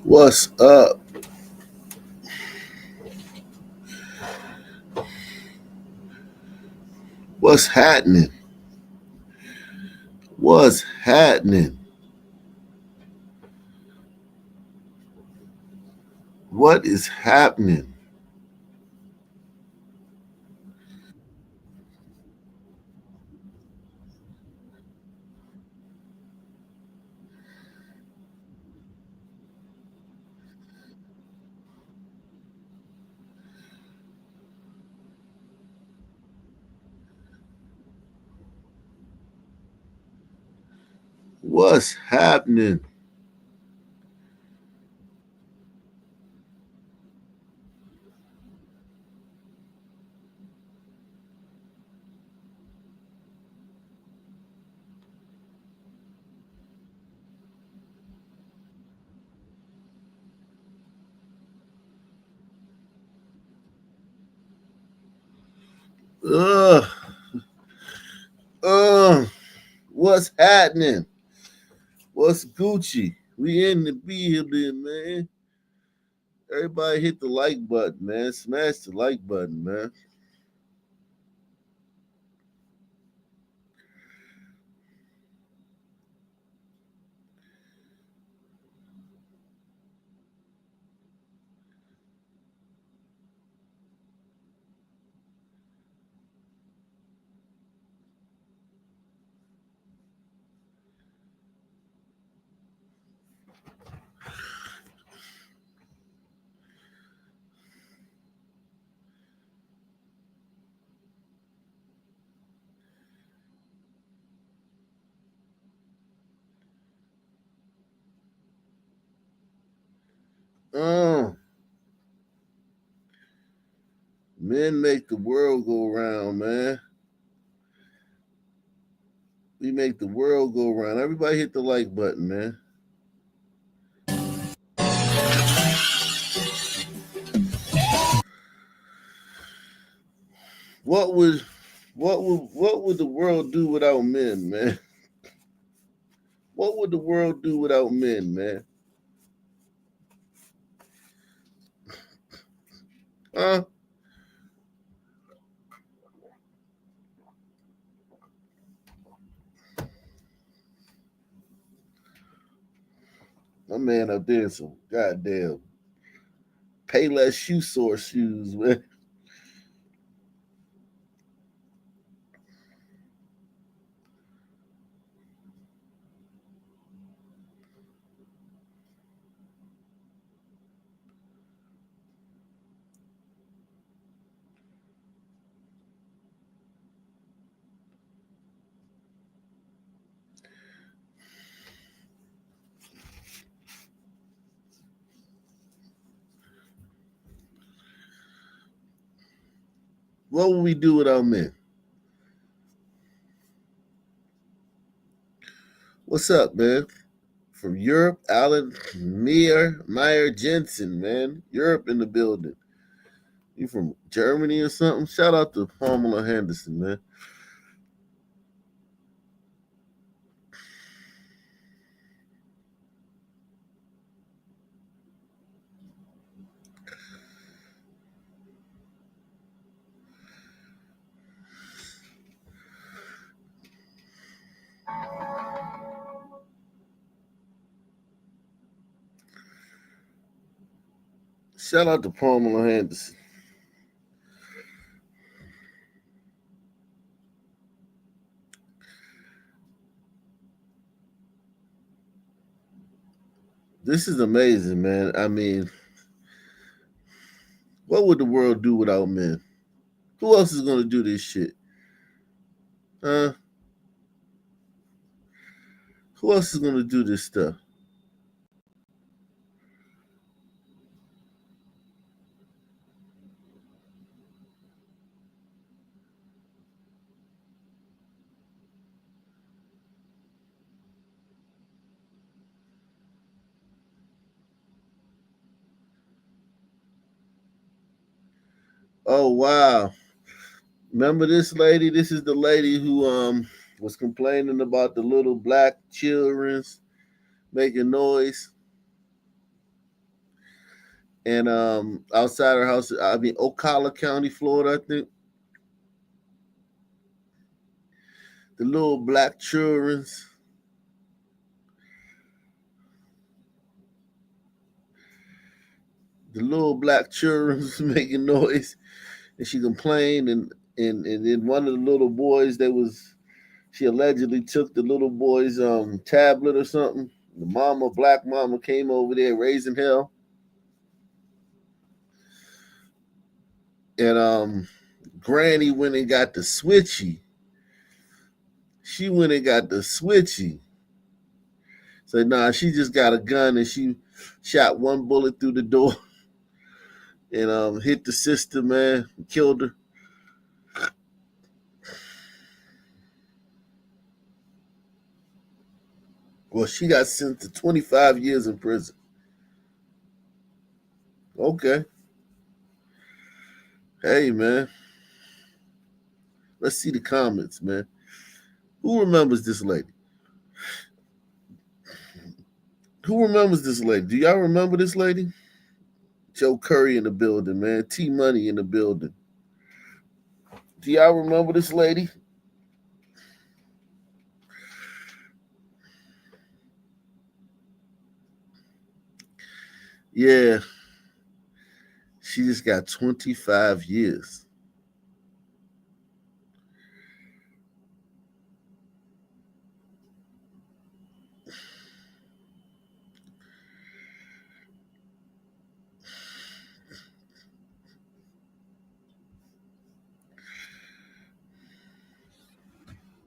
What's up? What's happening? What's happening? What is happening? What's happening? Ugh. Ugh. What's happening? What's Gucci? We in the building, man. Everybody hit the like button, man. Smash the like button, man. Uh, Men make the world go round, man. We make the world go round. Everybody hit the like button, man. What would what would the world do without men, man? What would the world do without men, man? Huh? My man up there in some goddamn Payless shoe store shoes, man. What would we do without men? What's up, man? From Europe, Alan Meyer Jensen, man. Europe in the building. You from Germany or something? Shout out to Pamela Henderson, man. Shout out to Pamela Henderson. This is amazing, man. I mean, what would the world do without men? Who else is gonna do this shit? Huh? Who else is gonna do this stuff? Oh wow. Remember this lady? This is the lady who was complaining about the little black children's making noise. And outside her house, I mean Ocala County, Florida, I think. The little black childrens. The little black children was making noise, and she complained, and then one of the little boys that was she allegedly took the little boy's tablet or something. The mama, black mama, came over there raising hell, and Granny went and got the switchy. She went and got the switchy. So nah, she just got a gun and she shot one bullet through the door and hit the sister, man, killed her. Well, she got sentenced to 25 years in prison. Okay. Hey, man. Let's see the comments, man. Who remembers this lady? Who remembers this lady? Do y'all remember this lady? Joe Curry in the building, man. T Money in the building. Do y'all remember this lady? Yeah. She just got 25 years.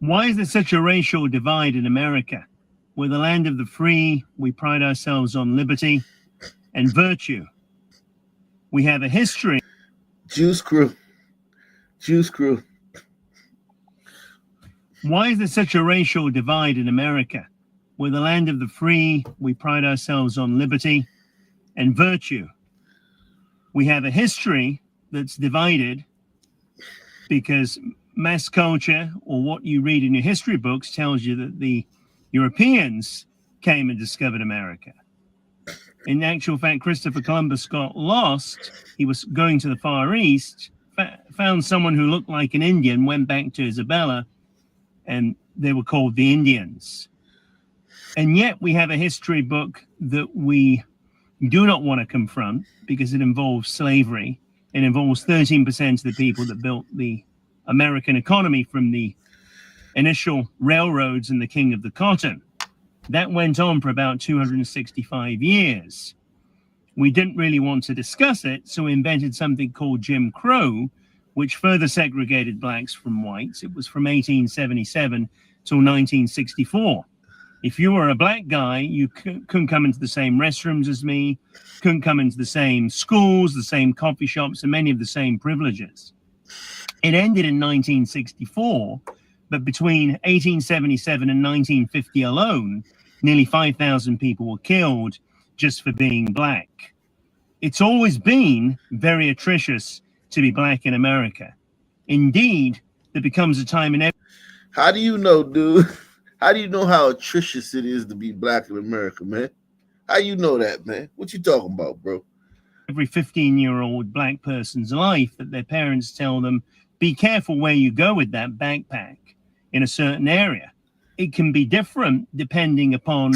Why is there such a racial divide in America? We're the land of the free. We pride ourselves on liberty and virtue. We have a history. Juice Crew. Juice Crew. Why is there such a racial divide in America? We're the land of the free. We pride ourselves on liberty and virtue. We have a history that's divided because mass culture, or what you read in your history books, tells you that the Europeans came and discovered America. In actual fact, Christopher Columbus got lost. He was going to the Far East, found someone who looked like an Indian, went back to Isabella, and they were called the Indians. And yet we have a history book that we do not want to confront because it involves slavery. It involves 13% of the people that built the American economy, from the initial railroads and the king of the cotton. That went on for about 265 years. We didn't really want to discuss it, so we invented something called Jim Crow, which further segregated blacks from whites. It was from 1877 till 1964. If you were a black guy, you couldn't come into the same restrooms as me, couldn't come into the same schools, the same coffee shops, and many of the same privileges. It ended in 1964, but between 1877 and 1950 alone, nearly 5,000 people were killed just for being black. It's always been very atrocious to be black in America. Indeed, there becomes a time in every... How do you know, dude? How do you know how atrocious it is to be black in America, man? How you know that, man? What you talking about, bro? Every 15-year-old black person's life that their parents tell them, be careful where you go with that backpack in a certain area. It can be different depending upon...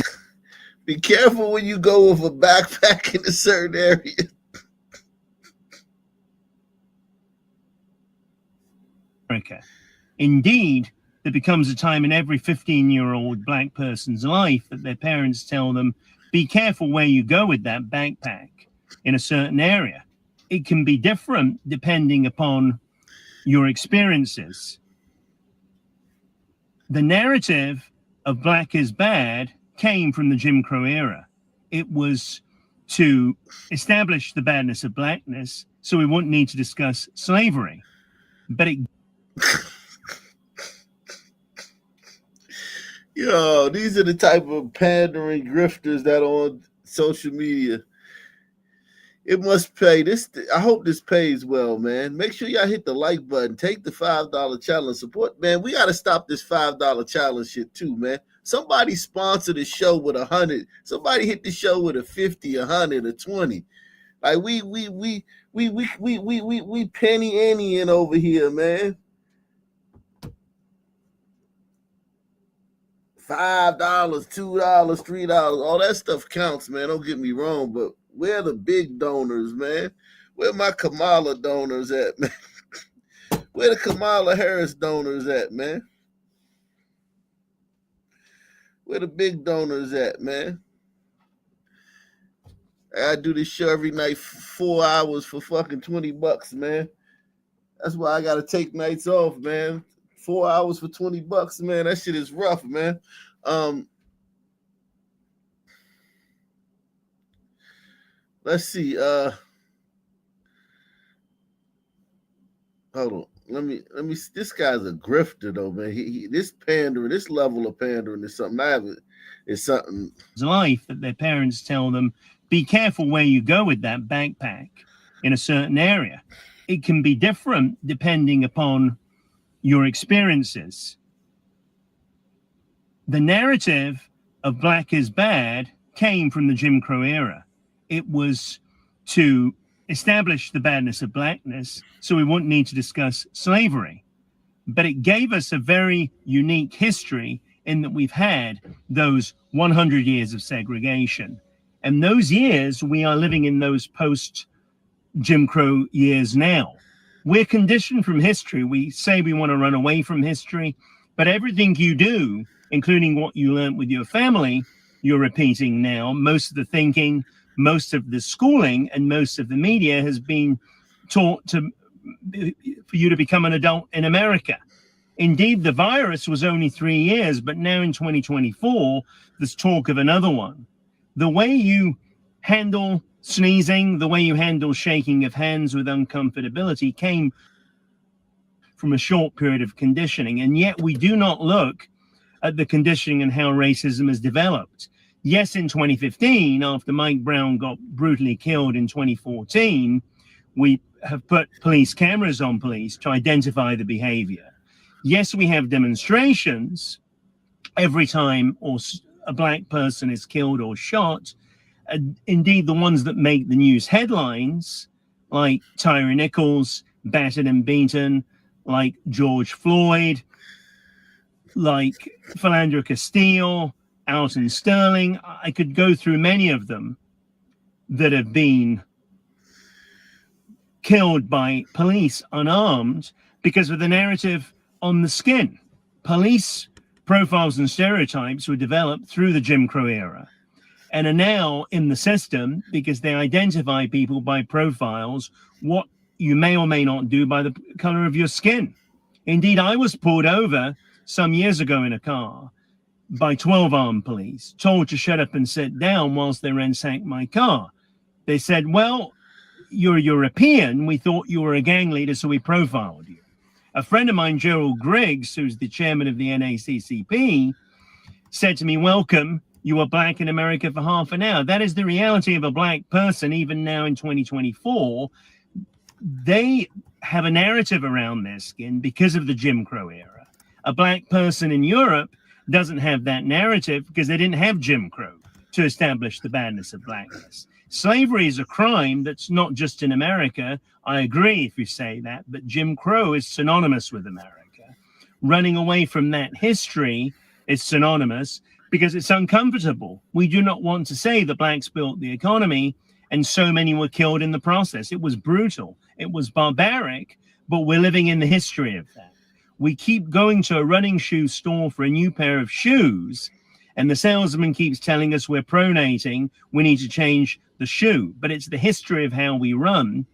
Be careful when you go with a backpack in a certain area. America. Indeed, there becomes a time in every 15-year-old black person's life that their parents tell them, be careful where you go with that backpack in a certain area. It can be different depending upon your experiences. The narrative of black is bad came from the Jim Crow era. It was to establish the badness of blackness so we wouldn't need to discuss slavery. But it... Yo, these are the type of pandering grifters that are on social media. It must pay. I hope this pays well, man. Make sure y'all hit the like button. Take the $5 challenge support, man. We got to stop this $5 challenge shit too, man. Somebody sponsor the show with 100. Somebody hit the show with a 50, 100, or 20. Like we penny Annieing over here, man. $5, $2, $3, all that stuff counts, man. Don't get me wrong, but where the big donors, man? Where my Kamala donors at, man? Where the Kamala Harris donors at, man? Where the big donors at, man? I do this show every night, 4 hours for fucking $20, man. That's why I gotta take nights off, man. 4 hours for $20, man. That shit is rough, man. Let's see. Hold on. Let me. This guy's a grifter, though, man. This pandering, this level of pandering is something I haven't. It's something. Life that their parents tell them, be careful where you go with that backpack in a certain area. It can be different depending upon your experiences. The narrative of black is bad came from the Jim Crow era. It was to establish the badness of blackness so we wouldn't need to discuss slavery. But it gave us a very unique history in that we've had those 100 years of segregation. And those years, we are living in those post-Jim Crow years now. We're conditioned from history. We say we want to run away from history, but everything you do, including what you learned with your family, you're repeating now. Most of the thinking, most of the schooling, and most of the media has been taught for you to become an adult in America. Indeed, the virus was only 3 years, but now in 2024, there's talk of another one. The way you handle sneezing, the way you handle shaking of hands with uncomfortability came from a short period of conditioning. And yet we do not look at the conditioning and how racism has developed. Yes, in 2015, after Mike Brown got brutally killed in 2014, we have put police cameras on police to identify the behavior. Yes, we have demonstrations every time a black person is killed or shot. Indeed, the ones that make the news headlines, like Tyre Nichols, battered and beaten, like George Floyd, like Philandro Castillo, Alton Sterling. I could go through many of them that have been killed by police unarmed because of the narrative on the skin. Police profiles and stereotypes were developed through the Jim Crow era and are now in the system because they identify people by profiles, what you may or may not do by the color of your skin. Indeed, I was pulled over some years ago in a car by 12 armed police, told to shut up and sit down whilst they ransacked my car. They said, well, you're European. We thought you were a gang leader, so we profiled you. A friend of mine, Gerald Griggs, who's the chairman of the NACCP, said to me, welcome, you were black in America for half an hour. That is the reality of a black person, even now in 2024. They have a narrative around their skin because of the Jim Crow era. A black person in Europe doesn't have that narrative because they didn't have Jim Crow to establish the badness of blackness. Slavery is a crime that's not just in America. I agree if you say that, but Jim Crow is synonymous with America. Running away from that history is synonymous because it's uncomfortable. We do not want to say the blacks built the economy and so many were killed in the process. It was brutal. It was barbaric, but we're living in the history of that. We keep going to a running shoe store for a new pair of shoes, and the salesman keeps telling us we're pronating, we need to change the shoe. But it's the history of how we run.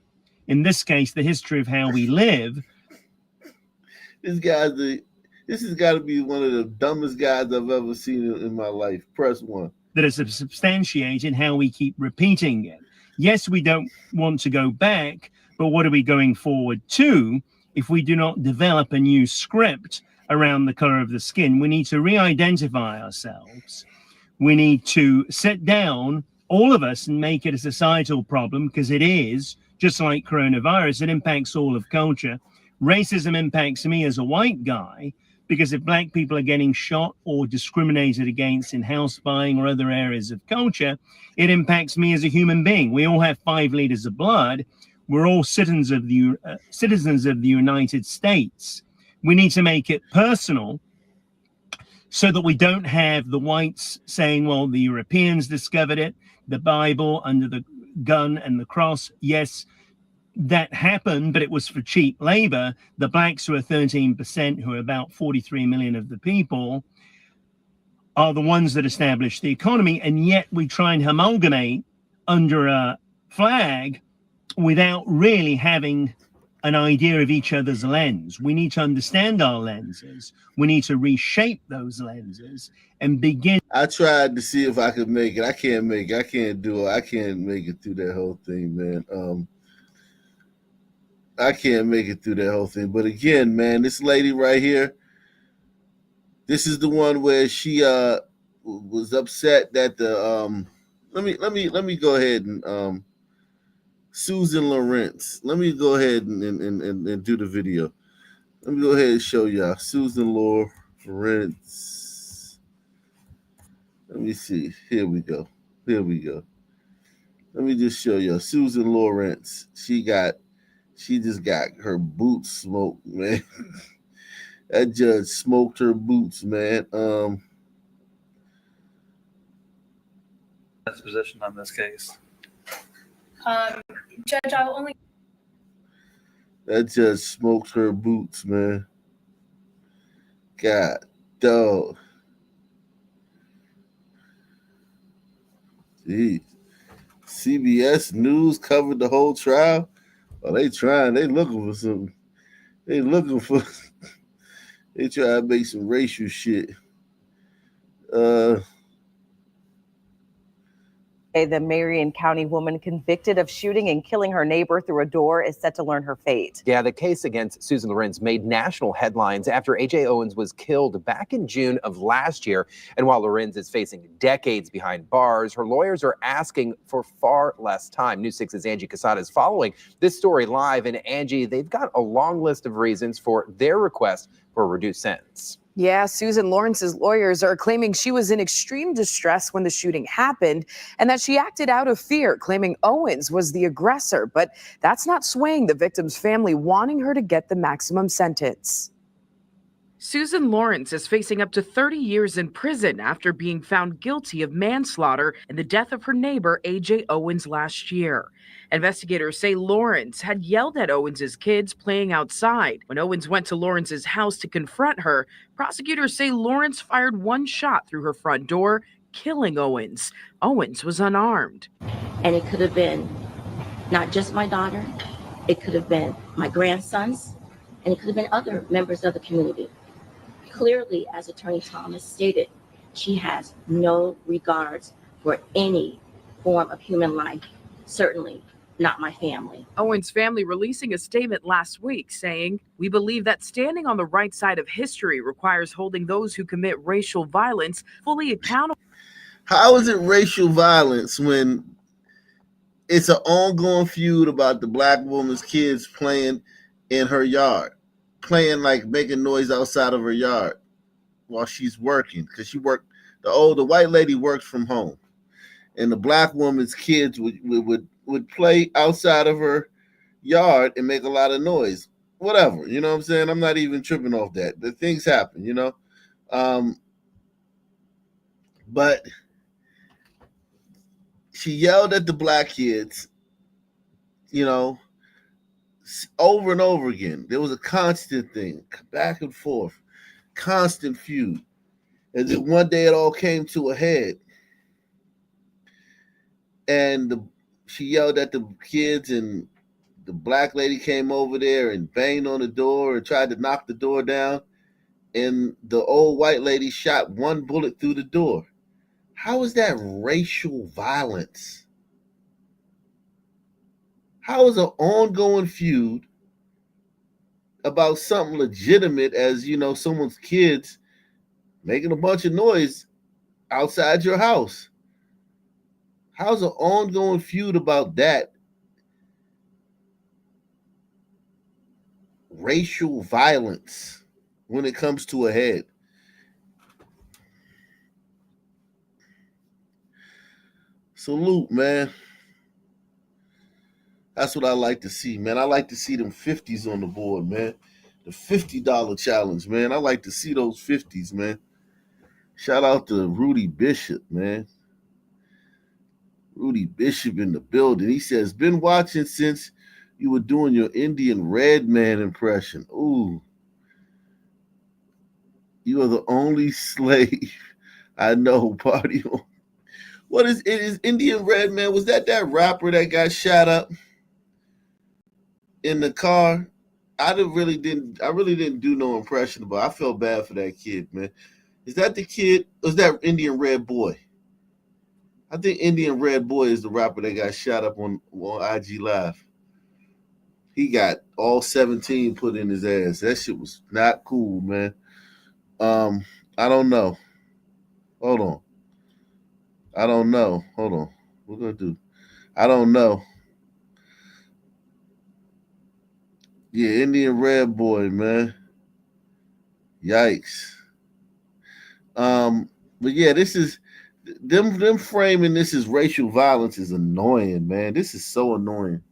In this case, the history of how we live. This has got to be one of the dumbest guys I've ever seen in my life. Press one. That is substantiated how we keep repeating it. Yes, we don't want to go back, but what are we going forward to if we do not develop a new script around the color of the skin? We need to re-identify ourselves. We need to sit down, all of us, and make it a societal problem, because it is, just like coronavirus, it impacts all of culture. Racism impacts me as a white guy Because if black people are getting shot or discriminated against in house buying or other areas of culture, it impacts me as a human being. We all have 5 liters of blood. We're all citizens of the United States. We need to make it personal so that we don't have the whites saying, well, the Europeans discovered it, the Bible under the gun and the cross. Yes, that happened, but it was for cheap labor. The blacks, who are 13%, who are about 43 million of the people, are the ones that established the economy. And yet we try and amalgamate under a flag without really having an idea of each other's lens. We need to understand our lenses. We need to reshape those lenses and begin. I tried to see if I could make it. I can't make it. I can't do it. I can't make it through that whole thing, man. I can't make it through that whole thing. But again, man, this lady right here, this is the one where she was upset that the let me go ahead and Susan Lawrence. Let me go ahead and do the video. Let me go ahead and show y'all Susan Lawrence. Let me see. Here we go. Here we go. Let me just show y'all Susan Lawrence. She just got her boots smoked, man. That judge smoked her boots, man. That's position on this case. Judge, I'll only. That judge smoked her boots, man. God, dog. Jeez. CBS News covered the whole trial. Oh, they trying. They looking for something. They looking for. They try to make some racial shit. The Marion County woman convicted of shooting and killing her neighbor through a door is set to learn her fate. Yeah, the case against Susan Lorenz made national headlines after A.J. Owens was killed back in June of last year. And while Lorenz is facing decades behind bars, her lawyers are asking for far less time. News 6's Angie Casada is following this story live. And Angie, they've got a long list of reasons for their request for a reduced sentence. Yeah, Susan Lawrence's lawyers are claiming she was in extreme distress when the shooting happened and that she acted out of fear, claiming Owens was the aggressor. But that's not swaying the victim's family, wanting her to get the maximum sentence. Susan Lawrence is facing up to 30 years in prison after being found guilty of manslaughter in the death of her neighbor, A.J. Owens, last year. Investigators say Lawrence had yelled at Owens's kids playing outside. When Owens went to Lawrence's house to confront her, prosecutors say Lawrence fired one shot through her front door, killing Owens. Owens was unarmed. And it could have been not just my daughter, it could have been my grandsons, and it could have been other members of the community. Clearly, as Attorney Thomas stated, she has no regards for any form of human life, certainly not my family. Owens' family releasing a statement last week saying, "We believe that standing on the right side of history requires holding those who commit racial violence fully accountable." How is it racial violence when it's an ongoing feud about the black woman's kids playing in her yard, playing like making noise outside of her yard while she's working? Because the white lady works from home, and the black woman's kids would play outside of her yard and make a lot of noise. Whatever, you know what I'm saying? I'm not even tripping off that. The things happen, you know. But she yelled at the black kids, you know, over and over again. There was a constant thing, back and forth, constant feud. And then one day it all came to a head. And she yelled at the kids, and the black lady came over there and banged on the door and tried to knock the door down. And the old white lady shot one bullet through the door. How is that racial violence? How is an ongoing feud about something legitimate as, you know, someone's kids making a bunch of noise outside your house? How's an ongoing feud about that racial violence? when it comes to a head. Salute, man. That's what I like to see, man. I like to see them 50s on the board, man. The $50 challenge, man. I like to see those 50s, man. Shout out to Rudy Bishop, man. Rudy Bishop in the building. He says, been watching since you were doing your Indian red man impression. Ooh. You are the only slave I know party on. What is it? Is Indian red man? Was that rapper that got shot up in the car? I really didn't do no impression, but I felt bad for that kid, man. Is that the kid? Or is that Indian Red Boy? I think Indian Red Boy is the rapper that got shot up on IG Live. He got all 17 put in his ass. That shit was not cool, man. I don't know. Hold on. I don't know. Hold on. What gonna do? I don't know. Yeah, Indian Red Boy, man. Yikes. But yeah, this is them framing this as racial violence is annoying, man. This is so annoying.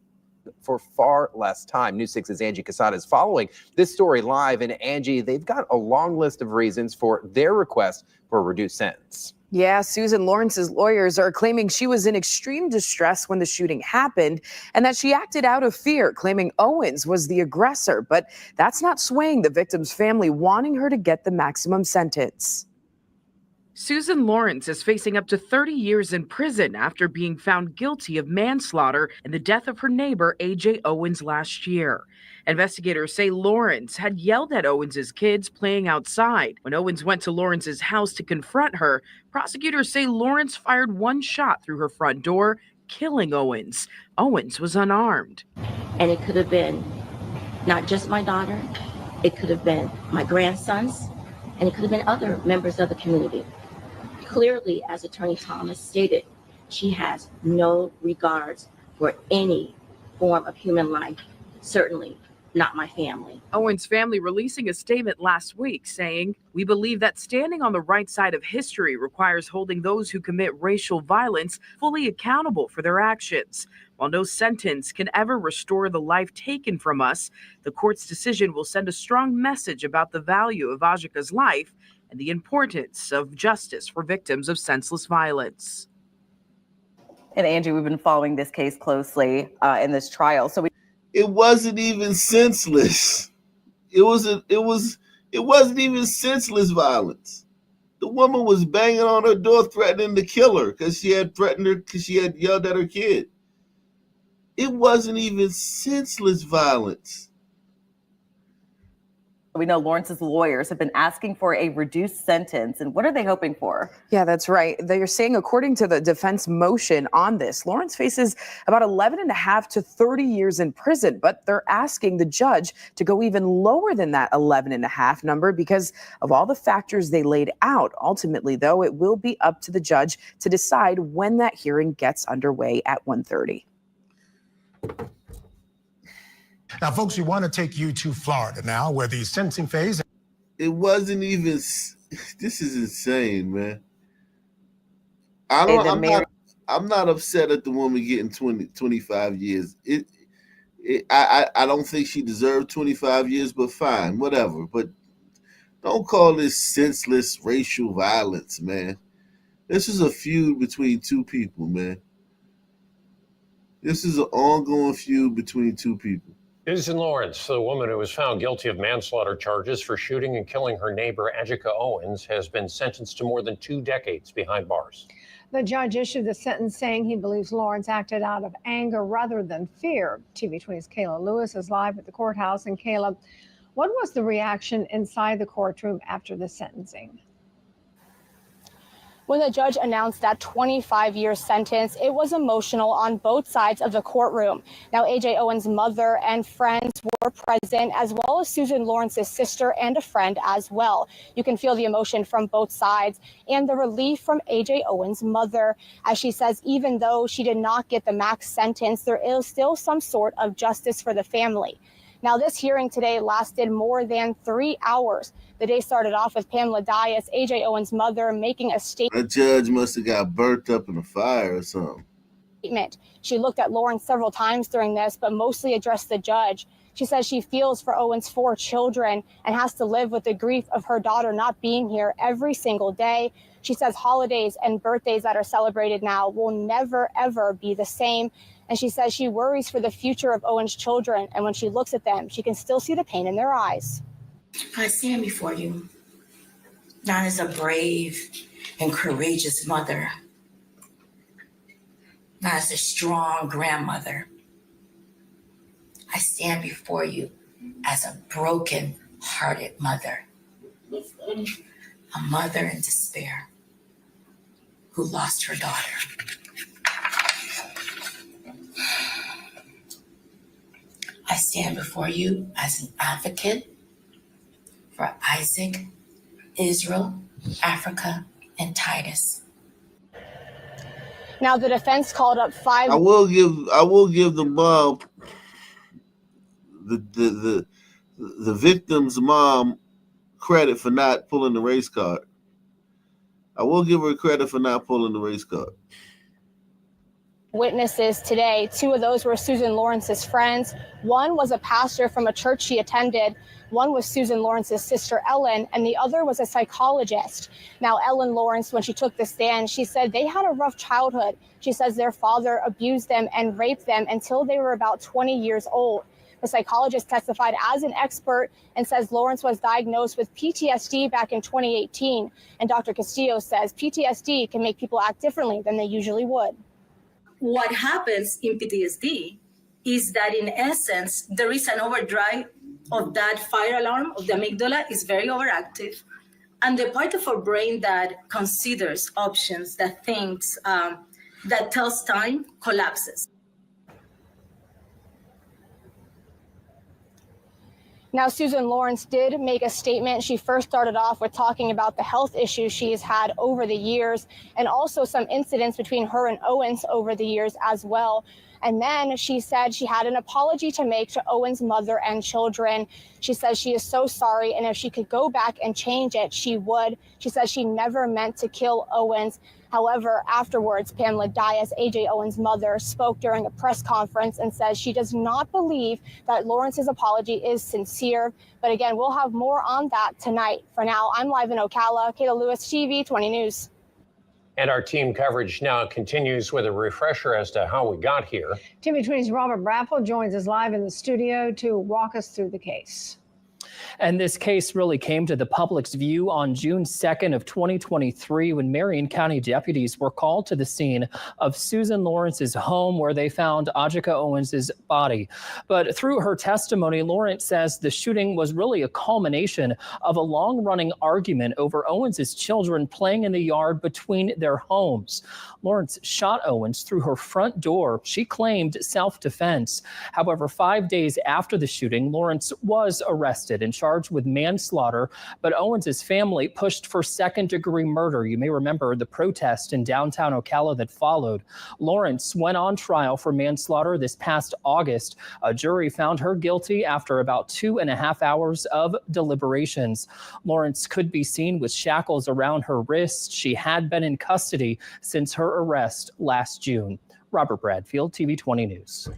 For far less time. News 6's Angie Casada is following this story live. And Angie, they've got a long list of reasons for their request for a reduced sentence. Yeah, Susan Lawrence's lawyers are claiming she was in extreme distress when the shooting happened and that she acted out of fear, claiming Owens was the aggressor. But that's not swaying the victim's family, wanting her to get the maximum sentence. Susan Lawrence is facing up to 30 years in prison after being found guilty of manslaughter in the death of her neighbor, A.J. Owens, last year. Investigators say Lawrence had yelled at Owens's kids playing outside. When Owens went to Lawrence's house to confront her, prosecutors say Lawrence fired one shot through her front door, killing Owens. Owens was unarmed. And it could have been not just my daughter, it could have been my grandsons, and it could have been other members of the community. Clearly, as Attorney Thomas stated, she has no regards for any form of human life, certainly not my family. Owens' family releasing a statement last week saying, "We believe that standing on the right side of history requires holding those who commit racial violence fully accountable for their actions. While no sentence can ever restore the life taken from us, the court's decision will send a strong message about the value of Ajika's life and the importance of justice for victims of senseless violence." And Angie, we've been following this case closely in this trial. So it wasn't even senseless. It wasn't even senseless violence. The woman was banging on her door threatening to kill her because she had threatened her because she had yelled at her kid. It wasn't even senseless violence. we know Lawrence's lawyers have been asking for a reduced sentence. And what are they hoping for? Yeah, that's right. They're saying, according to the defense motion on this, Lawrence faces about 11 and a half to 30 years in prison, but they're asking the judge to go even lower than that 11 and a half number because of all the factors they laid out. Ultimately, though, it will be up to the judge to decide when that hearing gets underway at 1:30. Now, folks, we want to take you to Florida now, where the sentencing phase. It wasn't even. This is insane, man. I'm not upset at the woman getting 25 years. I don't think she deserved 25 years, but fine, whatever. But don't call this senseless racial violence, man. This is a feud between two people, man. This is an ongoing feud between two people. Susan Lawrence, the woman who was found guilty of manslaughter charges for shooting and killing her neighbor, Ajika Owens, has been sentenced to more than 2 decades behind bars. The judge issued the sentence saying he believes Lawrence acted out of anger rather than fear. TV20's Kayla Lewis is live at the courthouse. And Kayla, what was the reaction inside the courtroom after the sentencing? When the judge announced that 25-year sentence, it was emotional on both sides of the courtroom. Now, A.J. Owens' mother and friends were present, as well as Susan Lawrence's sister and a friend as well. You can feel the emotion from both sides and the relief from A.J. Owens' mother, as she says even though she did not get the max sentence, there is still some sort of justice for the family. Now, this hearing today lasted more than 3 hours. The day started off with Pamela Dias, A.J. Owens' mother, making a statement. That judge must have got burnt up in a fire or something. She looked at Lawrence several times during this, but mostly addressed the judge. She says she feels for Owens' 4 children and has to live with the grief of her daughter not being here every single day. She says holidays and birthdays that are celebrated now will never, ever be the same. And she says she worries for the future of Owens' children. And when she looks at them, she can still see the pain in their eyes. I stand before you, not as a brave and courageous mother, not as a strong grandmother. I stand before you as a broken-hearted mother, a mother in despair who lost her daughter. I stand before you as an advocate for Isaac, Israel, Africa, and Titus. Now, the defense called up 5. I will give the mom, the victim's mom, credit for not pulling the race card. I will give her credit for not pulling the race card. Witnesses today. 2 of those were Susan Lawrence's friends. One was a pastor from a church she attended. One was Susan Lawrence's sister, Ellen, and the other was a psychologist. Now, Ellen Lawrence, when she took the stand, she said they had a rough childhood. She says their father abused them and raped them until they were about 20 years old. The psychologist testified as an expert and says Lawrence was diagnosed with PTSD back in 2018. And Dr. Castillo says PTSD can make people act differently than they usually would. What happens in PTSD is that, in essence, there is an overdrive of that fire alarm of the amygdala is very overactive. And the part of our brain that considers options, that thinks, that tells time, collapses. Now, Susan Lawrence did make a statement. She first started off with talking about the health issues she's had over the years and also some incidents between her and Owens over the years as well. And then she said she had an apology to make to Owens' mother and children. She says she is so sorry, and if she could go back and change it, she would. She says she never meant to kill Owens. However, afterwards, Pamela Dias, A.J. Owens' mother, spoke during a press conference and says she does not believe that Lawrence's apology is sincere. But again, we'll have more on that tonight. For now, I'm live in Ocala. Kayla Lewis, TV 20 News. And our team coverage now continues with a refresher as to how we got here. TV 20's Robert Bradford joins us live in the studio to walk us through the case. And this case really came to the public's view on June 2nd of 2023 when Marion County deputies were called to the scene of Susan Lawrence's home where they found Ajika Owens's body. But through her testimony, Lawrence says the shooting was really a culmination of a long-running argument over Owens's children playing in the yard between their homes. Lawrence shot Owens through her front door. She claimed self-defense. However, 5 days after the shooting, Lawrence was arrested and charged with manslaughter, but Owens's family pushed for second-degree murder. You may remember the protest in downtown Ocala that followed. Lawrence went on trial for manslaughter this past August. A jury found her guilty after about 2.5 hours of deliberations. Lawrence could be seen with shackles around her wrists. She had been in custody since her arrest last June. Robert Bradfield, TV 20 News.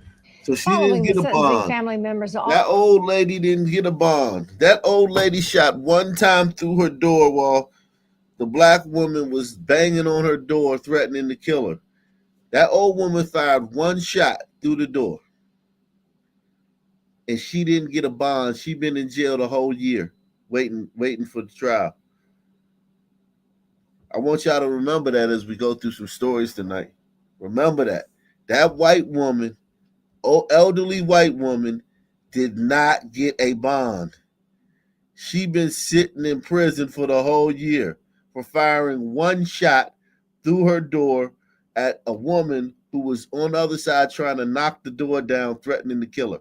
So she didn't get a bond. Family members that old lady didn't get a bond. That old lady shot one time through her door while the black woman was banging on her door, threatening to kill her. That old woman fired one shot through the door. And she didn't get a bond. She been in jail the whole year, waiting for the trial. I want y'all to remember that as we go through some stories tonight. Remember that. That white woman, elderly white woman, did not get a bond. She been sitting in prison for the whole year for firing one shot through her door at a woman who was on the other side trying to knock the door down, threatening to kill her.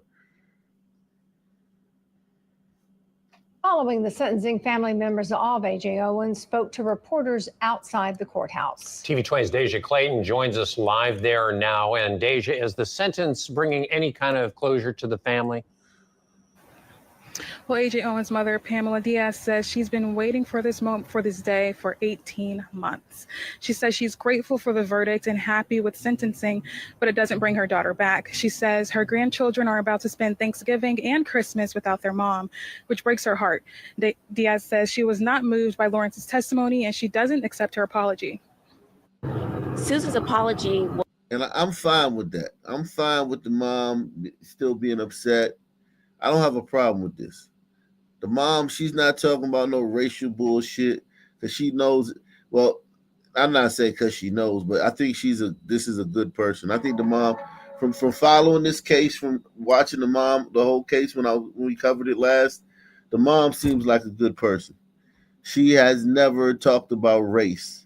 Following the sentencing, family members of A.J. Owens spoke to reporters outside the courthouse. TV 20's Deja Clayton joins us live there now. And Deja, is the sentence bringing any kind of closure to the family? Well, AJ Owens' mother, Pamela Diaz, says she's been waiting for this moment, for this day, for 18 months. She says she's grateful for the verdict and happy with sentencing, but it doesn't bring her daughter back. She says her grandchildren are about to spend Thanksgiving and Christmas without their mom, which breaks her heart. Diaz says she was not moved by Lawrence's testimony and she doesn't accept her apology. Susan's apology. And I'm fine with that. I'm fine with the mom still being upset. I don't have a problem with this. The mom, she's not talking about no racial bullshit because she knows. Well, I'm not saying because she knows, but I think this is a good person. I think the mom, from following this case, from watching the whole case when we covered it last, the mom seems like a good person. She has never talked about race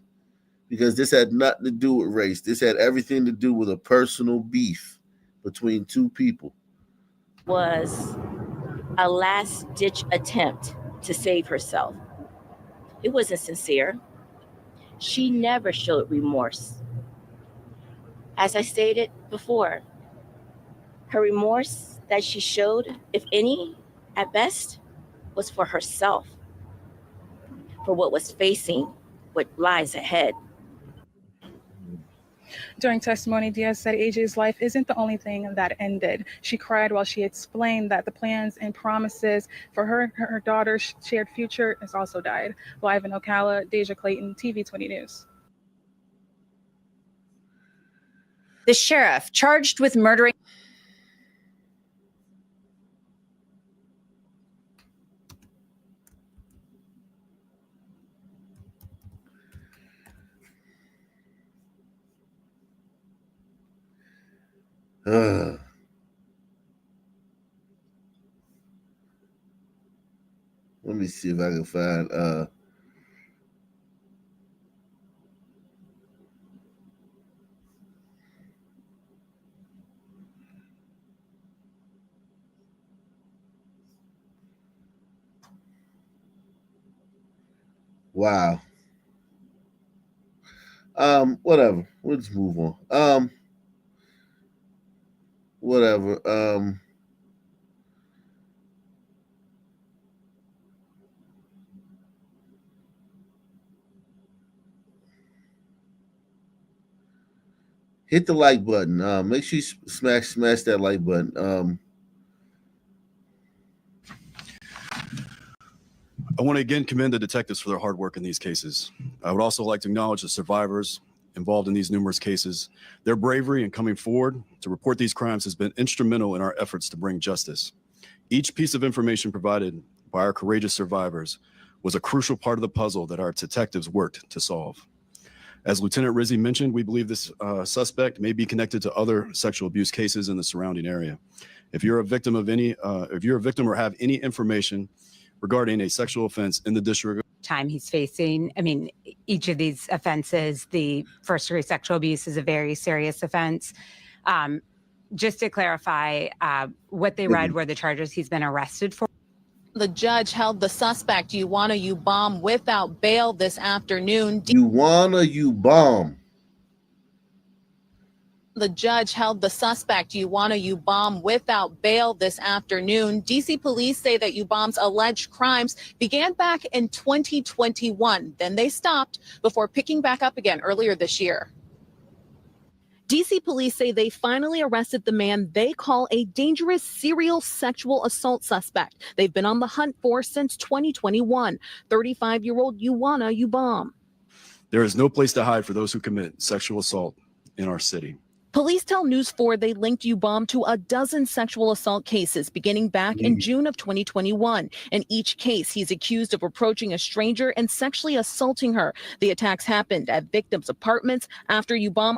because this had nothing to do with race. This had everything to do with a personal beef between two people. Was a last-ditch attempt to save herself. It wasn't sincere. She never showed remorse. As I stated before, her remorse that she showed, if any, at best, was for herself, for what was facing, what lies ahead. During testimony, Diaz said AJ's life isn't the only thing that ended. She cried while she explained that the plans and promises for her daughter's shared future has also died. Live in Ocala, Deja Clayton, TV 20 News. The sheriff charged with murdering. Let me see if I can find wow. Whatever. We'll just move on. Whatever. Hit the like button. Make sure you smash that like button. I want to again commend the detectives for their hard work in these cases. I would also like to acknowledge the survivors involved in these numerous cases. Their bravery in coming forward to report these crimes has been instrumental in our efforts to bring justice. Each piece of information provided by our courageous survivors was a crucial part of the puzzle that our detectives worked to solve. As Lieutenant Rizzi mentioned, we believe this suspect may be connected to other sexual abuse cases in the surrounding area. If you're a victim or have any information regarding a sexual offense in the district time he's facing. I mean, each of these offenses, the first-degree sexual abuse is a very serious offense. Just to clarify, what they read were the charges he's been arrested for. The judge held the suspect, Ioana Ubom, without bail this afternoon. Ioana Ubom. The judge held the suspect, Ioana Ubom, without bail this afternoon. DC police say that Ubom's alleged crimes began back in 2021. Then they stopped before picking back up again earlier this year. DC police say they finally arrested the man they call a dangerous serial sexual assault suspect they've been on the hunt for since 2021, 35-year-old Ioana Ubom. There is no place to hide for those who commit sexual assault in our city. Police tell News 4 they linked Ubom to a dozen sexual assault cases beginning back in June of 2021. In each case, he's accused of approaching a stranger and sexually assaulting her. The attacks happened at victims' apartments after Ubom.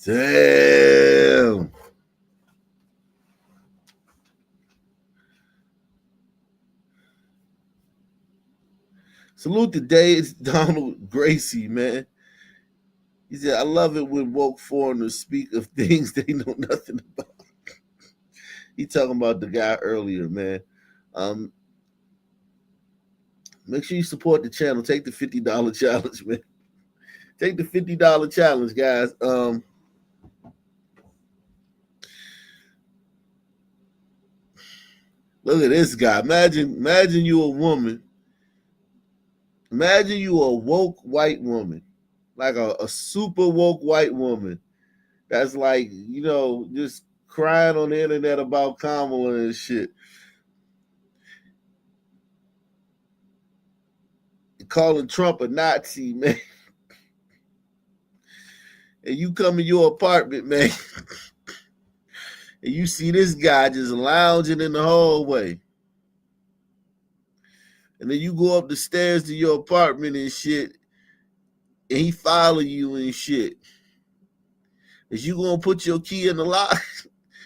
Damn. Salute to Dave Donald Gracie, man. He said, I love it when woke foreigners speak of things they know nothing about. He talking about the guy earlier, man. Make sure you support the channel. Take the $50 challenge, man. Take the $50 challenge, guys. Look at this guy. Imagine you a woman. Imagine you a woke white woman, like a super woke white woman that's like, just crying on the internet about Kamala and shit. Calling Trump a Nazi, man. And you come in your apartment, man, and you see this guy just lounging in the hallway. And then you go up the stairs to your apartment and shit, and he follow you and shit. Is you gonna put your key in the lock?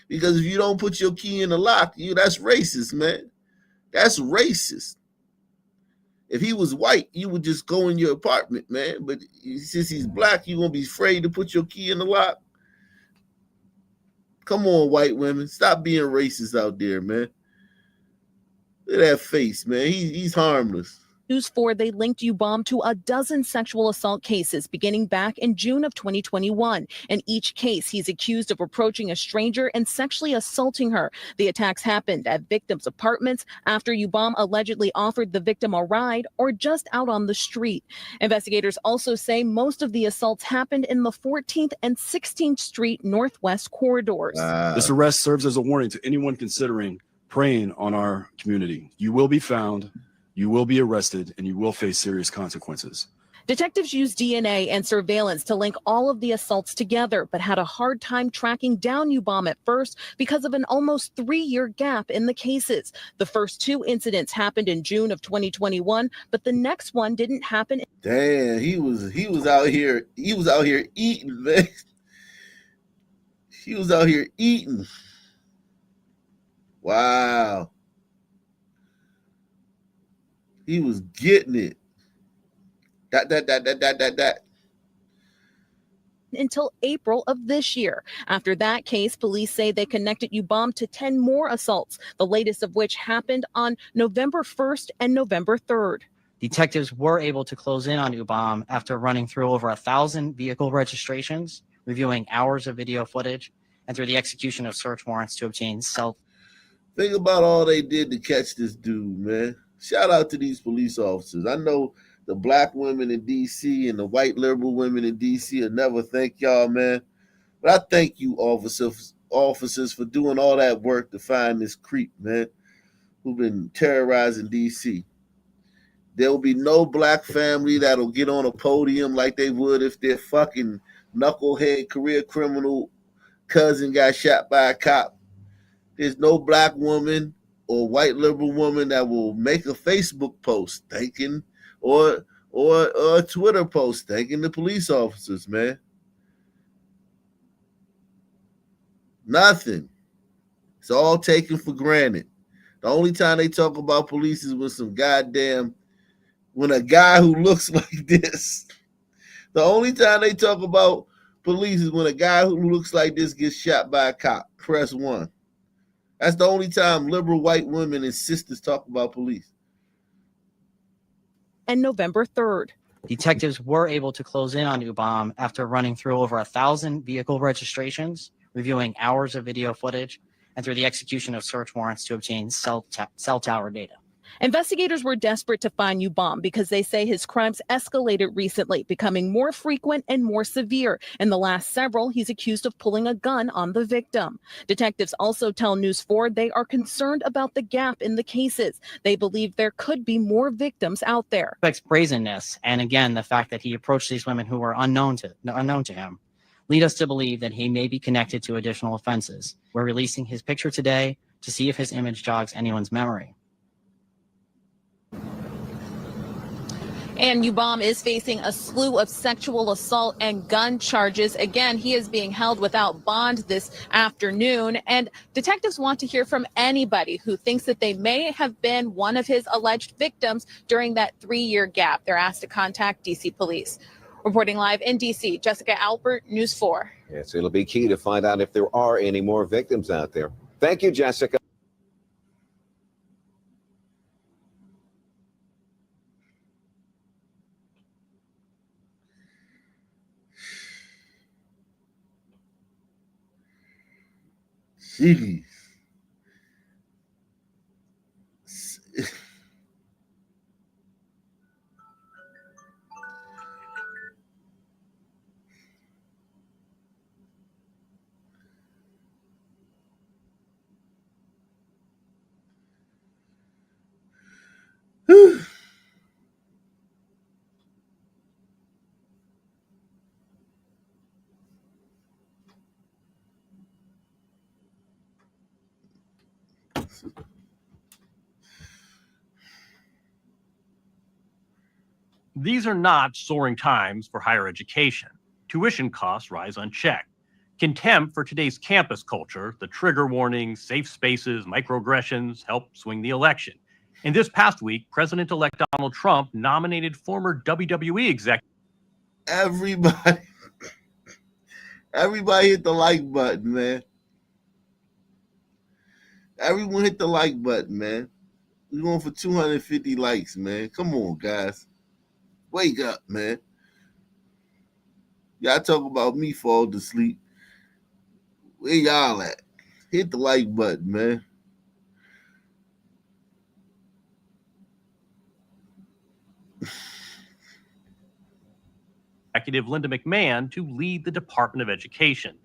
Because if you don't put your key in the lock, that's racist, man. That's racist. If he was white, you would just go in your apartment, man. But since he's black, you gonna be afraid to put your key in the lock? Come on, white women. Stop being racist out there, man. Look at that face, man. He's harmless. News 4, they linked U-Bomb to a dozen sexual assault cases beginning back in June of 2021. In each case, he's accused of approaching a stranger and sexually assaulting her. The attacks happened at victims' apartments after U-Bomb allegedly offered the victim a ride or just out on the street. Investigators also say most of the assaults happened in the 14th and 16th Street Northwest corridors. This arrest serves as a warning to anyone considering preying on our community. You will be found, you will be arrested, and you will face serious consequences. Detectives used DNA and surveillance to link all of the assaults together, but had a hard time tracking down U-Bomb at first because of an almost 3-year gap in the cases. The first 2 incidents happened in June of 2021, but the next one didn't happen. Damn, he was out here eating, man. He was out here eating. Wow. He was getting it. That. Until April of this year. After that case, police say they connected U-Bomb to 10 more assaults, the latest of which happened on November 1st and November 3rd. Detectives were able to close in on U-Bomb after running through over 1,000 vehicle registrations, reviewing hours of video footage, and through the execution of search warrants to obtain Think about all they did to catch this dude, man. Shout out to these police officers. I know the black women in D.C. and the white liberal women in D.C. will never thank y'all, man. But I thank you, officers, for doing all that work to find this creep, man, who've been terrorizing D.C. There will be no black family that'll get on a podium like they would if their fucking knucklehead career criminal cousin got shot by a cop. There's no black woman or white liberal woman that will make a Facebook post thanking or a Twitter post thanking the police officers, man. Nothing. It's all taken for granted. The only time they talk about police is when a guy who looks like this. The only time they talk about police is when a guy who looks like this gets shot by a cop. Press 1. That's the only time liberal white women and sisters talk about police. And November 3rd. Detectives were able to close in on U-Bomb after running through over 1,000 vehicle registrations, reviewing hours of video footage, and through the execution of search warrants to obtain cell tower data. Investigators were desperate to find U-Bomb because they say his crimes escalated recently, becoming more frequent and more severe. In the last several, he's accused of pulling a gun on the victim. Detectives also tell News 4 they are concerned about the gap in the cases. They believe there could be more victims out there. Brazenness, and again, the fact that he approached these women who were unknown to him, lead us to believe that he may be connected to additional offenses. We're releasing his picture today to see if his image jogs anyone's memory. And U-Bomb is facing a slew of sexual assault and gun charges. Again, he is being held without bond this afternoon. And detectives want to hear from anybody who thinks that they may have been one of his alleged victims during that 3-year gap. They're asked to contact D.C. police. Reporting live in D.C., Jessica Albert, News 4. Yes, it'll be key to find out if there are any more victims out there. Thank you, Jessica. Jeez. These are not soaring times for higher education. Tuition costs rise unchecked. Contempt for today's campus culture, the trigger warnings, safe spaces, microaggressions help swing the election. And this past week, President-elect Donald Trump nominated former WWE executive. Everybody hit the like button, man. Everyone hit the like button, man. We're going for 250 likes, man. Come on, guys. Wake up, man. Y'all talk about me fall to sleep. Where y'all at? Hit the like button, man. Executive Linda McMahon to lead the Department of Education,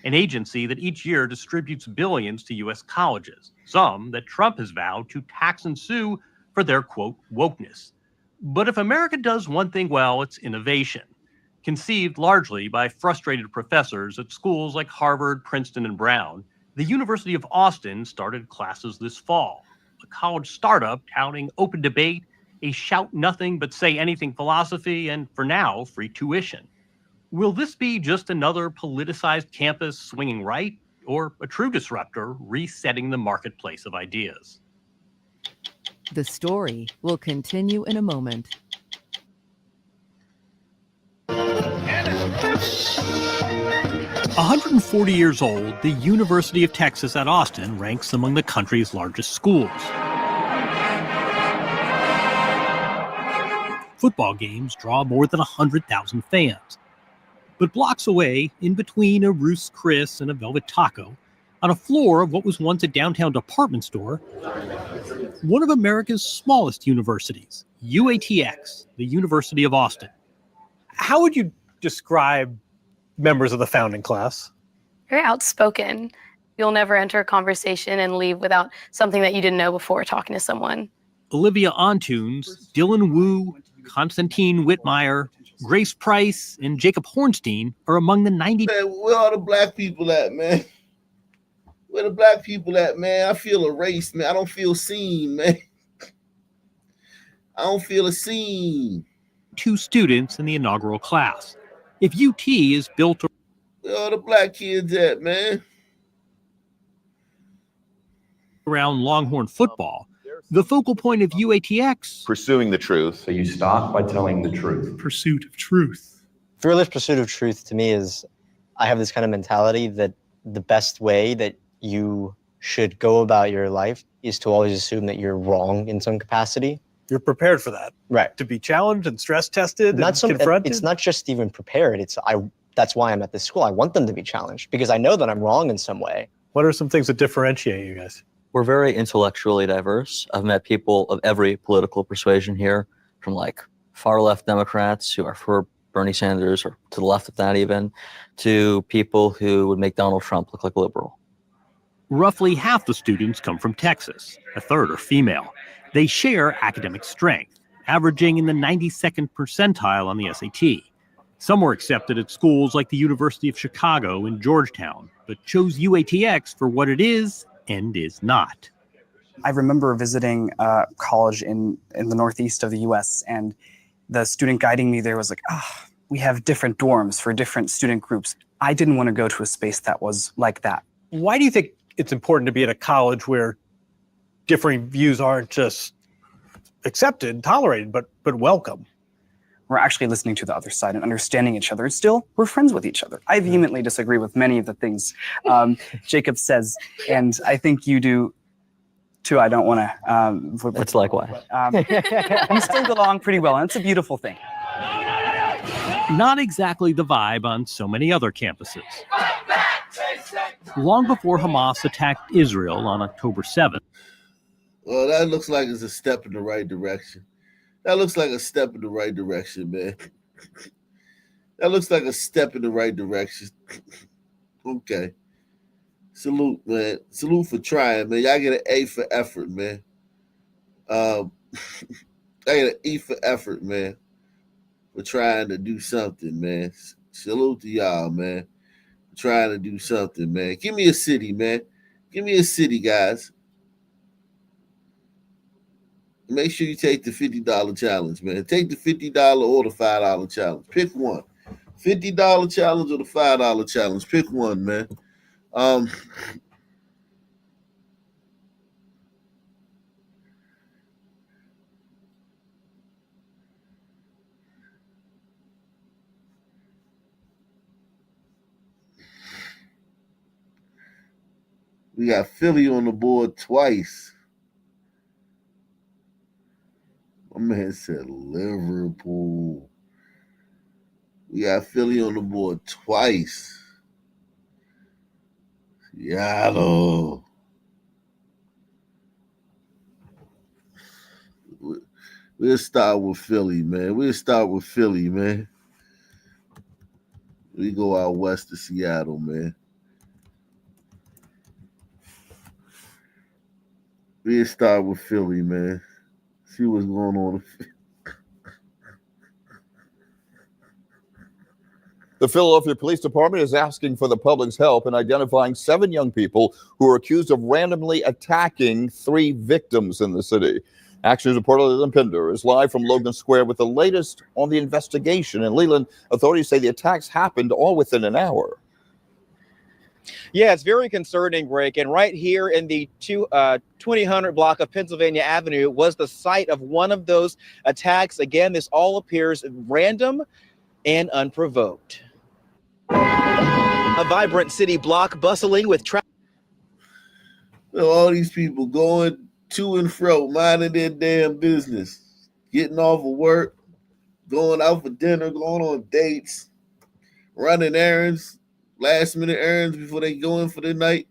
an agency that each year distributes billions to U.S. colleges, some that Trump has vowed to tax and sue for their, quote, wokeness. But if America does one thing well, it's innovation. Conceived largely by frustrated professors at schools like Harvard, Princeton, and Brown, the University of Austin started classes this fall, a college startup touting open debate, a shout nothing but say anything philosophy, and for now, free tuition. Will this be just another politicized campus swinging right, or a true disruptor resetting the marketplace of ideas? The story will continue in a moment. 140 years old, the University of Texas at Austin ranks among the country's largest schools. Football games draw more than 100,000 fans. But blocks away, in between a Ruth's Chris and a Velvet Taco, on a floor of what was once a downtown department store, one of America's smallest universities, UATX, the University of Austin. How would you describe members of the founding class? Very outspoken. You'll never enter a conversation and leave without something that you didn't know before talking to someone. Olivia Antunes, Dylan Wu, Constantine Whitmire, Grace Price, and Jacob Hornstein are among the 90. Man, where all the black people at, man? Where the black people at, man? I feel erased, man. I don't feel seen, man. I don't feel a scene. 2 students in the inaugural class. If UT is built Where all the black kids at, man? around Longhorn football, the focal point of UATX, pursuing the truth. So you start by telling the truth. Pursuit of truth. Fearless pursuit of truth to me is, I have this kind of mentality that the best way that you should go about your life is to always assume that you're wrong in some capacity. You're prepared for that, right? To be challenged and stress tested and confronted. It's not just even prepared. That's why I'm at this school. I want them to be challenged because I know that I'm wrong in some way. What are some things that differentiate you guys? We're very intellectually diverse. I've met people of every political persuasion here, from like far left Democrats who are for Bernie Sanders, or to the left of that even, to people who would make Donald Trump look like a liberal. Roughly half the students come from Texas, a third are female. They share academic strength, averaging in the 92nd percentile on the SAT. Some were accepted at schools like the University of Chicago and Georgetown, but chose UATX for what it is and is not. I remember visiting a college in the northeast of the U.S., and the student guiding me there was like, we have different dorms for different student groups. I didn't want to go to a space that was like that. Why do you think it's important to be at a college where differing views aren't just accepted, tolerated, but welcome? We're actually listening to the other side and understanding each other. Still, we're friends with each other. I vehemently disagree with many of the things Jacob says, and I think you do too. I don't want to. It's likewise. We still get along pretty well, and it's a beautiful thing. Not exactly the vibe on so many other campuses. Long before Hamas attacked Israel on October 7th. Well, that looks like it's a step in the right direction. That looks like a step in the right direction, man. That looks like a step in the right direction. Okay. Salute, man. Salute for trying, man. Y'all get an A for effort, man. I get an E for effort, man. For trying to do something, man. Salute to y'all, man. For trying to do something, man. Give me a city, man. Give me a city, guys. make sure you take the $50 challenge, man. Take the $50 or the $5 challenge. Pick one. $50 challenge or the $5 challenge. Pick one, man. We got Philly on the board twice. My man said Liverpool. We got Philly on the board twice. Seattle. We'll start with Philly, man. We go out west to Seattle, man. We'll start with Philly, man. See what's going on. The Philadelphia Police Department is asking for the public's help in identifying 7 young people who are accused of randomly attacking 3 victims in the city. Action News reporter Leland Pinder is live from Logan Square with the latest on the investigation. And Leland, authorities say the attacks happened all within an hour. Yeah, it's very concerning, Rick. And right here in the 2000 block of Pennsylvania Avenue was the site of one of those attacks. Again, this all appears random and unprovoked. A vibrant city block bustling with traffic. All these people going to and fro, minding their damn business, getting off of work, going out for dinner, going on dates, running errands, last minute errands before they go in for the night.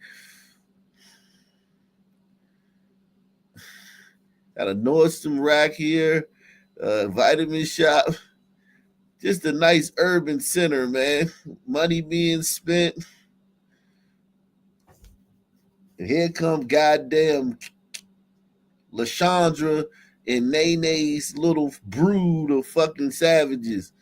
Got a Nordstrom rack here, vitamin shop. Just a nice urban center, man. Money being spent. And here come goddamn LaShondra and Nene's little brood of fucking savages.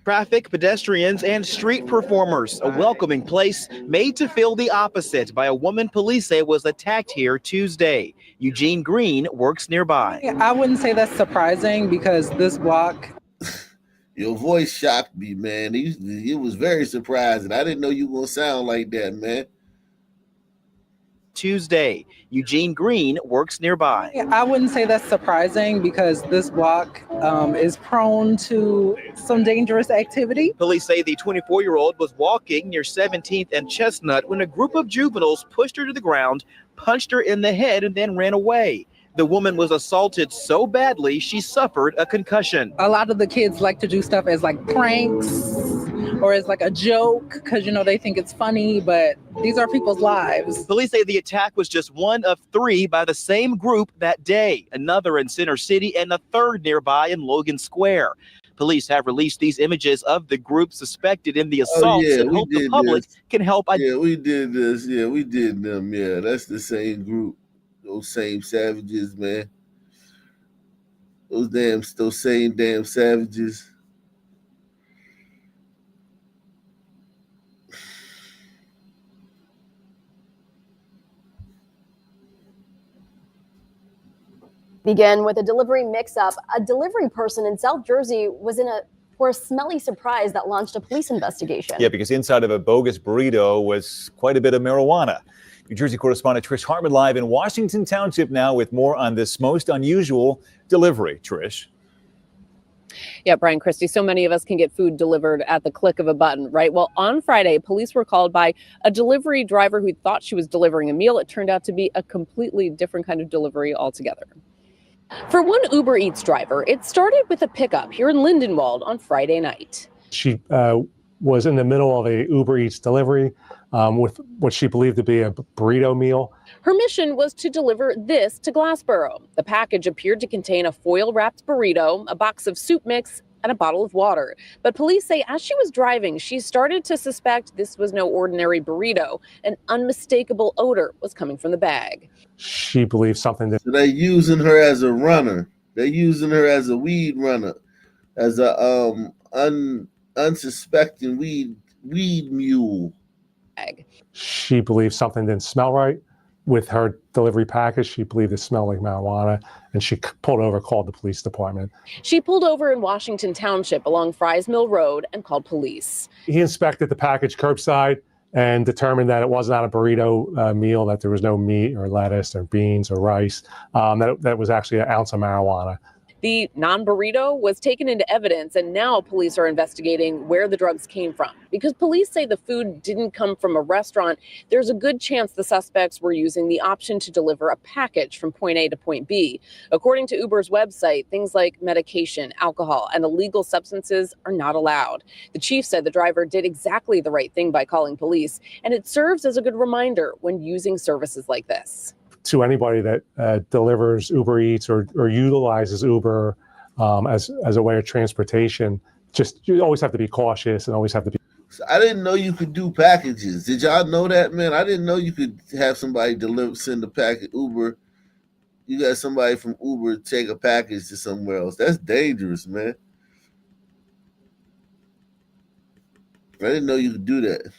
Traffic, pedestrians, and street performers. A welcoming place made to feel the opposite by a woman police say was attacked here Tuesday. Eugene Green works nearby. I wouldn't say that's surprising because this block. Your voice shocked me, man. It was very surprising. I didn't know you were going to sound like that, man. Tuesday, Eugene Green works nearby. I wouldn't say that's surprising because this block is prone to some dangerous activity. Police say the 24-year-old was walking near 17th and Chestnut when a group of juveniles pushed her to the ground, punched her in the head, and then ran away. The woman was assaulted so badly she suffered a concussion. A lot of the kids like to do stuff as like pranks or as like a joke because, they think it's funny, but these are people's lives. Police say the attack was just one of 3 by the same group that day, another in Center City and a third nearby in Logan Square. Police have released these images of the group suspected in the assaults and hope the public can help. Yeah, we did this. Yeah, we did them. Yeah, that's the same group. Those same savages, man. Those same damn savages. Begin with a delivery mix-up. A delivery person in South Jersey was for a smelly surprise that launched a police investigation. Yeah, because inside of a bogus burrito was quite a bit of marijuana. New Jersey correspondent Trish Hartman live in Washington Township now with more on this most unusual delivery. Trish. Yeah, Brian Christie, so many of us can get food delivered at the click of a button, right? Well, on Friday, police were called by a delivery driver who thought she was delivering a meal. It turned out to be a completely different kind of delivery altogether. For one Uber Eats driver, it started with a pickup here in Lindenwold on Friday night. She was in the middle of a Uber Eats delivery with what she believed to be a burrito meal. Her mission was to deliver this to Glassboro. The package appeared to contain a foil-wrapped burrito, a box of soup mix, and a bottle of water. But police say as she was driving, she started to suspect this was no ordinary burrito. An unmistakable odor was coming from the bag. She believed something that... So they're using her as a runner. They're using her as a weed runner, as a unsuspecting weed mule. She believed something didn't smell right. with her delivery package. She believed it smelled like marijuana, and she pulled over, called the police department. She pulled over in Washington Township along Fries Mill Road and called police. He inspected the package curbside and determined that it was not a burrito meal, that there was no meat or lettuce or beans or rice, that was actually an ounce of marijuana. The non-burrito was taken into evidence, and now police are investigating where the drugs came from. Because police say the food didn't come from a restaurant, there's a good chance the suspects were using the option to deliver a package from point A to point B. According to Uber's website, things like medication, alcohol, and illegal substances are not allowed. The chief said the driver did exactly the right thing by calling police, and it serves as a good reminder when using services like this. To anybody that delivers Uber Eats or utilizes Uber as a way of transportation, you always have to be cautious and always have to be. I didn't know you could do packages. Did y'all know that, man? I didn't know you could have somebody send a package. Uber, you got somebody from Uber take a package to somewhere else. That's dangerous, man. I didn't know you could do that.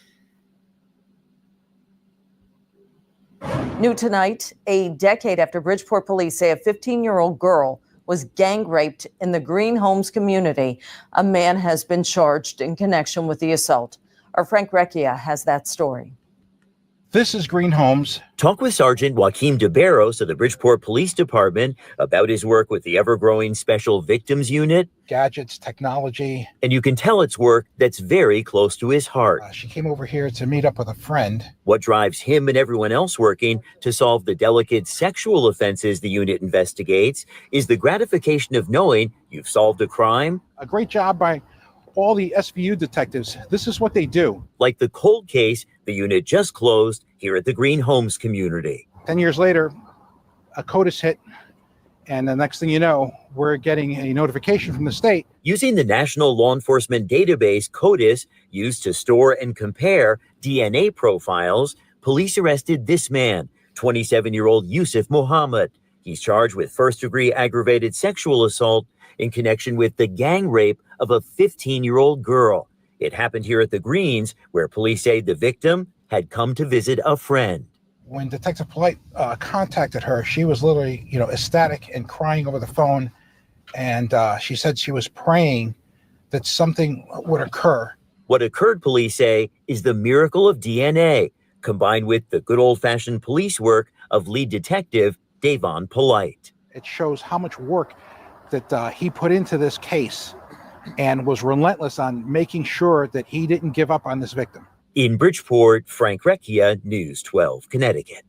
New tonight, a decade after Bridgeport police say a 15-year-old girl was gang raped in the Green Homes community. A man has been charged in connection with the assault. Our Frank Recchia has that story. This is Green Homes. Talk with Sergeant Joaquim DeBarros of the Bridgeport Police Department about his work with the ever-growing Special Victims Unit. Gadgets, technology. And you can tell it's work that's very close to his heart. She came over here to meet up with a friend. What drives him and everyone else working to solve the delicate sexual offenses the unit investigates is the gratification of knowing you've solved a crime. A great job by all the SVU detectives. This is what they do. Like the cold case the unit just closed here at the Green Homes community. 10 years later, a code is hit, and the next thing you know, we're getting a notification from the state. Using the National Law Enforcement Database, CODIS, used to store and compare DNA profiles, police arrested this man, 27-year-old Yusuf Muhammad. He's charged with first-degree aggravated sexual assault in connection with the gang rape of a 15-year-old girl. It happened here at the Greens, where police say the victim had come to visit a friend. When Detective Polite contacted her, she was literally, ecstatic and crying over the phone. And she said she was praying that something would occur. What occurred, police say, is the miracle of DNA, combined with the good old-fashioned police work of lead detective Davon Polite. It shows how much work that he put into this case and was relentless on making sure that he didn't give up on this victim. In Bridgeport, Frank Recchia, News 12, Connecticut.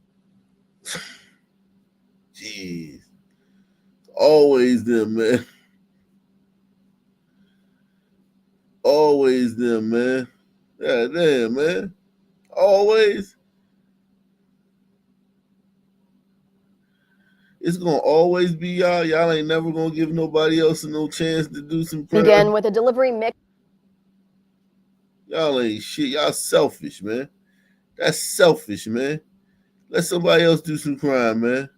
Jeez. Always them, man. Always them, man. God damn, man. Always. It's gonna always be y'all. Y'all ain't never gonna give nobody else no chance to do some crime. Begin with a delivery mix. Y'all ain't shit. Y'all selfish, man. That's selfish, man. Let somebody else do some crime, man.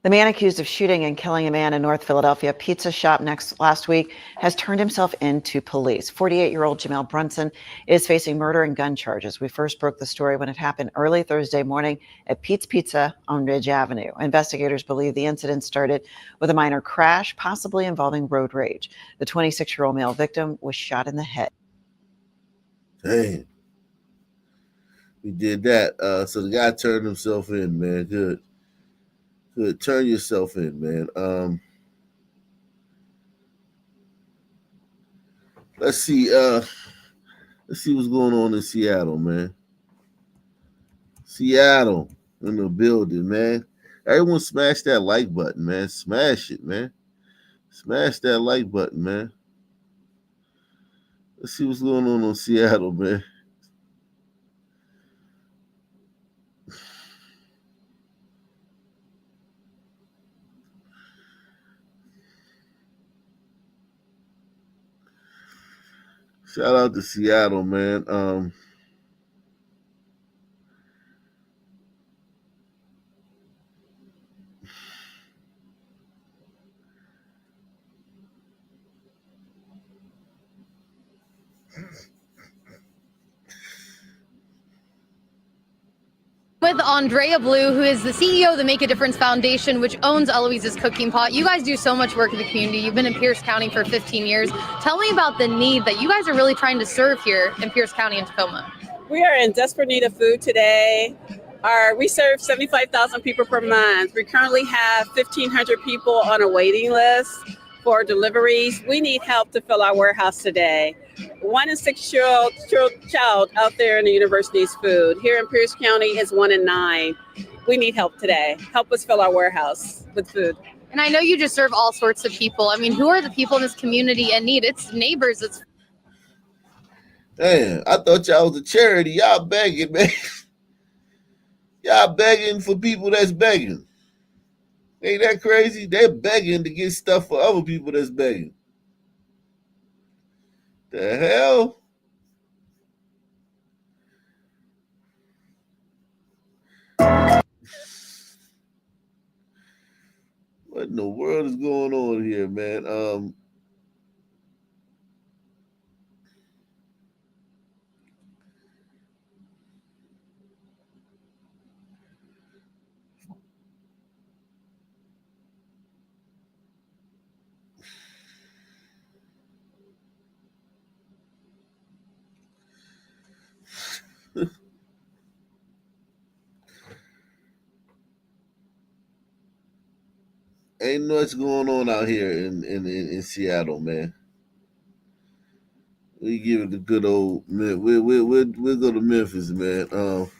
The man accused of shooting and killing a man in North Philadelphia pizza shop last week has turned himself in to police. 48-year-old Jamel Brunson is facing murder and gun charges. We first broke the story when it happened early Thursday morning at Pete's Pizza on Ridge Avenue. Investigators believe the incident started with a minor crash, possibly involving road rage. The 26-year-old male victim was shot in the head. Damn. We did that. So the guy turned himself in, man. Good. Good. Turn yourself in, man. Let's see what's going on in Seattle, man. Seattle in the building, man. Everyone smash that like button, man. Smash it, man. Smash that like button, man. Let's see what's going on in Seattle, man. Shout out to Seattle, man. with Andrea Blue, who is the CEO of the Make a Difference Foundation, which owns Eloise's Cooking Pot. You guys do so much work in the community. You've been in Pierce County for 15 years. Tell me about the need that you guys are really trying to serve here in Pierce County and Tacoma. We are in desperate need of food today. We serve 75,000 people per month. We currently have 1,500 people on a waiting list for deliveries. We need help to fill our warehouse today. 1 in 6-year-old child out there in the universe needs food. Here in Pierce County, it's 1 in 9. We need help today. Help us fill our warehouse with food. And I know you just serve all sorts of people. I mean, who are the people in this community in need? It's neighbors. It's Damn, I thought y'all was a charity. Y'all begging, man. Y'all begging for people that's begging. Ain't that crazy? They're begging to get stuff for other people that's begging. The hell? What in the world is going on here, man? Ain't much going on out here in Seattle, man. We give it the good old. We'll go to Memphis, man.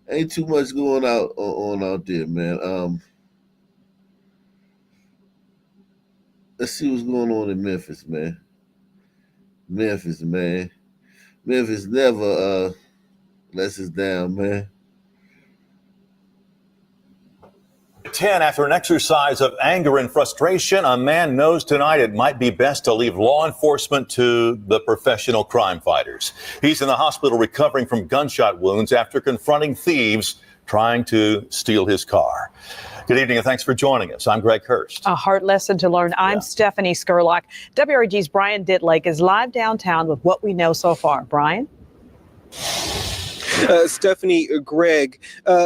Ain't too much going on out there, man. Let's see what's going on in Memphis, man. Memphis, man. Memphis never lets us down, man. 10 after an exercise of anger and frustration, a man knows tonight it might be best to leave law enforcement to the professional crime fighters. He's in the hospital recovering from gunshot wounds after confronting thieves trying to steal his car. Good evening and thanks for joining us. I'm Greg Hurst. A hard lesson to learn. I'm Stephanie Skurlock. WRG's Brian Ditlake is live downtown with what we know so far. Brian? Stephanie, Greg,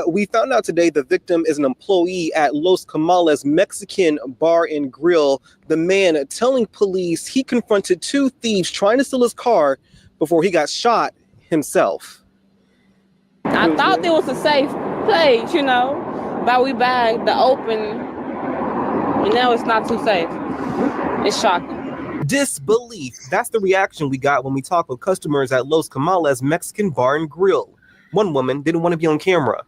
we found out today the victim is an employee at Los Camales Mexican Bar and Grill. The man telling police he confronted 2 thieves trying to steal his car before he got shot himself. I thought there was a safe place, but we bagged the open, and now it's not too safe. It's shocking. Disbelief. That's the reaction we got when we talked with customers at Los Camales Mexican Bar and Grill. One woman didn't want to be on camera.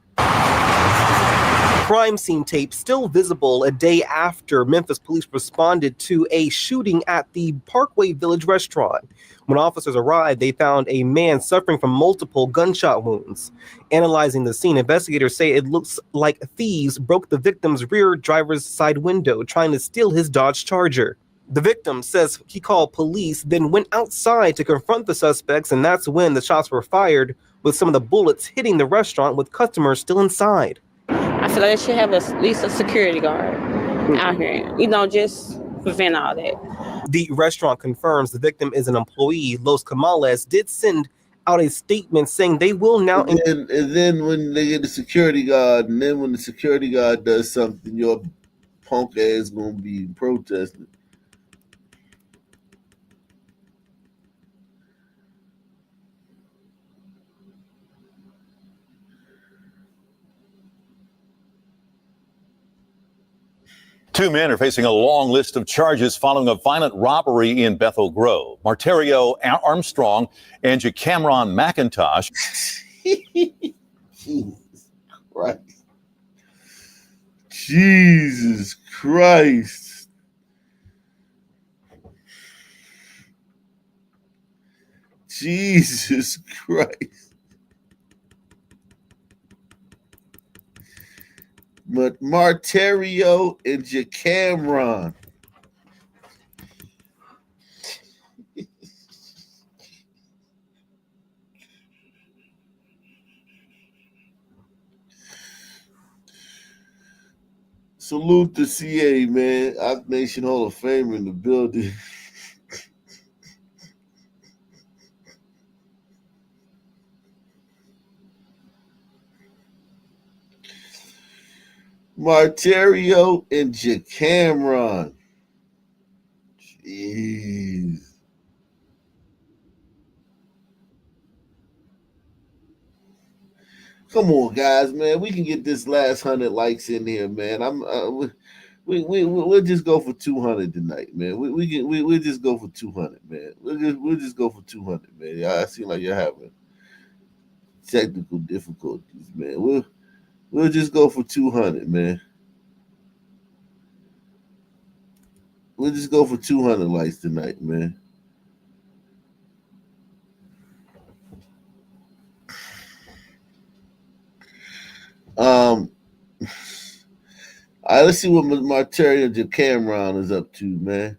Crime scene tape still visible a day after Memphis police responded to a shooting at the Parkway Village restaurant. When officers arrived, they found a man suffering from multiple gunshot wounds. Analyzing the scene, investigators say it looks like thieves broke the victim's rear driver's side window, trying to steal his Dodge Charger. The victim says he called police, then went outside to confront the suspects, and that's when the shots were fired, with some of the bullets hitting the restaurant with customers still inside. I feel like they should have at least a security guard out here, just prevent all that. The restaurant confirms the victim is an employee. Los Camales did send out a statement saying they will now... And then when they get the security guard, and then when the security guard does something, your punk ass gonna be protesting. Two men are facing a long list of charges following a violent robbery in Bethel Grove. Martario Armstrong and Cameron McIntosh. Jesus Christ. Jesus Christ. Jesus Christ. Martario and Cameron. Salute the CA, man. Ock Nation Hall of Fame in the building. Martario and Cameron. Jeez. Come on, guys, man. We can get this last 100 likes in here, man. We'll just go for 200 tonight, man. We'll just go for 200, man. We'll just go for 200, man. I seem like you're having technical difficulties, man. We'll just go for 200, man. We'll just go for 200 likes tonight, man. All right, let's see what Martario and Cameron is up to, man.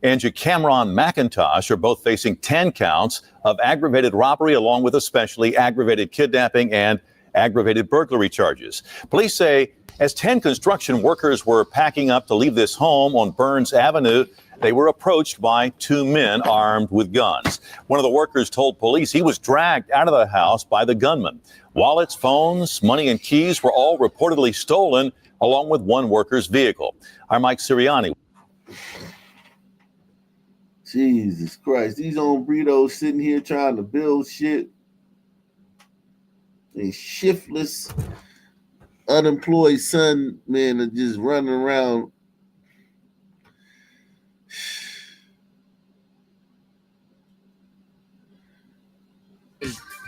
And Cameron McIntosh are both facing 10 counts of aggravated robbery, along with especially aggravated kidnapping and aggravated burglary charges. Police say as 10 construction workers were packing up to leave this home on Burns Avenue, they were approached by two men armed with guns. One of the workers told police he was dragged out of the house by the gunman. Wallets, phones, money, and keys were all reportedly stolen, along with one worker's vehicle. Our Mike Sirianni. Jesus Christ. These hombredos sitting here trying to build shit. These shiftless, unemployed son men are just running around.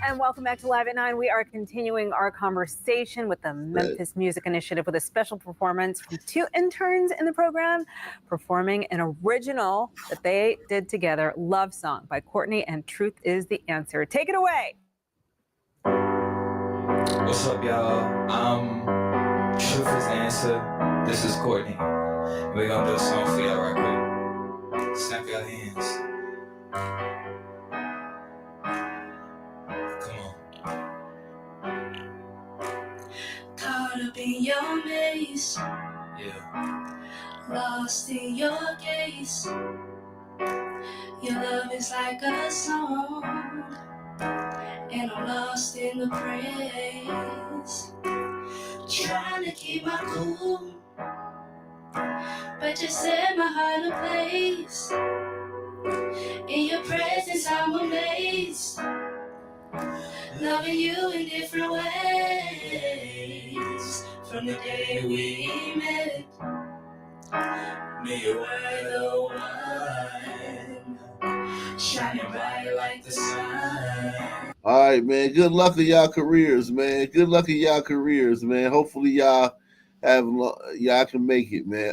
And welcome back to Live at 9. We are continuing our conversation with the Memphis Music Initiative with a special performance from two interns in the program performing an original that they did together, Love Song by Courtney and Truth is the Answer. Take it away. What's up, y'all? Truth is the Answer. This is Courtney. We're gonna do a song for y'all right quick. Snap your hands. Caught up in your maze, Yeah. lost in your gaze. Your love is like a song, and I'm lost in the praise. Trying to keep my cool, but you set my heart in place. In your presence, I'm amazed. Loving you in different ways. From the day we met, you were the one, shining bright like the sun. All right, man. Good luck in y'all careers, man. Good luck in y'all careers, man. Hopefully y'all can make it, man.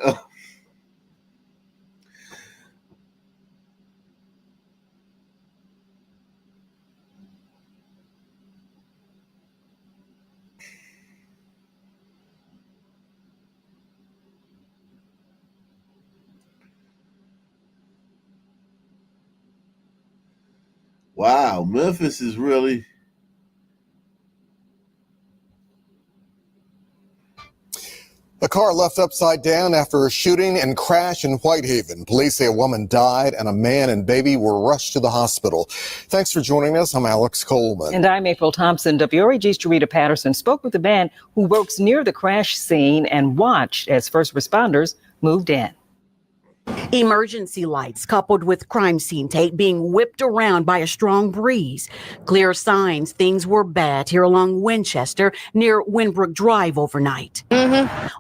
Wow, Memphis is really. A car left upside down after a shooting and crash in Whitehaven. Police say a woman died and a man and baby were rushed to the hospital. Thanks for joining us. I'm Alex Coleman. And I'm April Thompson. WRAG's Jarita Patterson spoke with the man who works near the crash scene and watched as first responders moved in. Emergency lights coupled with crime scene tape being whipped around by a strong breeze. Clear signs things were bad here along Winchester near Winbrook Drive overnight.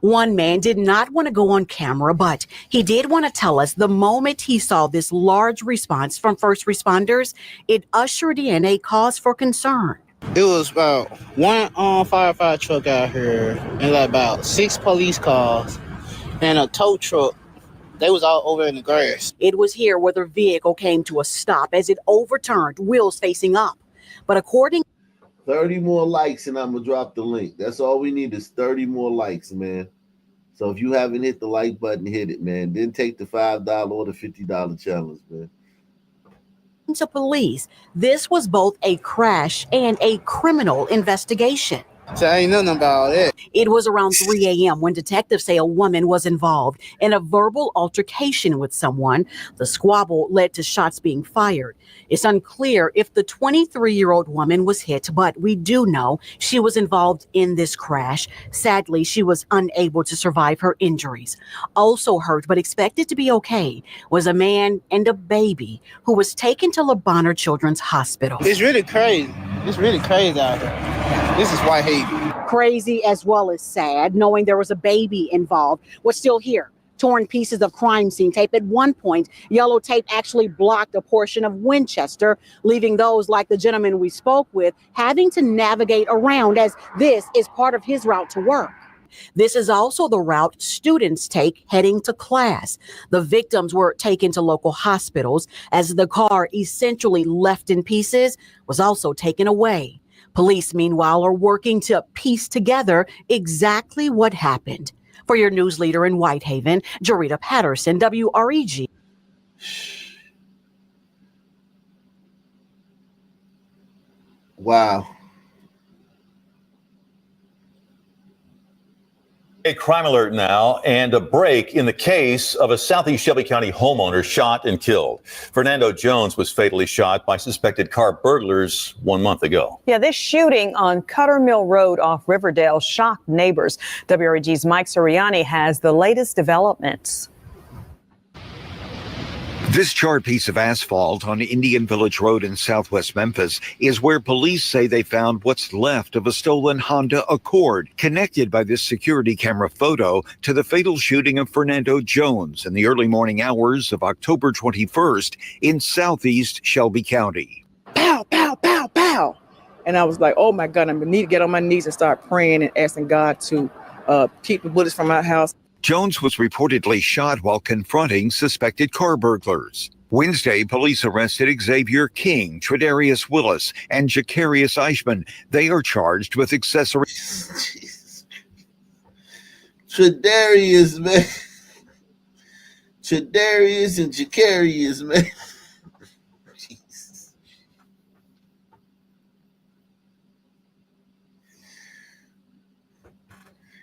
One man did not want to go on camera, but he did want to tell us the moment he saw this large response from first responders, it ushered in a cause for concern. It was about one firefighter truck out here and like about 6 police cars and a tow truck. They was all over in the grass. It was here where the vehicle came to a stop as it overturned, wheels facing up. But according 30 more likes and I'm going to drop the link. That's all we need is 30 more likes, man. So if you haven't hit the like button, hit it, man. Then take the $5 or the $50 challenge, man. to police, this was both a crash and a criminal investigation. So I ain't nothing about it. It was around 3 a.m. when detectives say a woman was involved in a verbal altercation with someone. The squabble led to shots being fired. It's unclear if the 23-year-old woman was hit, but we do know she was involved in this crash. Sadly, she was unable to survive her injuries. Also hurt, but expected to be okay, was a man and a baby who was taken to Le Bonheur Children's Hospital. It's really crazy. It's really crazy out here. This is why I hate it. Crazy as well as sad, knowing there was a baby involved. We're still here. Torn pieces of crime scene tape. At one point, yellow tape actually blocked a portion of Winchester, leaving those like the gentleman we spoke with having to navigate around, as this is part of his route to work. This is also the route students take heading to class. The victims were taken to local hospitals as the car, essentially left in pieces, was also taken away. Police, meanwhile, are working to piece together exactly what happened. For your news leader in Whitehaven, Jarita Patterson, WREG. Wow. A crime alert now and a break in the case of a Southeast Shelby County homeowner shot and killed. Fernando Jones was fatally shot by suspected car burglars 1 month ago. Yeah, this shooting on Cutter Mill Road off Riverdale shocked neighbors. WREG's Mike Soriani has the latest developments. This charred piece of asphalt on Indian Village Road in southwest Memphis is where police say they found what's left of a stolen Honda Accord, connected by this security camera photo to the fatal shooting of Fernando Jones in the early morning hours of October 21st in southeast Shelby County. Pow, pow, pow, pow. And I was like, oh my God, I need to get on my knees and start praying and asking God to keep the bullets from my house. Jones was reportedly shot while confronting suspected car burglars. Wednesday, police arrested Xavier King, Tredarius Willis, and Jacarius Eichmann. They are charged with accessory. Tredarius, man. Tredarius and Jacarius, man.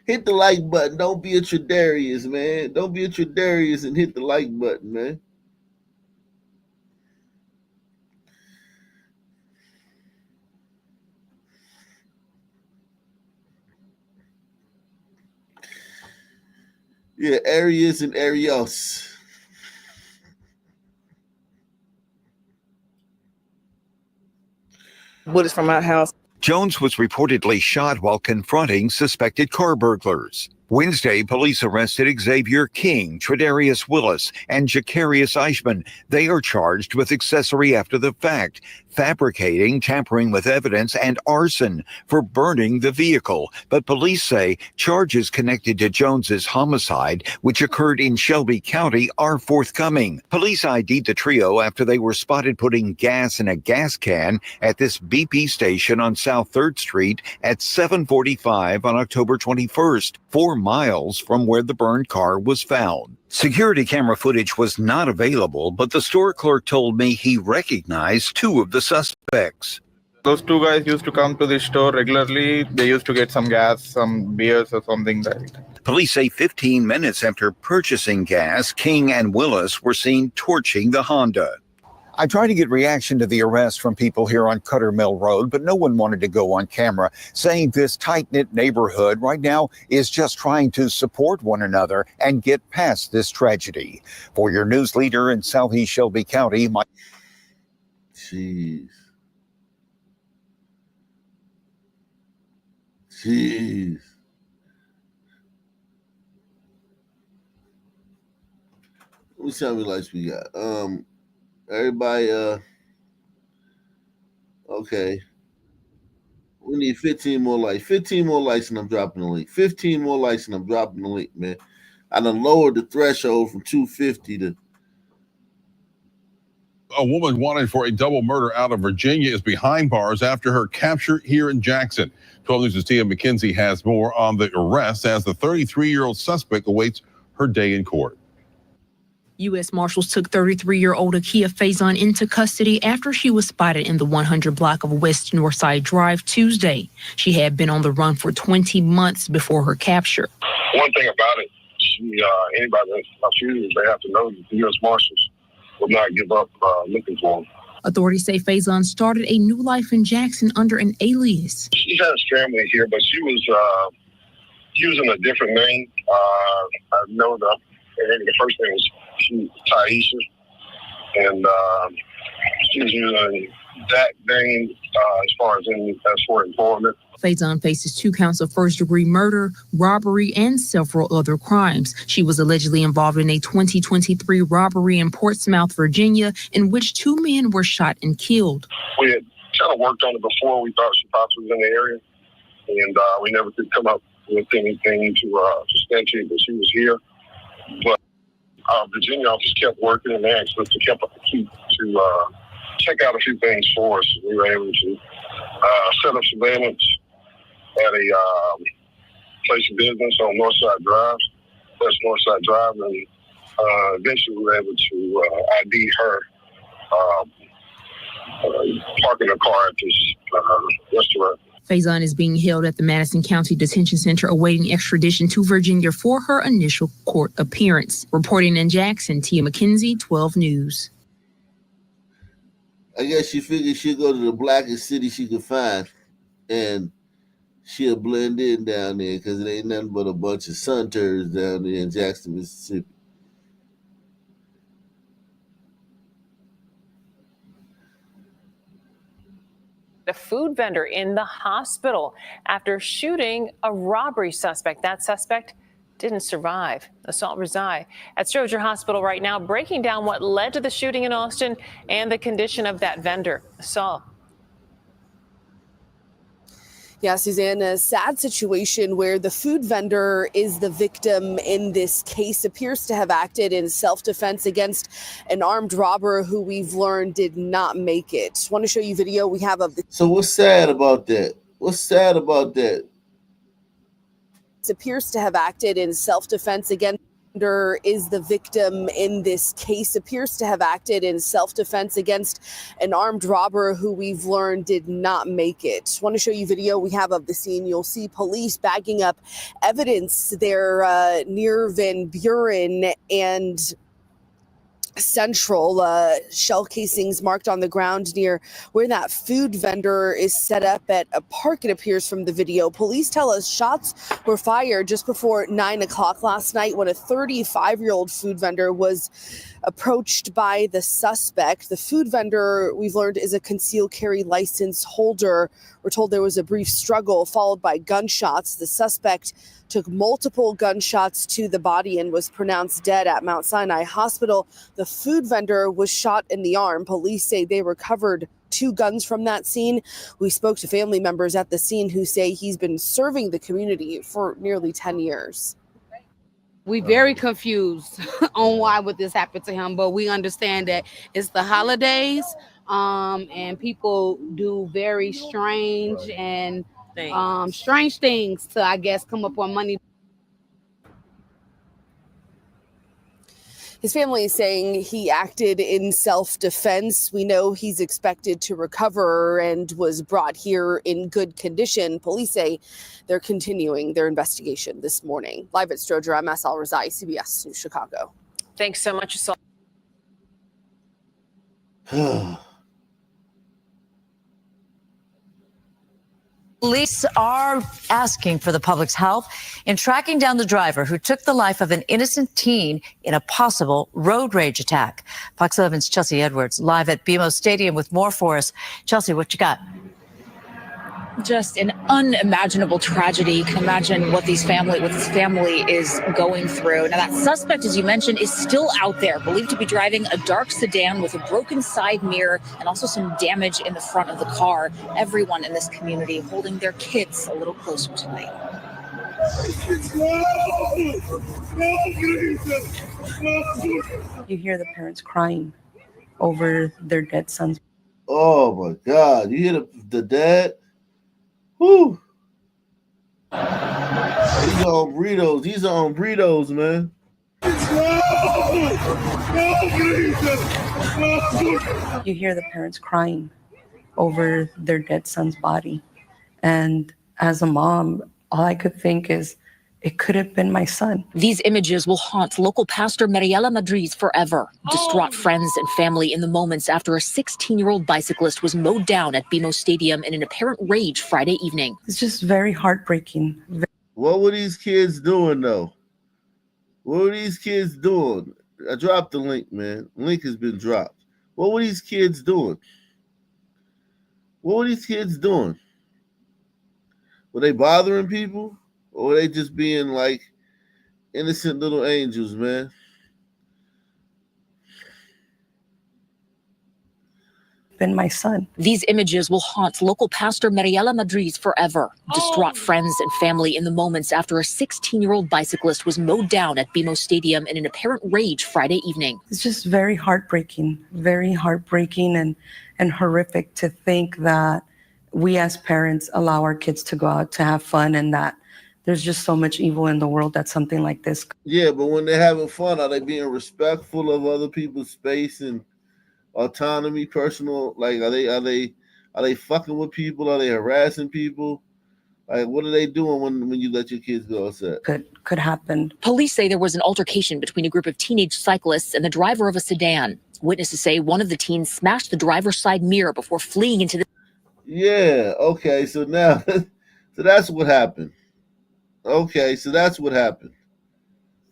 Hit the like button. Don't be a Tredarius, man. Don't be a Tredarius and hit the like button, man. Yeah, Arius and Arios. Bullets from my house. Jones was reportedly shot while confronting suspected car burglars. Wednesday, police arrested Xavier King, Tredarius Willis, and Jacarius Eichmann. They are charged with accessory after the fact, fabricating, tampering with evidence, and arson for burning the vehicle. But police say charges connected to Jones's homicide, which occurred in Shelby County, are forthcoming. Police ID'd the trio after they were spotted putting gas in a gas can at this BP station on South 3rd Street at 7:45 on October 21st, 4 miles from where the burned car was found. Security camera footage was not available, but the store clerk told me he recognized 2 of the suspects. Those 2 guys used to come to the store regularly. They used to get some gas, some beers or something like that. Police say 15 minutes after purchasing gas, King and Willis were seen torching the Honda. I tried to get reaction to the arrest from people here on Cutter Mill Road, but no one wanted to go on camera, saying this tight-knit neighborhood right now is just trying to support one another and get past this tragedy. For your news leader in Southeast Shelby County, Mike. Jeez. Let me see how many likes we got. Everybody, okay. We need 15 more likes. 15 more likes and I'm dropping the link. 15 more likes and I'm dropping the link, man. I done lowered the threshold from 250 to. A woman wanted for a double murder out of Virginia is behind bars after her capture here in Jackson. 12 News' Tia McKenzie has more on the arrest as the 33-year-old suspect awaits her day in court. U.S. Marshals took 33-year-old Akia Faison into custody after she was spotted in the 100 block of West Northside Drive Tuesday. She had been on the run for 20 months before her capture. One thing about it, anybody that's about shooters, they have to know that the U.S. Marshals will not give up looking for them. Authorities say Faison started a new life in Jackson under an alias. She has family here, but she was using a different name. I know the first name was Taisha, and she was using that name as far as for employment. Faison faces 2 counts of first-degree murder, robbery, and several other crimes. She was allegedly involved in a 2023 robbery in Portsmouth, Virginia, in which 2 men were shot and killed. We had kind of worked on it before. We thought she possibly was in the area, and we never could come up with anything to substantiate that she was here. But our Virginia office kept working, and they asked us to check out a few things for us. We were able to set up surveillance at a place of business on Northside Drive, West Northside Drive, and eventually we were able to ID her parking a car at this restaurant. Faison is being held at the Madison County Detention Center awaiting extradition to Virginia for her initial court appearance. Reporting in Jackson, Tia McKenzie, 12 News. I guess she figured she'd go to the blackest city she could find, and she'll blend in down there because it ain't nothing but a bunch of sun turds down there in Jackson, Mississippi. A food vendor in the hospital after shooting a robbery suspect. That suspect didn't survive. Assault Rezai at Stroger Hospital right now, breaking down what led to the shooting in Austin and the condition of that vendor. Assault. Yeah, Suzanne, a sad situation where the food vendor is the victim in this case, appears to have acted in self-defense against an armed robber who we've learned did not make it. Want to show you video we have of the... So what's sad about that? What's sad about that? Appears to have acted in self-defense against... is the victim in this case, appears to have acted in self-defense against an armed robber who we've learned did not make it. Want to show you video we have of the scene. You'll see police bagging up evidence there near Van Buren and Central. Shell casings marked on the ground near where that food vendor is set up at a park, it appears from the video. Police tell us shots were fired just before 9 o'clock last night when a 35-year-old food vendor was approached by the suspect. The food vendor, we've learned, is a concealed carry license holder. We're told there was a brief struggle followed by gunshots. The suspect took multiple gunshots to the body and was pronounced dead at Mount Sinai Hospital. The food vendor was shot in the arm. Police say they recovered 2 guns from that scene. We spoke to family members at the scene who say he's been serving the community for nearly 10 years. We very confused on why would this happen to him, but we understand that it's the holidays, and people do very strange and strange things to, I guess, come up on money. His family is saying he acted in self-defense. We know he's expected to recover and was brought here in good condition. Police say they're continuing their investigation this morning. Live at Stroger, I'm Asal Rezai, CBS News Chicago. Thanks so much, Asal. Police are asking for the public's help in tracking down the driver who took the life of an innocent teen in a possible road rage attack. Fox 11's Chelsea Edwards live at BMO Stadium with more for us. Chelsea, what you got? Just an unimaginable tragedy. You can imagine what this family is going through. Now, that suspect, as you mentioned, is still out there, believed to be driving a dark sedan with a broken side mirror and also some damage in the front of the car. Everyone in this community holding their kids a little closer tonight. You hear the parents crying over their dead sons. Oh my God! You hear the dad? Whew. These are on burritos. These are on burritos, man. You hear the parents crying over their dead son's body. And as a mom, all I could think is, it could have been my son. These images will haunt local pastor Mariela Madriz forever. Distraught friends and family in the moments after a 16-year-old bicyclist was mowed down at BMO Stadium in an apparent rage Friday evening. It's just very heartbreaking. What were these kids doing, though? What were these kids doing? I dropped the link, man. Link has been dropped. What were these kids doing? What were these kids doing? Were they bothering people? Or were they just being like innocent little angels, man? Been my son. These images will haunt local pastor Mariela Madriz forever. Distraught friends and family in the moments after a 16-year-old bicyclist was mowed down at BMO Stadium in an apparent rage Friday evening. It's just very heartbreaking and horrific to think that we as parents allow our kids to go out to have fun, and that there's just so much evil in the world that something like this. Yeah, but when they're having fun, are they being respectful of other people's space and autonomy, personal? Like, are they fucking with people? Are they harassing people? Like, what are they doing when you let your kids go outside? Could happen. Police say there was an altercation between a group of teenage cyclists and the driver of a sedan. Witnesses say one of the teens smashed the driver's side mirror before fleeing into the... Yeah, okay, so now, so that's what happened. Okay, so that's what happened.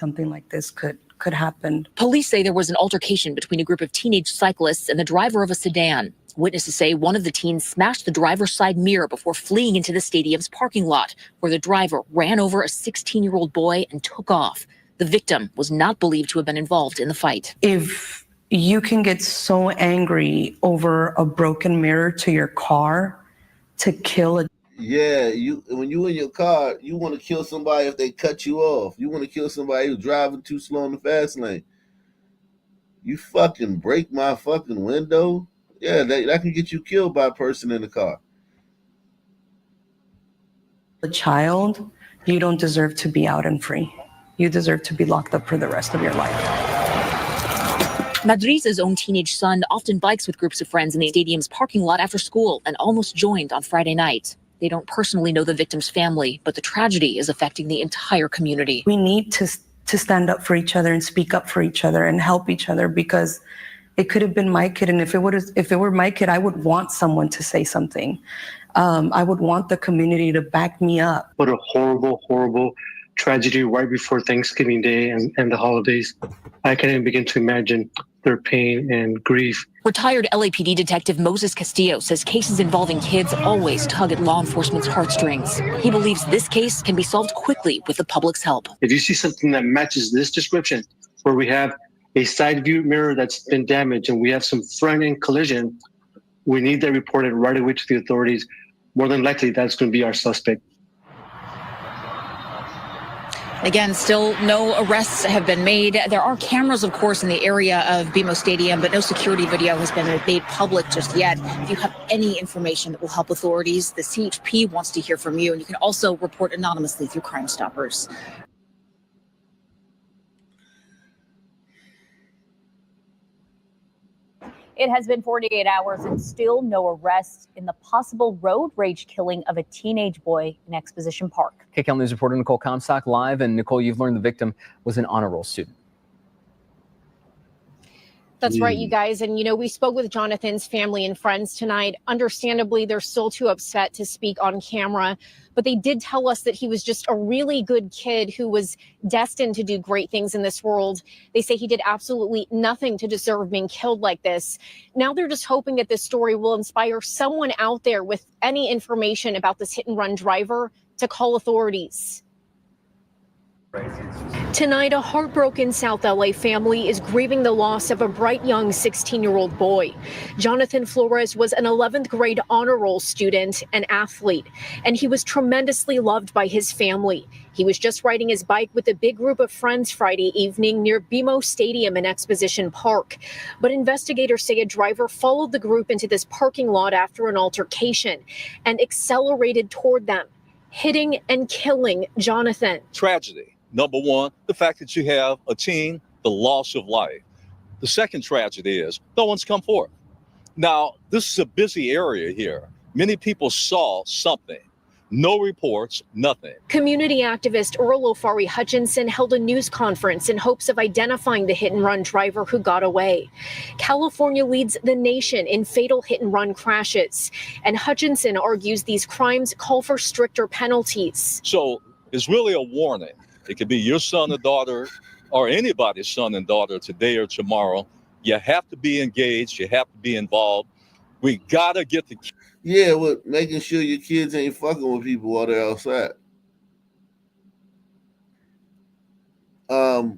Something like this could happen. Police say there was an altercation between a group of teenage cyclists and the driver of a sedan. Witnesses say one of the teens smashed the driver's side mirror before fleeing into the stadium's parking lot, where the driver ran over a 16-year-old boy and took off. The victim was not believed to have been involved in the fight. If you can get so angry over a broken mirror to your car to kill a... Yeah, when you in your car, you want to kill somebody if they cut you off. You want to kill somebody who's driving too slow in the fast lane. You fucking break my fucking window. Yeah, that can get you killed by a person in the car. A child, you don't deserve to be out and free. You deserve to be locked up for the rest of your life. Madriz's own teenage son often bikes with groups of friends in the stadium's parking lot after school and almost joined on Friday night. They don't personally know the victim's family, but the tragedy is affecting the entire community. We need to stand up for each other and speak up for each other and help each other, because it could have been my kid. And if it were my kid, I would want someone to say something. I would want the community to back me up. What a horrible, horrible tragedy right before Thanksgiving Day and the holidays. I can't even begin to imagine their pain and grief. Retired LAPD Detective Moses Castillo says cases involving kids always tug at law enforcement's heartstrings. He believes this case can be solved quickly with the public's help. If you see something that matches this description, where we have a side view mirror that's been damaged and we have some front end collision, we need that reported right away to the authorities. More than likely, that's going to be our suspect. Again, still no arrests have been made. There are cameras, of course, in the area of BMO Stadium, but no security video has been made public just yet. If you have any information that will help authorities, the CHP wants to hear from you, and you can also report anonymously through Crime Stoppers. It has been 48 hours and still no arrests in the possible road rage killing of a teenage boy in Exposition Park. KCAL News reporter Nicole Comstock live. And Nicole, you've learned the victim was an honor roll student. That's right, you guys. And, we spoke with Jonathan's family and friends tonight. Understandably, they're still too upset to speak on camera, but they did tell us that he was just a really good kid who was destined to do great things in this world. They say he did absolutely nothing to deserve being killed like this. Now they're just hoping that this story will inspire someone out there with any information about this hit and run driver to call authorities. Tonight, a heartbroken South LA family is grieving the loss of a bright young 16-year-old boy. Jonathan Flores was an 11th grade honor roll student and athlete, and he was tremendously loved by his family. He was just riding his bike with a big group of friends Friday evening near BMO Stadium in Exposition Park. But investigators say a driver followed the group into this parking lot after an altercation and accelerated toward them, hitting and killing Jonathan. Tragedy. Number one, the fact that you have a teen the loss of life. The second tragedy is no one's come forward. Now, this is a busy area here. Many people saw something. No reports, nothing. Community activist Earl Ofari Hutchinson held a news conference in hopes of identifying the hit-and-run driver who got away. California leads the nation in fatal hit-and-run crashes, and Hutchinson argues these crimes call for stricter penalties. So it's really a warning. It could be your son or daughter or anybody's son and daughter today or tomorrow. You have to be engaged. You have to be involved. We got to get the... Yeah, with making sure your kids ain't fucking with people while they're outside. Have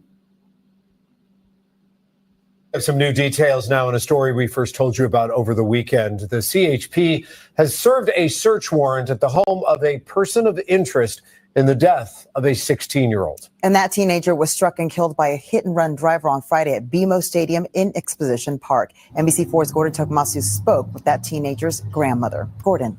some new details now in a story we first told you about over the weekend. The CHP has served a search warrant at the home of a person of interest in the death of a 16-year-old. And that teenager was struck and killed by a hit-and-run driver on Friday at BMO Stadium in Exposition Park. NBC4's Gordon Tokumatsu spoke with that teenager's grandmother. Gordon.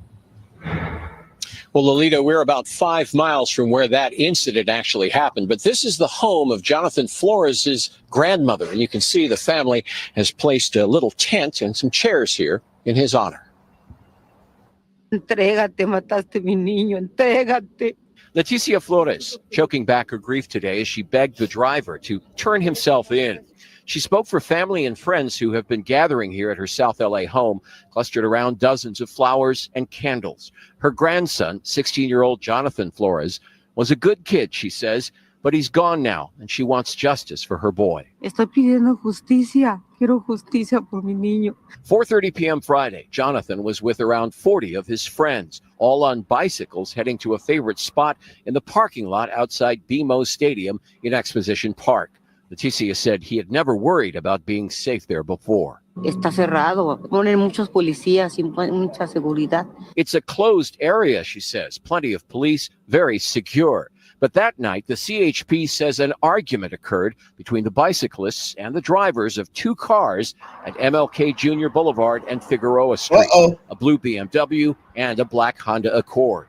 Well, Lolita, we're about 5 miles from where that incident actually happened, but this is the home of Jonathan Flores' grandmother, and you can see the family has placed a little tent and some chairs here in his honor. Entrégate, mataste mi niño, entrégate. Leticia Flores choking back her grief today as she begged the driver to turn himself in. She spoke for family and friends who have been gathering here at her South LA home, clustered around dozens of flowers and candles. Her grandson, 16-year-old Jonathan Flores, was a good kid, she says, but he's gone now, and she wants justice for her boy. Estoy pidiendo justicia. Quiero justicia por mi niño. 4:30 p.m. Friday, Jonathan was with around 40 of his friends, all on bicycles heading to a favorite spot in the parking lot outside BMO Stadium in Exposition Park. Leticia said he had never worried about being safe there before. Está cerrado. Ponen muchos policías y mucha seguridad. It's a closed area, she says. Plenty of police, very secure. But that night, the CHP says an argument occurred between the bicyclists and the drivers of two cars at MLK Jr. Boulevard and Figueroa Street, a blue BMW and a black Honda Accord.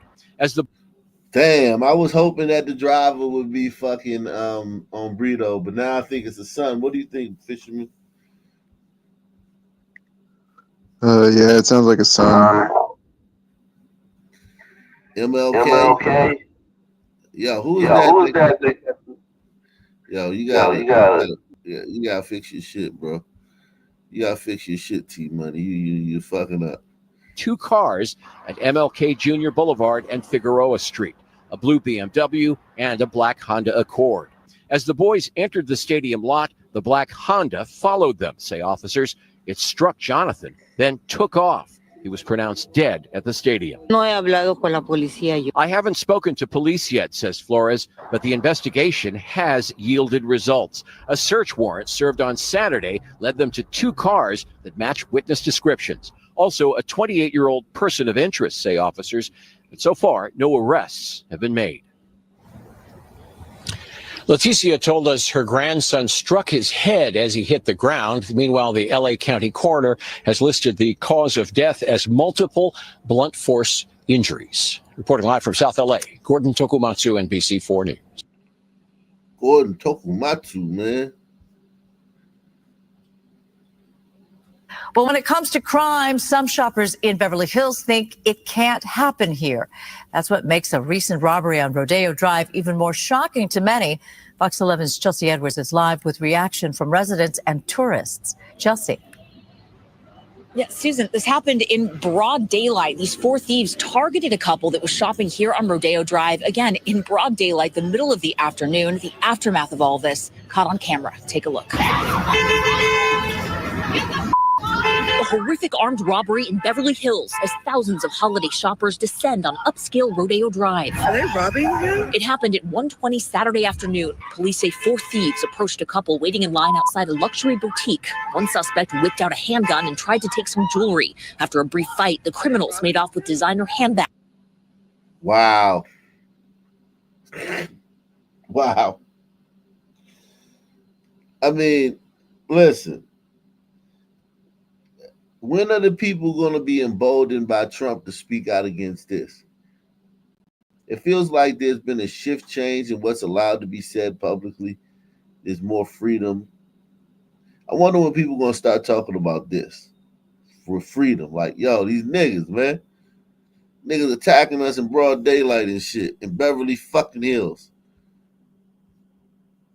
Damn, I was hoping that the driver would be fucking on Brito, but now I think it's the son. What do you think, Fisherman? Yeah, it sounds like a son. MLK. Yo, who is that? Yo, you gotta fix your shit, bro. You gotta fix your shit, T-Money. You're fucking up. Two cars at MLK Jr. Boulevard and Figueroa Street, a blue BMW and a black Honda Accord. As the boys entered the stadium lot, the black Honda followed them, say officers. It struck Jonathan, then took off. He was pronounced dead at the stadium. No he hablado con la policía. I haven't spoken to police yet, says Flores, but the investigation has yielded results. A search warrant served on Saturday led them to two cars that match witness descriptions. Also, a 28-year-old person of interest, say officers. But so far, no arrests have been made. Leticia told us her grandson struck his head as he hit the ground. Meanwhile, the LA County coroner has listed the cause of death as multiple blunt force injuries. Reporting live from South LA, Gordon Tokumatsu, NBC4 News. Gordon Tokumatsu, man. Well, when it comes to crime, some shoppers in Beverly Hills think it can't happen here. That's what makes a recent robbery on Rodeo Drive even more shocking to many. Fox 11's Chelsea Edwards is live with reaction from residents and tourists. Chelsea. Yeah, Susan, this happened in broad daylight. These four thieves targeted a couple that was shopping here on Rodeo Drive. Again, in broad daylight, the middle of the afternoon. The aftermath of all this caught on camera. Take a look. A horrific armed robbery in Beverly Hills as thousands of holiday shoppers descend on upscale Rodeo Drive. Are they robbing you? It happened at 1:20 Saturday afternoon. Police say four thieves approached a couple waiting in line outside a luxury boutique. One suspect whipped out a handgun and tried to take some jewelry. After a brief fight, the criminals made off with designer handbags. Wow. Wow. I mean, listen. When are the people going to be emboldened by Trump to speak out against this? It feels like there's been a shift change in what's allowed to be said publicly. There's more freedom. I wonder when people gonna start talking about this for freedom. Like, yo, these niggas, man. Niggas attacking us in broad daylight and shit in Beverly fucking Hills.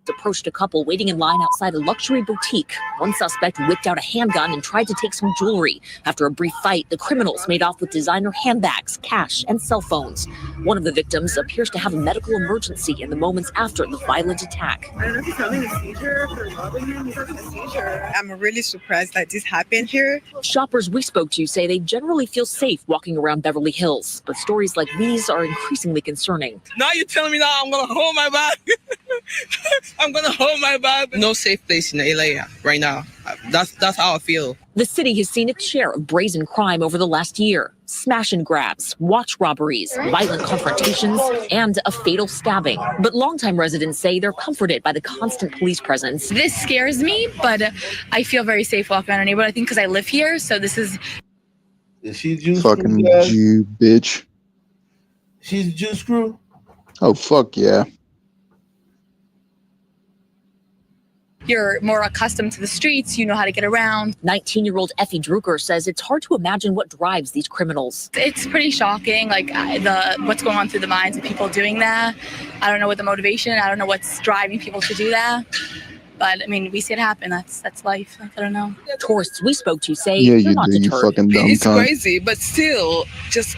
Approached a couple waiting in line outside a luxury boutique. One suspect whipped out a handgun and tried to take some jewelry. After a brief fight, the criminals made off with designer handbags, cash, and cell phones. One of the victims appears to have a medical emergency in the moments after the violent attack. I don't know if he's having a seizure for robbing him. He's having a seizure. I'm really surprised that this happened here. Shoppers we spoke to say they generally feel safe walking around Beverly Hills, but stories like these are increasingly concerning. Now you're telling me that I'm going to hold my bag. I'm going to hold my bag. No safe place in LA right now. That's how I feel. The city has seen its share of brazen crime over the last year. Smash and grabs, watch robberies, violent confrontations, and a fatal stabbing. But longtime residents say they're comforted by the constant police presence. This scares me, but I feel very safe walking around our neighborhood. I think because I live here, so this is... Is she juice Fucking crew, guys? Jew, bitch. She's juice crew? Oh, fuck yeah. You're more accustomed to the streets, you know how to get around. 19-year-old Effie Drucker says it's hard to imagine what drives these criminals. It's pretty shocking, like what's going on through the minds of people doing that. I don't know what the motivation, I don't know what's driving people to do that. But I mean, we see it happen. That's life. Like, I don't know. Tourists we spoke to say Yeah, they're you not do, you deterred. fucking dumb It's cunt. crazy, but still, just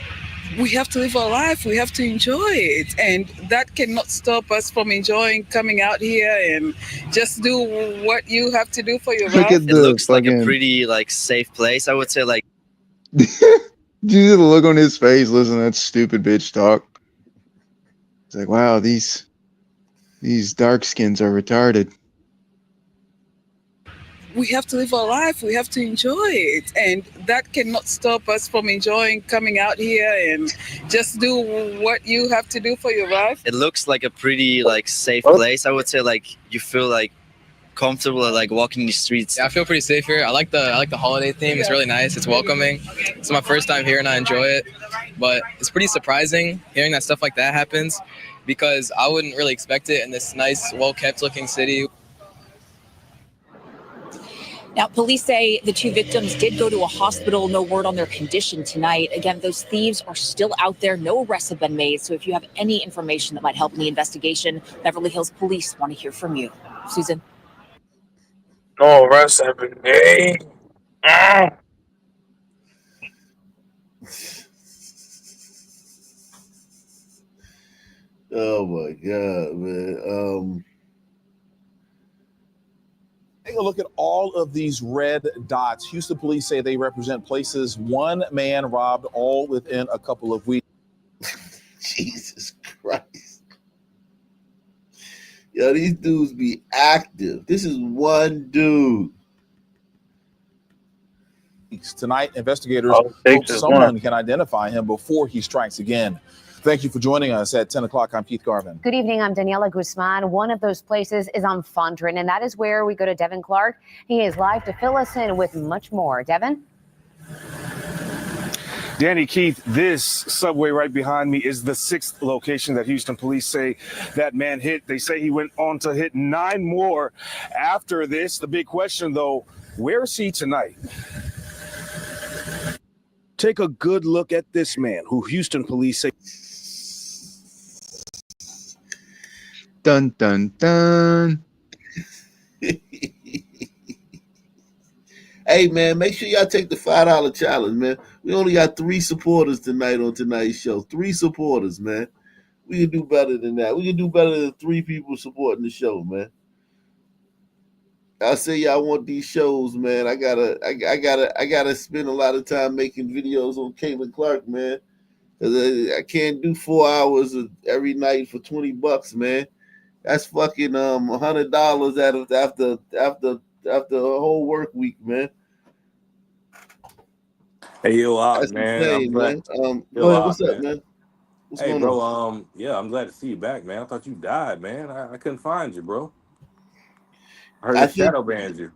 we have to live our life. We have to enjoy it. And that cannot stop us from enjoying coming out here and just do what you have to do for your Look life. at the It looks like a fucking- pretty safe place. I would say like. Did you see the look on his face? Listen to that stupid bitch talk. It's like, wow, these dark skins are retarded. We have to live our life. We have to enjoy it. And that cannot stop us from enjoying coming out here and just do what you have to do for your life. It looks like a pretty safe place. I would say you feel comfortable walking the streets. Yeah, I feel pretty safe here. I like the holiday theme. It's really nice. It's welcoming. It's my first time here and I enjoy it. But it's pretty surprising hearing that stuff like that happens because I wouldn't really expect it in this nice, well-kept looking city. Now, police say the two victims did go to a hospital. No word on their condition tonight. Again, those thieves are still out there. No arrests have been made. So if you have any information that might help in the investigation, Beverly Hills Police want to hear from you. Susan? No arrests have been made. Oh my God, man. Take a look at all of these red dots. Houston police say they represent places one man robbed all within a couple of weeks. Jesus Christ. Yo, these dudes be active. This is one dude. Tonight, investigators All it hope takes is someone one. can identify him before he strikes again. Thank you for joining us at 10 o'clock. I'm Keith Garvin. Good evening. I'm Daniela Guzman. One of those places is on Fondren, and that is where we go to Devin Clark. He is live to fill us in with much more. Devin? Danny, Keith, this subway right behind me is the 6th location that Houston police say that man hit. They say he went on to hit 9 more after this. The big question, though, where is he tonight? Take a good look at this man who Houston police say. Dun, dun, dun. Hey, man, make sure y'all take the $5 challenge, man. We only got 3 supporters tonight on tonight's show. 3 supporters, man. We can do better than that. We can do better than 3 people supporting the show, man. I say y'all want these shows, man. I gotta spend a lot of time making videos on Caitlin Clark, man. Cause I can't do 4 hours every night for $20, man. That's fucking $100 after a whole work week, man. Hey, yo, That's man. insane, man. Go ahead. What's up, man? What's Hey, going bro. on? Yeah, I'm glad to see you back, man. I thought you died, man. I couldn't find you, bro. I heard I they think- shadow banned you.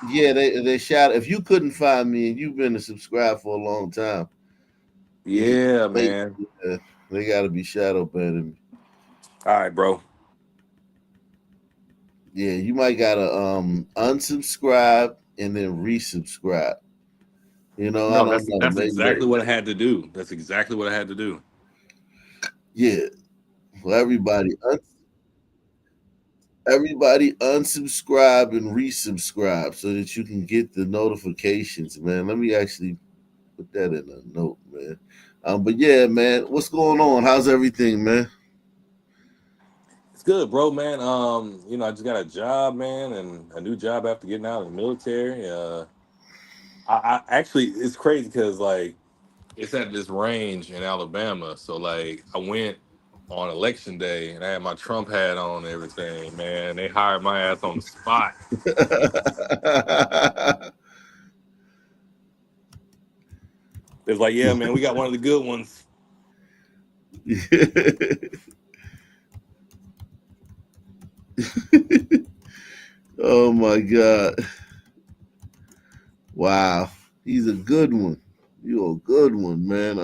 Yeah, they shot. If you couldn't find me and you've been a subscriber for a long time, Yeah, man. they got to be shadow banning me. All right, bro. Yeah, you might gotta unsubscribe and then resubscribe. You know, I No, don't know. that's Maybe exactly what I had to do. That's exactly what I had to do. yeah. For everybody unsubscribe and resubscribe so that you can get the notifications, man. Let me actually put that in a note, man. But yeah, man, what's going on? How's everything, man? It's good, bro, man. I just got a job, man, and a new job after getting out of the military. I actually, it's crazy because like it's at this range in Alabama. So like I went on election day and I had my Trump hat on and everything, man. They hired my ass on the spot. It's like, yeah, man, we got one of the good ones. Oh my God. Wow. He's a good one. You're a good one, man.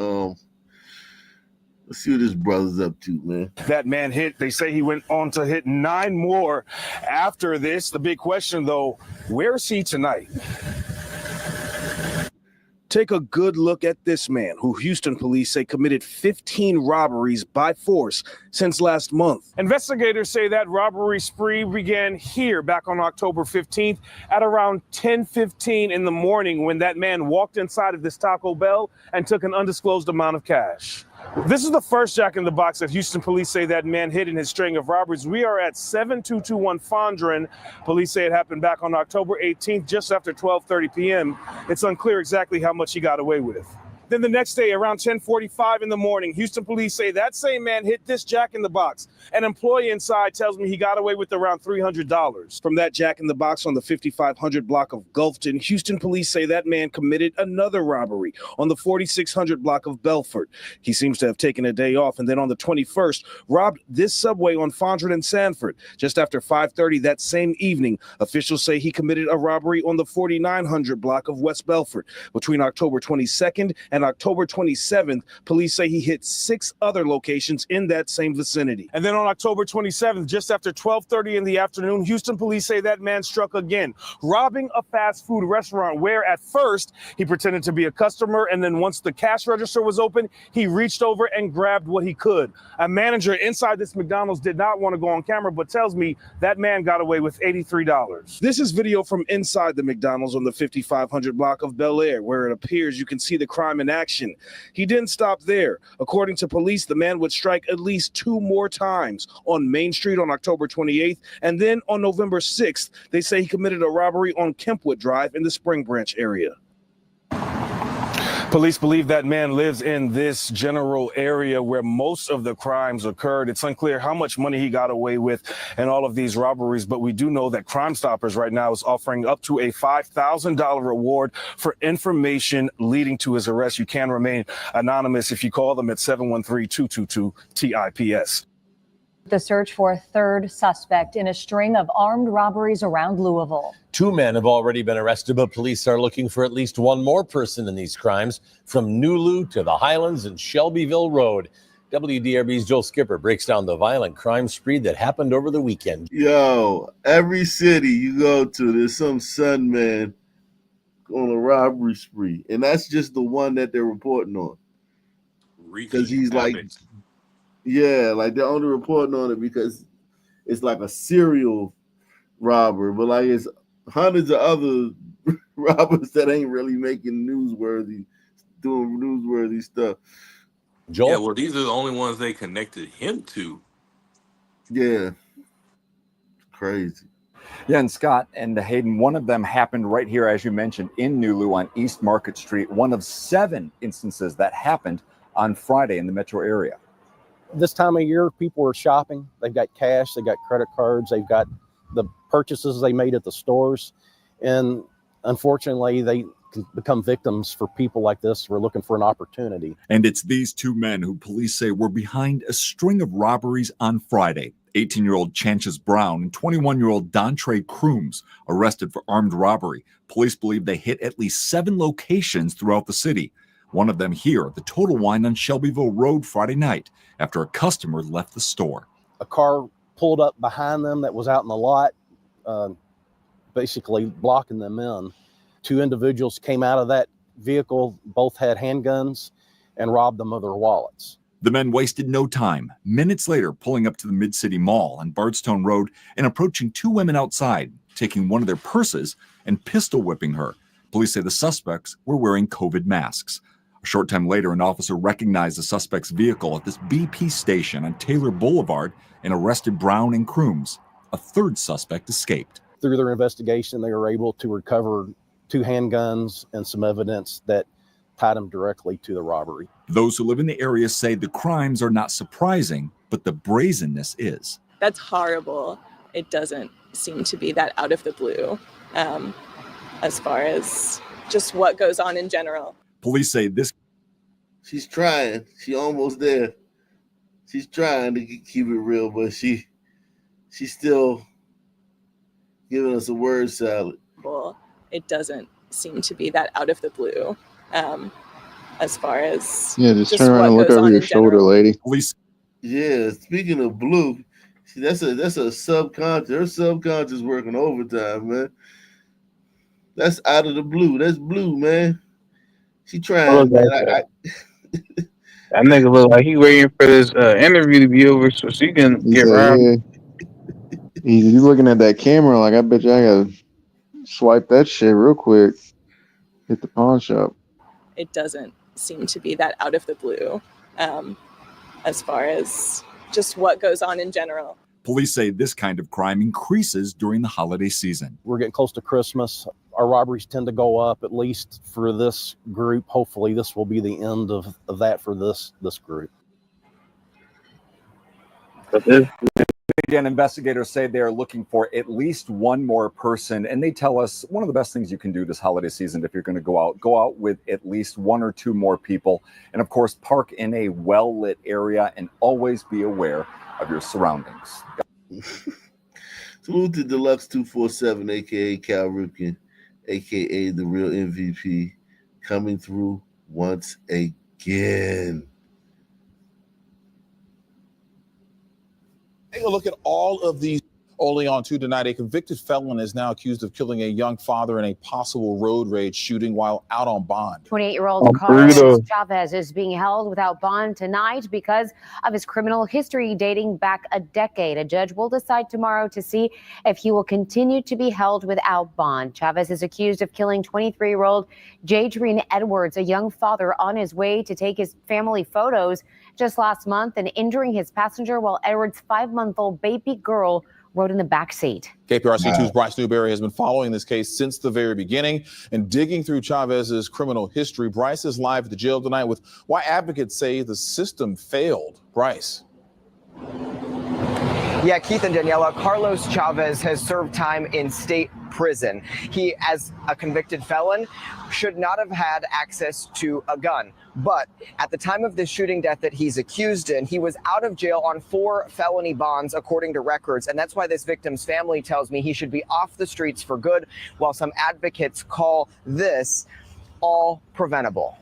Let's see what this brother's up to, man. That man hit, they say he went on to hit 9 more after this. The big question, though, where is he tonight? Take a good look at this man who Houston police say committed 15 robberies by force since last month. Investigators say that robbery spree began here back on October 15th at around 10:15 in the morning when that man walked inside of this Taco Bell and took an undisclosed amount of cash. This is the first Jack in the Box that Houston police say that man hit in his string of robberies. We are at 7221 Fondren. Police say it happened back on October 18th, just after 12:30 p.m. It's unclear exactly how much he got away with. Then the next day, around 10:45 in the morning, Houston police say that same man hit this Jack in the Box. An employee inside tells me he got away with around $300. From that Jack in the Box on the 5500 block of Gulfton, Houston police say that man committed another robbery on the 4600 block of Belfort. He seems to have taken a day off, and then on the 21st, robbed this Subway on Fondren and Sanford. Just after 5:30 that same evening, officials say he committed a robbery on the 4900 block of West Belfort. Between October 22nd and October 27th, police say he hit 6 other locations in that same vicinity. And then on October 27th, just after 12:30 in the afternoon, Houston police say that man struck again, robbing a fast food restaurant where at first he pretended to be a customer, and then once the cash register was open, he reached over and grabbed what he could. A manager inside this McDonald's did not want to go on camera, but tells me that man got away with $83. This is video from inside the McDonald's on the 5500 block of Bel Air, where it appears you can see the crime in action. He didn't stop there. According to police, the man would strike at least 2 more times on Main Street on October 28th, and then on November 6th, they say he committed a robbery on Kempwood Drive in the Spring Branch area. Police believe that man lives in this general area where most of the crimes occurred. It's unclear how much money he got away with in all of these robberies, but we do know that Crime Stoppers right now is offering up to a $5,000 reward for information leading to his arrest. You can remain anonymous if you call them at 713-222-TIPS. The search for a third suspect in a string of armed robberies around Louisville. 2 men have already been arrested, but police are looking for at least one more person in these crimes, from Nulu to the Highlands and Shelbyville Road. WDRB's Joel Skipper breaks down the violent crime spree that happened over the weekend. Yo, every city you go to, there's some son man on a robbery spree, and that's just the one that they're reporting on. Because he's like, yeah, like they're only reporting on it because it's like a serial robber, but like it's hundreds of other robbers that ain't really making doing newsworthy stuff. Joel? Yeah, well, these are the only ones they connected him to. Yeah. Crazy. Yeah, and Scott and Hayden, one of them happened right here, as you mentioned, in Nulu on East Market Street. One of 7 instances that happened on Friday in the metro area. This time of year, people are shopping. They've got cash, they've got credit cards, they've got the purchases they made at the stores. And unfortunately, they can become victims for people like this who are looking for an opportunity. And it's these 2 men who police say were behind a string of robberies on Friday. 18-year-old Chances Brown and 21-year-old Dontre Crooms arrested for armed robbery. Police believe they hit at least 7 locations throughout the city. One of them here at the Total Wine on Shelbyville Road Friday night after a customer left the store. A car pulled up behind them that was out in the lot. basically blocking them in. 2 individuals came out of that vehicle, both had handguns, and robbed them of their wallets. The men wasted no time, minutes later pulling up to the Mid-City Mall on Bardstown Road and approaching 2 women outside, taking one of their purses and pistol whipping her. Police say the suspects were wearing COVID masks. A short time later, an officer recognized the suspect's vehicle at this BP station on Taylor Boulevard and arrested Brown and Crooms. A third suspect escaped. Through their investigation, they were able to recover 2 handguns and some evidence that tied them directly to the robbery. Those who live in the area say the crimes are not surprising, but the brazenness is. That's horrible. It doesn't seem to be that out of the blue, as far as just what goes on in general. Police say this. She's trying. She almost there. She's trying to keep it real, but she's still giving us a word salad. Well, it doesn't seem to be that out of the blue, as far as just turn around and look over your shoulder, lady. Police. Yeah, speaking of blue, see, that's a subconscious. Her subconscious working overtime, man. That's out of the blue. That's blue, man. She trying, man. That nigga look like he waiting for this interview to be over so she can get around. Yeah. He's looking at that camera like, I bet you I gotta swipe that shit real quick. Hit the pawn shop. It doesn't seem to be that out of the blue, as far as just what goes on in general. Police say this kind of crime increases during the holiday season. We're getting close to Christmas. Our robberies tend to go up, at least for this group. Hopefully this will be the end of that for this group. Again, investigators say they are looking for at least one more person, and they tell us one of the best things you can do this holiday season, if you're going to go out with at least 1 or 2 more people, and of course park in a well-lit area and always be aware of your surroundings. Salute to Deluxe 247, aka Cal Ripken, aka the real MVP, coming through once again. Take a look at all of these. Only on 2 tonight, a convicted felon is now accused of killing a young father in a possible road rage shooting while out on bond. 28-year-old Carlos Chavez is being held without bond tonight because of his criminal history dating back a decade. A judge will decide tomorrow to see if he will continue to be held without bond. Chavez is accused of killing 23-year-old Jadrian Edwards, a young father on his way to take his family photos just last month, and injuring his passenger while Edwards' 5-month-old baby girl rode in the backseat. KPRC2's Bryce Newberry has been following this case since the very beginning and digging through Chavez's criminal history. Bryce is live at the jail tonight with why advocates say the system failed. Bryce. Yeah, Keith and Daniela, Carlos Chavez has served time in state prison. He, as a convicted felon, should not have had access to a gun. But at the time of the shooting death that he's accused in, he was out of jail on 4 felony bonds, according to records. And that's why this victim's family tells me he should be off the streets for good, while some advocates call this all preventable.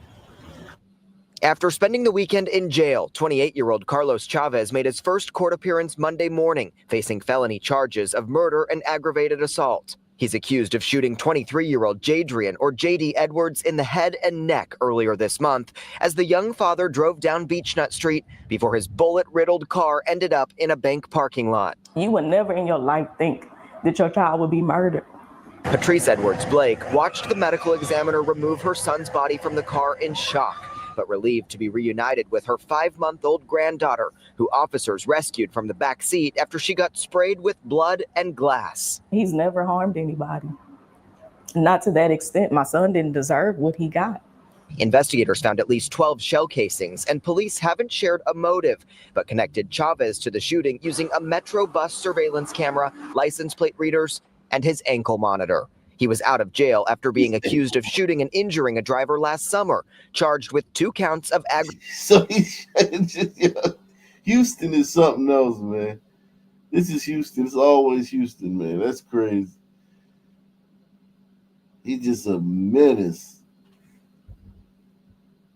After spending the weekend in jail, 28-year-old Carlos Chavez made his first court appearance Monday morning, facing felony charges of murder and aggravated assault. He's accused of shooting 23-year-old Jadrian, or JD Edwards, in the head and neck earlier this month as the young father drove down Beechnut Street before his bullet-riddled car ended up in a bank parking lot. You would never in your life think that your child would be murdered. Patrice Edwards Blake watched the medical examiner remove her son's body from the car in shock, but relieved to be reunited with her 5-month-old granddaughter, who officers rescued from the back seat after she got sprayed with blood and glass. He's never harmed anybody. Not to that extent. My son didn't deserve what he got. Investigators found at least 12 shell casings, and police haven't shared a motive, but connected Chavez to the shooting using a Metro bus surveillance camera, license plate readers, and his ankle monitor. He was out of jail after being accused of shooting and injuring a driver last summer, charged with 2 counts of So Houston is something else, man. This is Houston. It's always Houston, man. That's crazy. He's just a menace.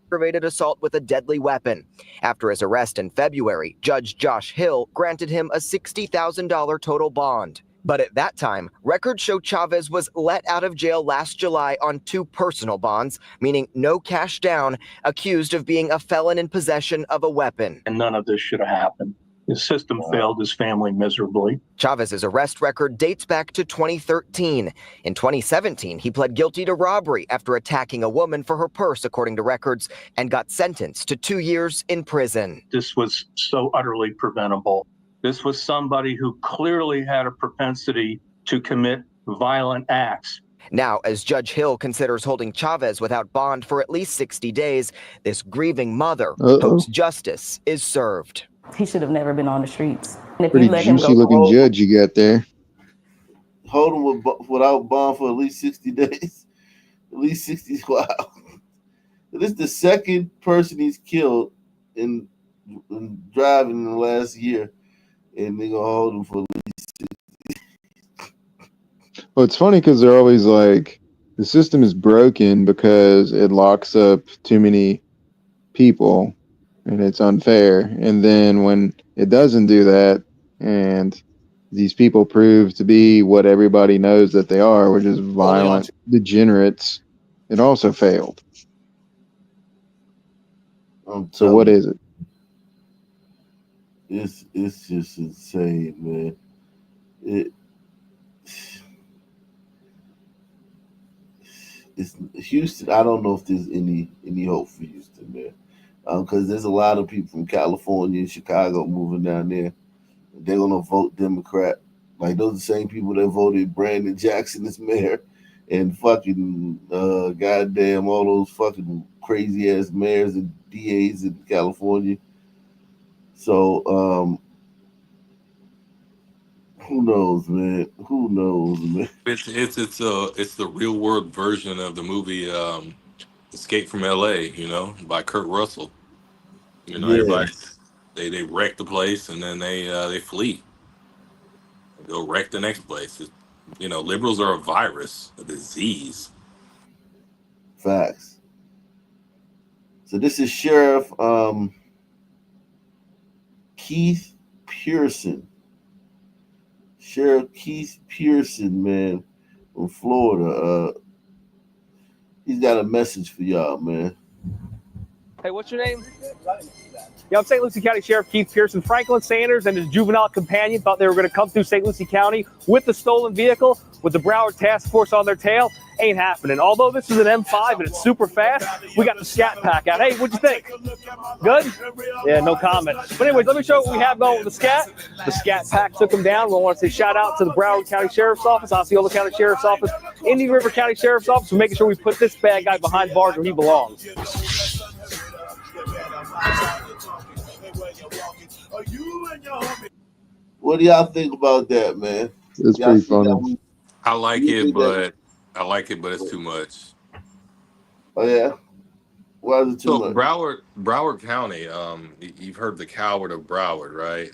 Aggravated assault with a deadly weapon. After his arrest in February, Judge Josh Hill granted him a $60,000 total bond. But at that time, records show Chavez was let out of jail last July on 2 personal bonds, meaning no cash down, accused of being a felon in possession of a weapon. And none of this should have happened. His system failed his family miserably. Chavez's arrest record dates back to 2013. In 2017, he pled guilty to robbery after attacking a woman for her purse, according to records, and got sentenced to 2 years in prison. This was so utterly preventable. This was somebody who clearly had a propensity to commit violent acts. Now, as Judge Hill considers holding Chavez without bond for at least 60 days, this grieving mother hopes justice is served. He should have never been on the streets. And if Pretty you let him juicy go, looking judge you got there. Hold him without bond for at least 60 days. At least 60. Wow. This is the second person he's killed in driving in the last year, and they're gonna hold him for at least 60. Well, it's funny because they're always like, the system is broken because it locks up too many people and it's unfair. And then when it doesn't do that, and these people prove to be what everybody knows that they are, which is violent degenerates, it also failed. So what is it? It's just insane, man. It's Houston. I don't know if there's any hope for Houston, man, because there's a lot of people from California and Chicago moving down there. They're gonna vote Democrat. Like, those are the same people that voted Brandon Jackson as mayor, and fucking goddamn all those fucking crazy ass mayors and DAs in California. So who knows, man? Who knows, man? It's the real world version of the movie Escape from L.A. By Kurt Russell. Everybody they wreck the place and then they flee. They go wreck the next place. Liberals are a virus, a disease. Facts. So this is Sheriff Keith Pearson. Sheriff Keith Pearson, man, from Florida. He's got a message for y'all, man. Hey, what's your name? Yeah, I'm St. Lucie County Sheriff Keith Pearson. Franklin Sanders and his juvenile companion thought they were going to come through St. Lucie County with the stolen vehicle with the Broward Task Force on their tail. Ain't happening. Although this is an M5 and it's super fast, we got the Scat Pack out. Hey, what'd you think? Good? Yeah, no comment. But anyways, let me show you what we have going with the Scat. The Scat Pack took them down. We want to say shout out to the Broward County Sheriff's Office, Osceola County Sheriff's Office, Indian River County Sheriff's Office for making sure we put this bad guy behind bars where he belongs. What do y'all think about that, man? It's pretty funny. I like it, but it's too much. Oh yeah, why is it too So much? Broward County, you've heard the coward of Broward, right?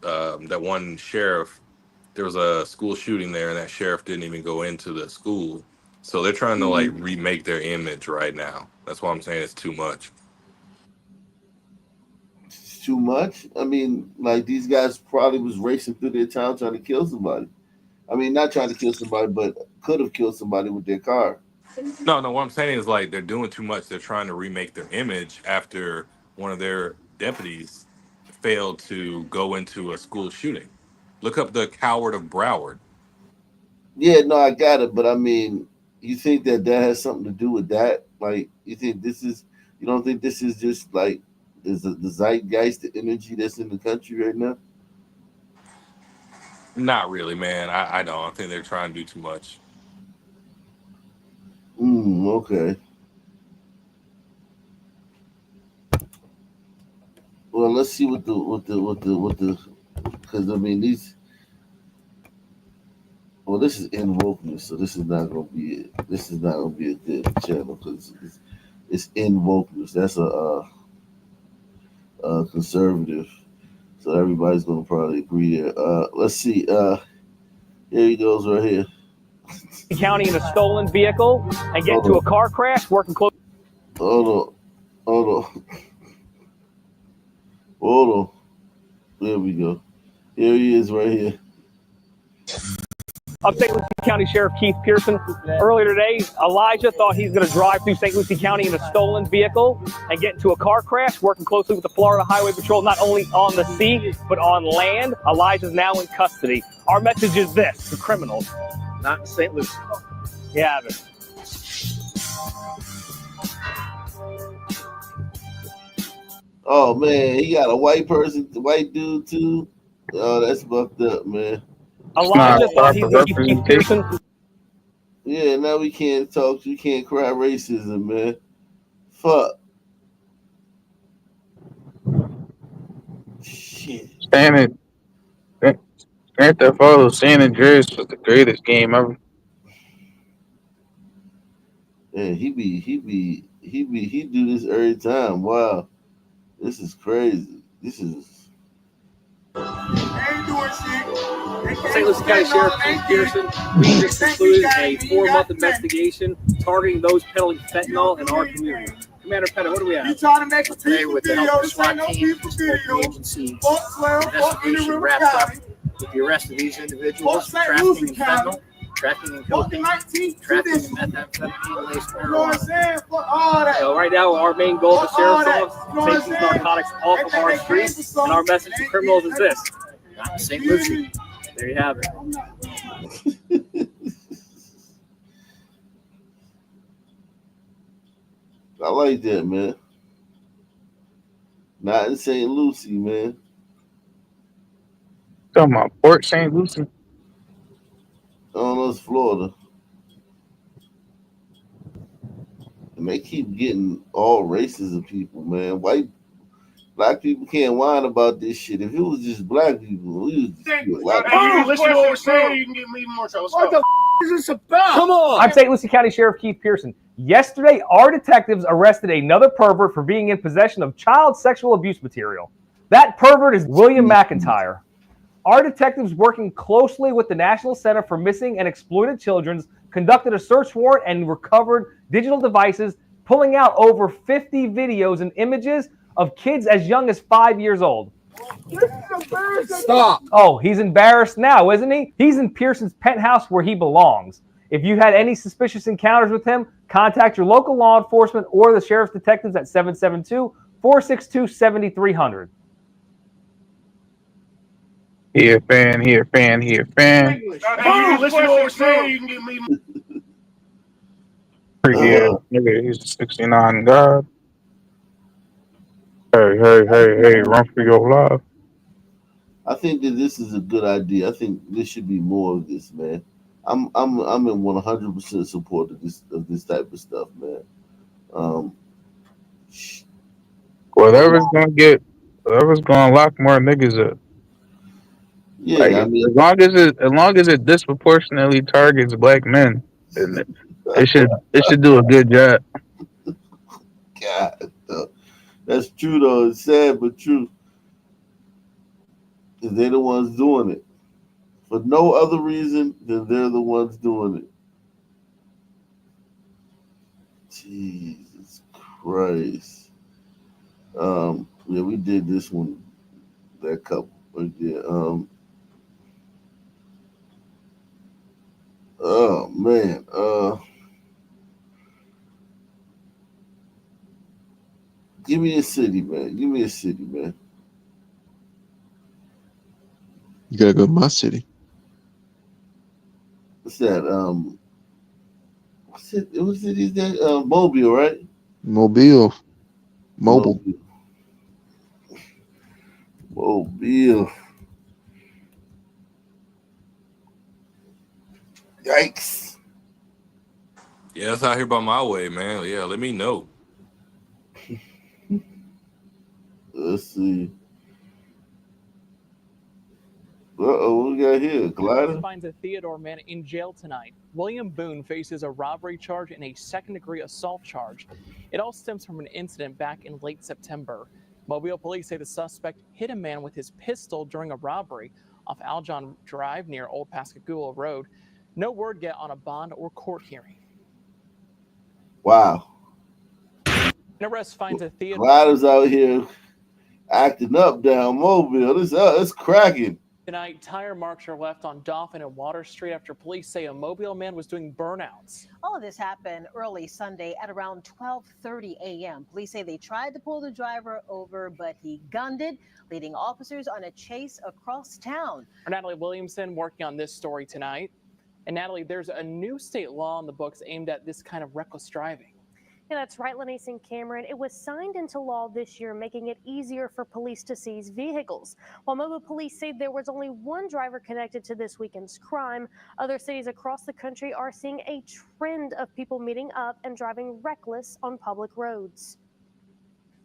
That one sheriff, there was a school shooting there, and that sheriff didn't even go into the school. So they're trying to like remake their image right now. That's why I'm saying it's too much. It's too much. I mean, like, these guys probably was racing through their town trying to kill somebody. I mean, not trying to kill somebody, but could have killed somebody with their car. No, what I'm saying is like they're doing too much. They're trying to remake their image after one of their deputies failed to go into a school shooting. Look up the coward of Broward. Yeah, no, I got it, but I mean, you think that has something to do with that? Like, you don't think this is just like the zeitgeist, the energy that's in the country right now? Not really, man. I don't. I think they're trying to do too much. Okay. Well, let's see what the because I mean these. Well, this is in wokeness, so this is not gonna be it. This is not gonna be a good channel because it's in wokeness. That's a conservative, so everybody's gonna probably agree there. Let's see. Here he goes right here. County in a stolen vehicle and get into a car crash, working close. Hold on. There we go. Here he is right here. I'm St. Lucie County Sheriff Keith Pearson. Earlier today, Elijah thought he's going to drive through St. Lucie County in a stolen vehicle and get into a car crash, working closely with the Florida Highway Patrol, not only on the sea, but on land. Elijah's now in custody. Our message is this to criminals, not in St. Lucie. You have it. Oh man, he got a white dude too. Oh, that's fucked up, man. Elijah thought he was Keith Pearson. Yeah, now we can't talk. You can't cry racism, man. Fuck. Shit. Grand Theft Auto San Andreas was the greatest game ever. Yeah, he do this every time. Wow. This is crazy. This is St. Lucie County Sheriff Keith Pearson, we just concluded a 4-month investigation targeting those peddling fentanyl in our community. Commander Pettit, what do we have? You trying to make a today with the help of the SWAT team, the agency investigation wrapped up with the arrest of these individuals for trafficking in fentanyl, trafficking in cocaine, trafficking in methamphetamine-laced marijuana. So right now, our main goal of the Sheriff's Office is taking narcotics off of our streets, and our message to criminals is this: not in St. Lucie. There you have it. I like that, man. Not in St. Lucie, man. Talking about Port St. Lucie. Oh, that's Florida. And they keep getting all races of people, man. Black people can't whine about this shit. If it was just black people, we would just be black people. You listen to what we're saying, you can get me more trouble. What the is this about? Come on! I'm St. Lucie County Sheriff Keith Pearson. Yesterday, our detectives arrested another pervert for being in possession of child sexual abuse material. That pervert is William McIntyre. Our detectives, working closely with the National Center for Missing and Exploited Children, conducted a search warrant and recovered digital devices, pulling out over 50 videos and images of kids as young as 5 years old. Stop. Oh, he's embarrassed now, isn't he? He's in Pearson's penthouse where he belongs. If you had any suspicious encounters with him, contact your local law enforcement or the sheriff's detectives at 772-462-7300. He a fan. You listen to what we're saying, you can get me more. Freaky ass nigga, he's a 69 god. Hey, run for your life. I think that this is a good idea. I think there should be more of this, man. I'm in 100% support of this type of stuff, man. Whatever's gonna lock more niggas up. Yeah, like, I mean, as long as it disproportionately targets black men, then it should do a good job. God, that's true though. It's sad but true. They're the ones doing it. For no other reason than they're the ones doing it. Jesus Christ. Yeah, we did this one, that couple. Yeah, oh man. Give me a city, man. You gotta go to my city. What's that? What city is that? Mobile, right? Mobile. Yikes. Yeah, that's out here by my way, man. Yeah, let me know. Let's see. What we got here? Glider? Finds a Theodore man in jail tonight. William Boone faces a robbery charge and a second-degree assault charge. It all stems from an incident back in late September. Mobile police say the suspect hit a man with his pistol during a robbery off Aljon Drive near Old Pascagoula Road. No word yet on a bond or court hearing. Wow. An arrest finds a Theodore. Glider's out here acting up down Mobile. It's cracking. Tonight, tire marks are left on Dauphin and Water Street after police say a Mobile man was doing burnouts. All of this happened early Sunday at around 12:30 a.m. Police say they tried to pull the driver over, but he gunned it, leading officers on a chase across town. Our Natalie Williamson working on this story tonight. And Natalie, there's a new state law in the books aimed at this kind of reckless driving. Yeah, that's right, Lenise and Cameron. It was signed into law this year, making it easier for police to seize vehicles. While Mobile police say there was only one driver connected to this weekend's crime, other cities across the country are seeing a trend of people meeting up and driving reckless on public roads.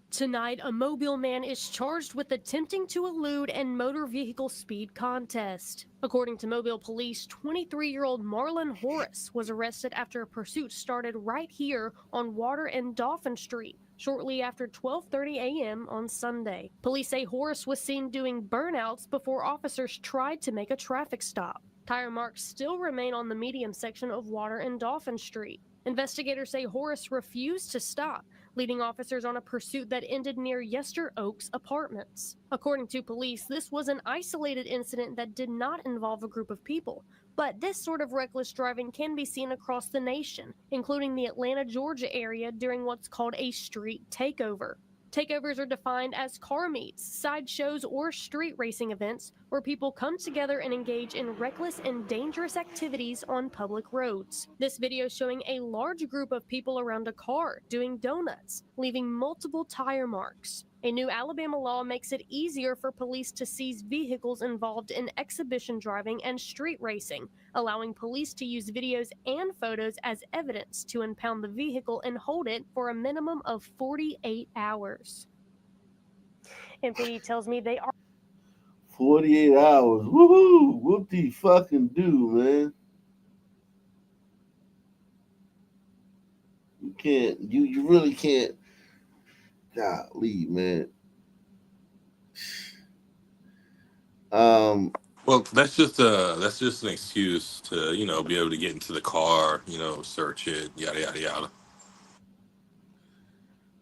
Tonight, a Mobile man is charged with attempting to elude and motor vehicle speed contest. According to Mobile police, 23-year-old Marlon Horace was arrested after a pursuit started right here on Water and Dauphin Street shortly after 12:30 a.m. on Sunday. Police say Horace was seen doing burnouts before officers tried to make a traffic stop. Tire marks still remain on the medium section of Water and Dauphin Street. Investigators say Horace refused to stop, leading officers on a pursuit that ended near Yester Oaks apartments. According to police, this was an isolated incident that did not involve a group of people. But this sort of reckless driving can be seen across the nation, including the Atlanta, Georgia area during what's called a street takeover. Takeovers are defined as car meets, sideshows, or street racing events where people come together and engage in reckless and dangerous activities on public roads. This video showing a large group of people around a car doing donuts, leaving multiple tire marks. A new Alabama law makes it easier for police to seize vehicles involved in exhibition driving and street racing, allowing police to use videos and photos as evidence to impound the vehicle and hold it for a minimum of 48 hours. MPD tells me they are 48 hours. Woohoo! Whoop-de fucking do, man. You can't, you really can't. Golly, man. Well, that's just an excuse to, be able to get into the car, search it, yada yada yada.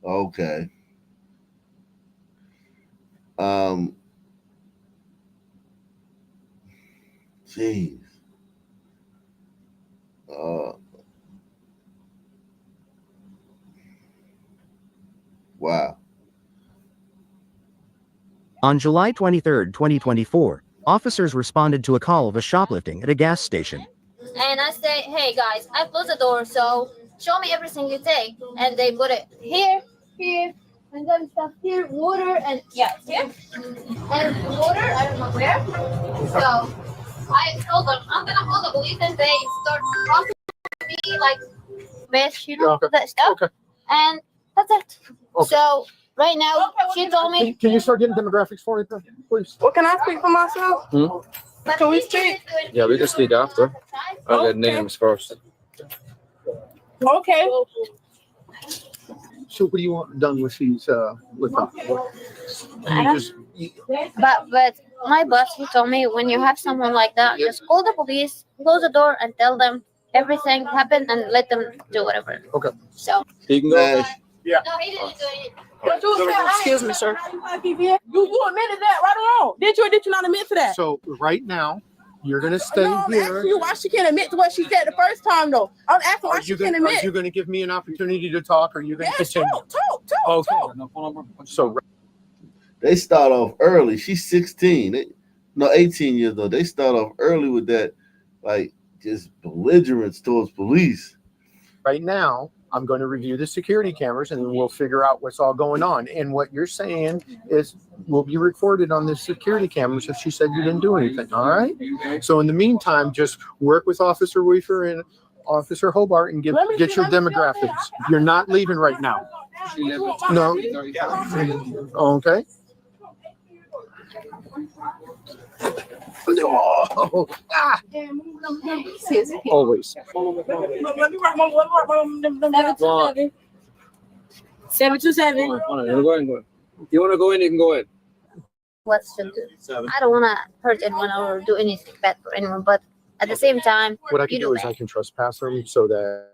Okay. Jeez. Wow. On July 23, 2024, officers responded to a call of a shoplifting at a gas station. And I say, hey guys, I closed the door, so show me everything you take. And they put it here, and then stuff here, water, and here. And water, I don't know where. So I told them, I'm gonna call the police, and they start talking to me like with, that stuff. Okay. And that's it. Okay. So right now, she told me. Can you start getting demographics for me, please? Well, can I speak for myself? Can we speak? Yeah, we can speak after. I'll get names first. Okay. So what do you want done with these, with them? But my boss, he told me when you have someone like that, just call the police, close the door, and tell them everything happened, and let them do whatever. Okay. So. He can go. Yeah. No, he didn't do it. Excuse me, sir. You admitted that right or wrong? Did you or did you not admit to that? So right now, you're gonna stay No, I'm here. asking you why she can't admit to what she said the first time, though. I'm asking why she can't Are admit. you gonna give me an opportunity to talk, or are you gonna continue? Talk. So They start off early. She's 16. 18 years old. They start off early with that, like, just belligerence towards police. right now, I'm going to review the security cameras, and then we'll figure out what's all going on. And what you're saying is will be recorded on the security cameras if she said you didn't do anything. All right. So in the meantime, just work with Officer Weaver and Officer Hobart and get your demographics. You're not leaving right now. No. Okay. Oh, ah. Always. 727. You want to go in? If you want to go in, you can go in. What's to do? I don't want to hurt anyone or do anything bad for anyone, but at the same time, What I can do is I can trespass them so that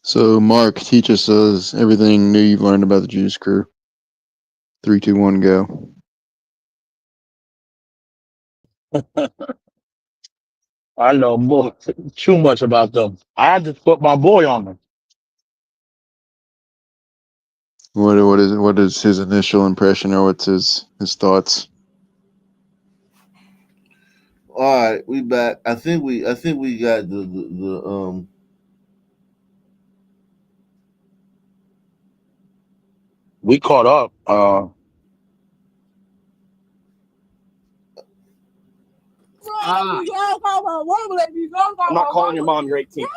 So, Mark, teach us everything new you've learned about the Juice Crew. 3, 2, 1, go. I know more, too much about them. I had to put my boy on them. What is his initial impression, or what's his thoughts? All right, we back. I think we got the We caught up. I'm not calling your mom. You're 18.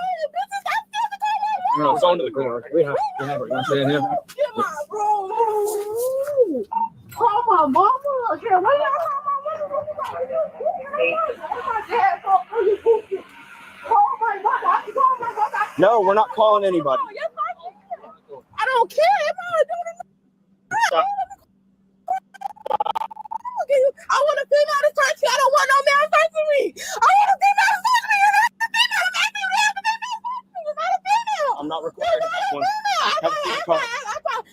No, phone to the car. We have it. You want to sit in here? Call my mama. Yeah, where y'all call my mama. No, we're not calling anybody. I don't care. Stop. I want a female to touch you. I don't want no man touching me. I want a female to touch me. You're not a female. I'm not recording this one. Have a seat, car.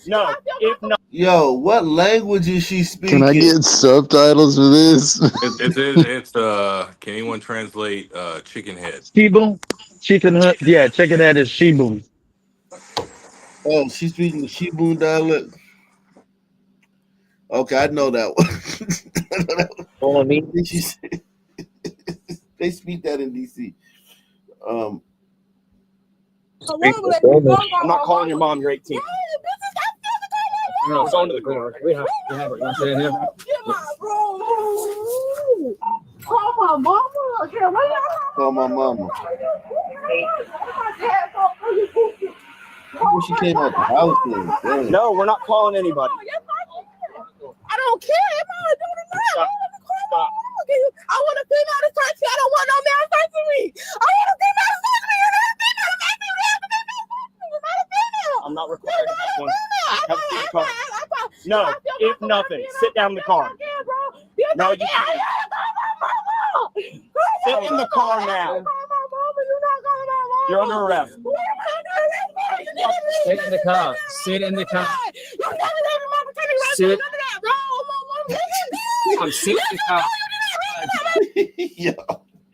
No, if not. Yo, what language is she speaking? Can I get subtitles for this? It's can anyone translate chicken head? Shibu? Chicken head? Yeah, chicken head is Shibu. Oh, she's speaking the Shibun dialect. Okay, I know that one. They speak that in DC. I'm not calling your mom. You're 18. No, phone to the car. We have it. You want to sit in here? Call my mama. Yeah, where y'all Call my mama. She came out the house then. No, we're not calling anybody. I don't care. Stop. Stop. I want a female to touch you. I don't want no man touching me. I want a female to touch me. You're not a female to touch me. You're not a female. I'm not recording this one. Have a seat in the car. No, if nothing, sit down in the car. No, you can't. Sit in the car now. You're under arrest. Sit in the car. Sit in the car. Sit. I'm sitting in the car.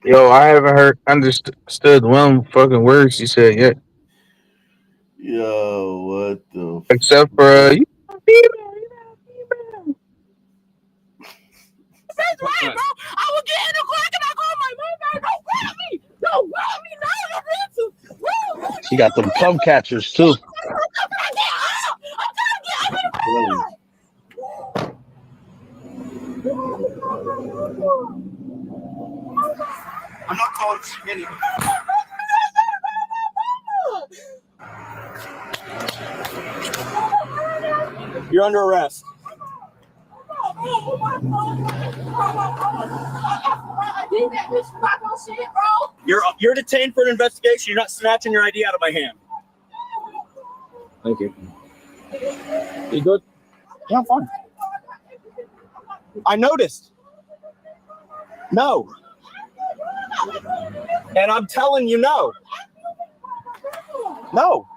Yo, I haven't understood one fucking word she said yet. Yo, what the? Except for you. That's right, bro. I will get in the car and I call my mom. Don't grab me. Don't grab me. No, you're bitch. She got them plum catchers too. I'm not calling anybody. You're under arrest. You're detained for an investigation. You're not snatching your ID out of my hand. Thank you. You good? Yeah, I'm fine. I noticed. No. And I'm telling you no. No.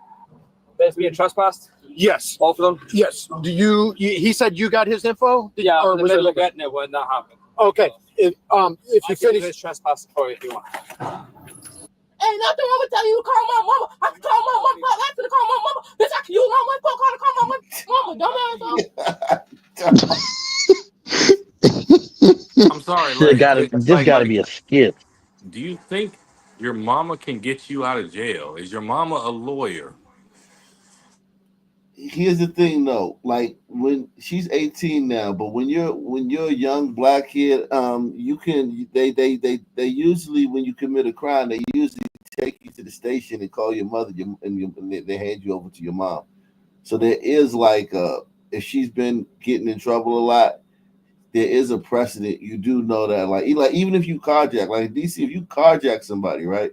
That's being trespassed? Yes. Both of them? Yes. He said you got his info? Yeah, or in the was middle it of getting it when that happened. Okay. If you finish his trespass for you if you want. Ain't nothing wrong with telling you to call my mama. I can call my mama. I have to call my mama. Bitch, I can use my phone call to call my mama. I'm sorry. This gotta be a skit. Do you think your mama can get you out of jail? Is your mama a lawyer? Here's the thing though, like when she's 18 now, but when you're a young black kid, you can they usually, when you commit a crime, they usually take you to the station and call your mother, and they hand you over to your mom. So there is like if she's been getting in trouble a lot, there is a precedent. You do know that, like even if you carjack, like in DC, if you carjack somebody, right,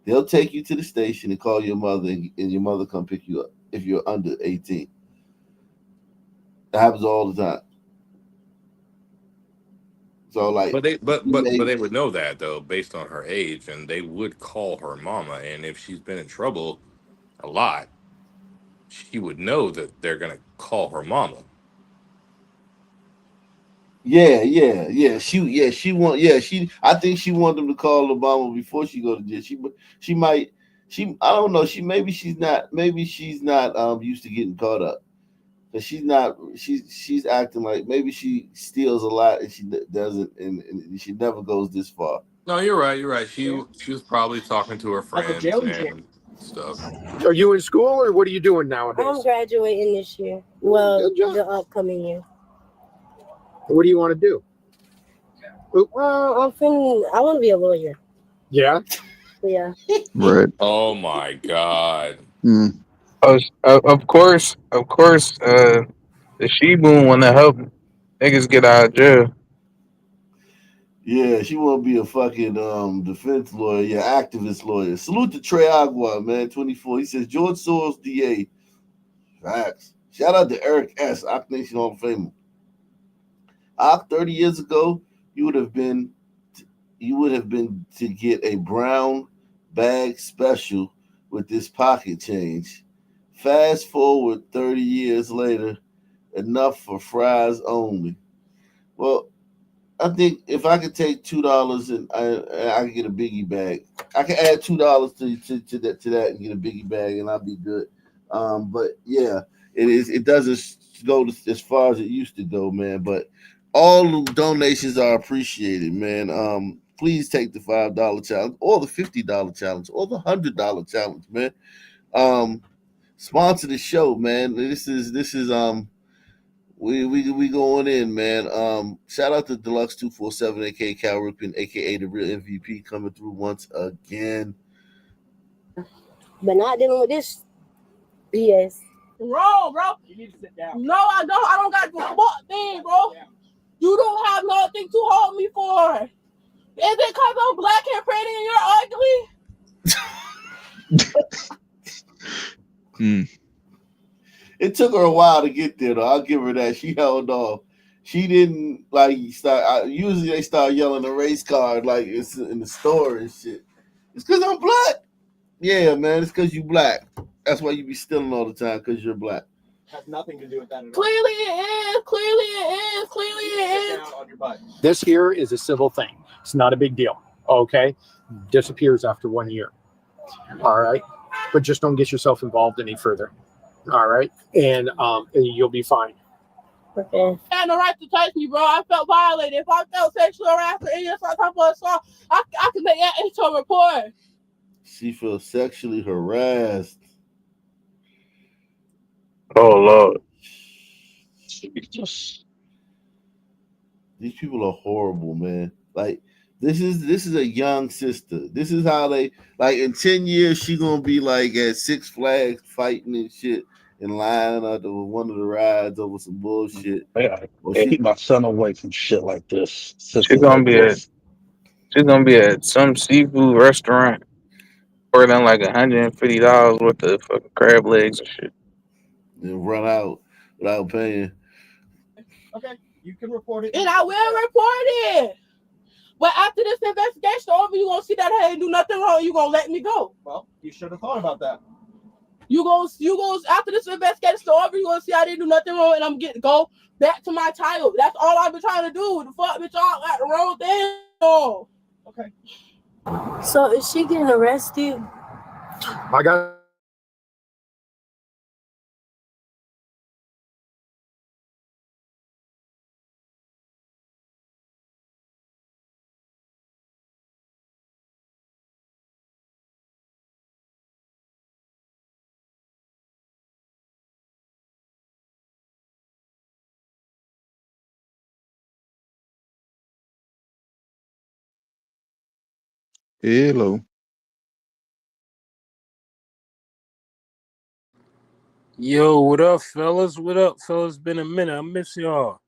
they'll take you to the station and call your mother, and your mother come pick you up if you're under 18. That happens all the time. So like, But they would know that though, based on her age, and they would call her mama. And if she's been in trouble, a lot, she would know that they're gonna call her mama. Yeah. She want. Yeah, she. I think she wanted them to call Obama before she go to jail. She might. She. I don't know. Maybe she's not. Maybe she's not used to getting caught up. But she's not. She's acting like maybe she steals a lot and she doesn't, and she never goes this far. No, you're right. You're right. She was probably talking to her friends and stuff. Are you in school or what are you doing nowadays? I'm graduating this year. Well, the upcoming year. What do you want to do? Well, I want to be a lawyer. Yeah. Yeah. Right. Oh my God. Of course, the She-Boom want to help niggas get out of jail. Yeah, she want to be a fucking defense lawyer. Yeah, activist lawyer. Salute to Trey Agua, man. 24. He says George Soros, DA. Facts. Shout out to Eric S. Ock Nation Hall of Famer. 30 years ago, you would have been to get a brown bag special with this pocket change. Fast forward 30 years later, enough for fries only. Well, I think if I could take $2 and I could get a biggie bag, I can add $2 to that and get a biggie bag and I'll be good. But yeah, it doesn't go as far as it used to go, man. But all donations are appreciated, man. Please take the $5 challenge or the $50 challenge or the $100 challenge, man. Sponsor the show, man. This is we going in, man. Shout out to Deluxe 247, aka Cal Ripken, aka the real MVP, coming through once again. But not dealing with this BS. Wrong, bro. You need to sit down. No, I don't. I don't got the fuck thing, bro. You don't have nothing to hold me for. Is it because I'm black and pretty and you're ugly? It took her a while to get there, though. I'll give her that. She held off. She didn't start. Usually they start yelling a race card like it's in the store and shit. It's because I'm black. Yeah, man. It's because you black. That's why you be stealing all the time, because you're black. Has nothing to do with that at all. Clearly it is. Clearly it is. Clearly it is. On your butt. This here is a civil thing. It's not a big deal. Okay. Disappears after 1 year. All right. But just don't get yourself involved any further. All right. And you'll be fine. Okay. I had no right to touch me, bro. I felt violated. If I felt sexual harassment and some type of assault, I can make that into a report. She feels sexually harassed. Oh Lord. These people are horrible, man. Like this is a young sister. This is how they like in 10 years she gonna be like at Six Flags fighting and shit and lying out of one of the rides over some bullshit. Yeah, keep my son away from shit like this. She's gonna be at some seafood restaurant ordering like $150 worth of fucking crab legs and shit. And run out without paying. Okay, you can report it. And I will report it. But after this investigation over, you're going to see that I didn't do nothing wrong. You're going to let me go. Well, you should have thought about that. You go after this investigation over, you're going to see I didn't do nothing wrong and I'm getting go back to my title. That's all I've been trying to do. The fuck, bitch, y'all got the wrong thing. Oh. Okay. So is she getting arrested? I got Hello. Yo, what up, fellas? What up, fellas? Been a minute. I miss y'all.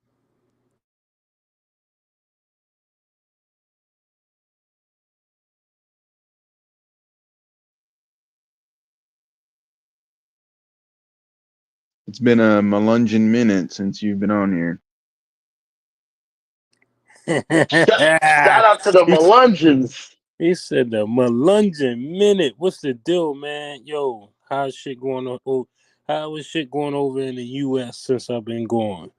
It's been a Melungeon minute since you've been on here. Shout out to the Melungeons. He said the Melungeon minute. What's the deal, man? Yo, How's shit going on? Oh, how is shit going over in the U.S. since I've been gone?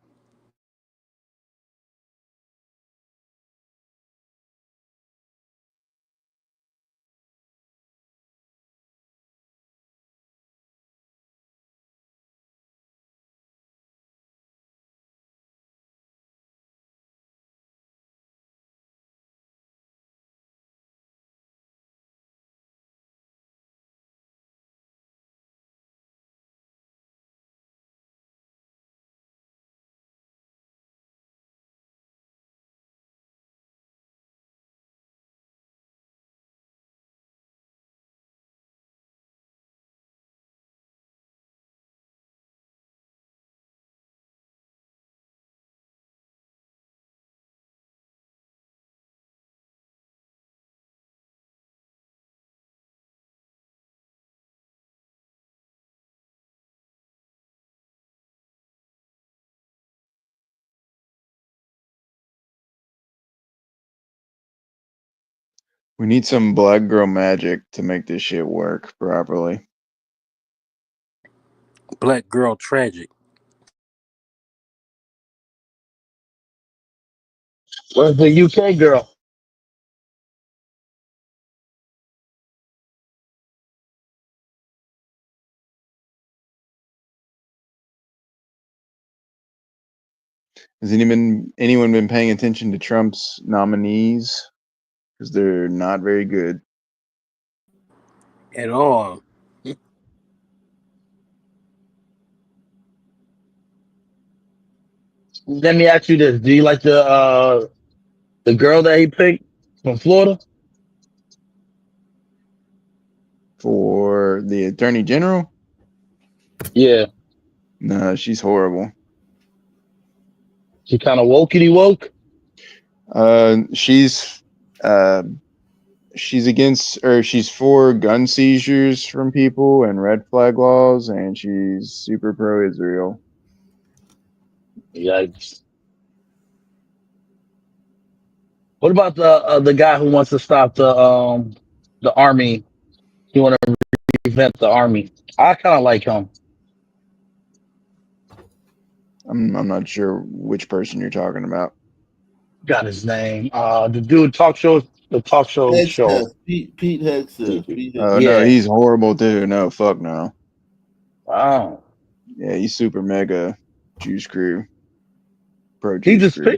We need some black girl magic to make this shit work properly. Black girl tragic. Where's the UK girl? Has anyone been paying attention to Trump's nominees? Because they're not very good. At all. Let me ask you this: do you like the girl that he picked from Florida? For the attorney general? Yeah, No, she's horrible. she kind of wokey woke. She's against, or she's for gun seizures from people and red flag laws, and she's super pro-Israel. Yikes! What about the guy who wants to stop the army? He want to revamp the army. I kind of like him. I'm not sure which person you're talking about. Got his name. The dude the talk show show. Hegseth. Pete Hegseth. Oh no, Yeah. he's horrible too. No, fuck no. Wow. Yeah, he's super mega Jew screw. Pro He Jew just screw.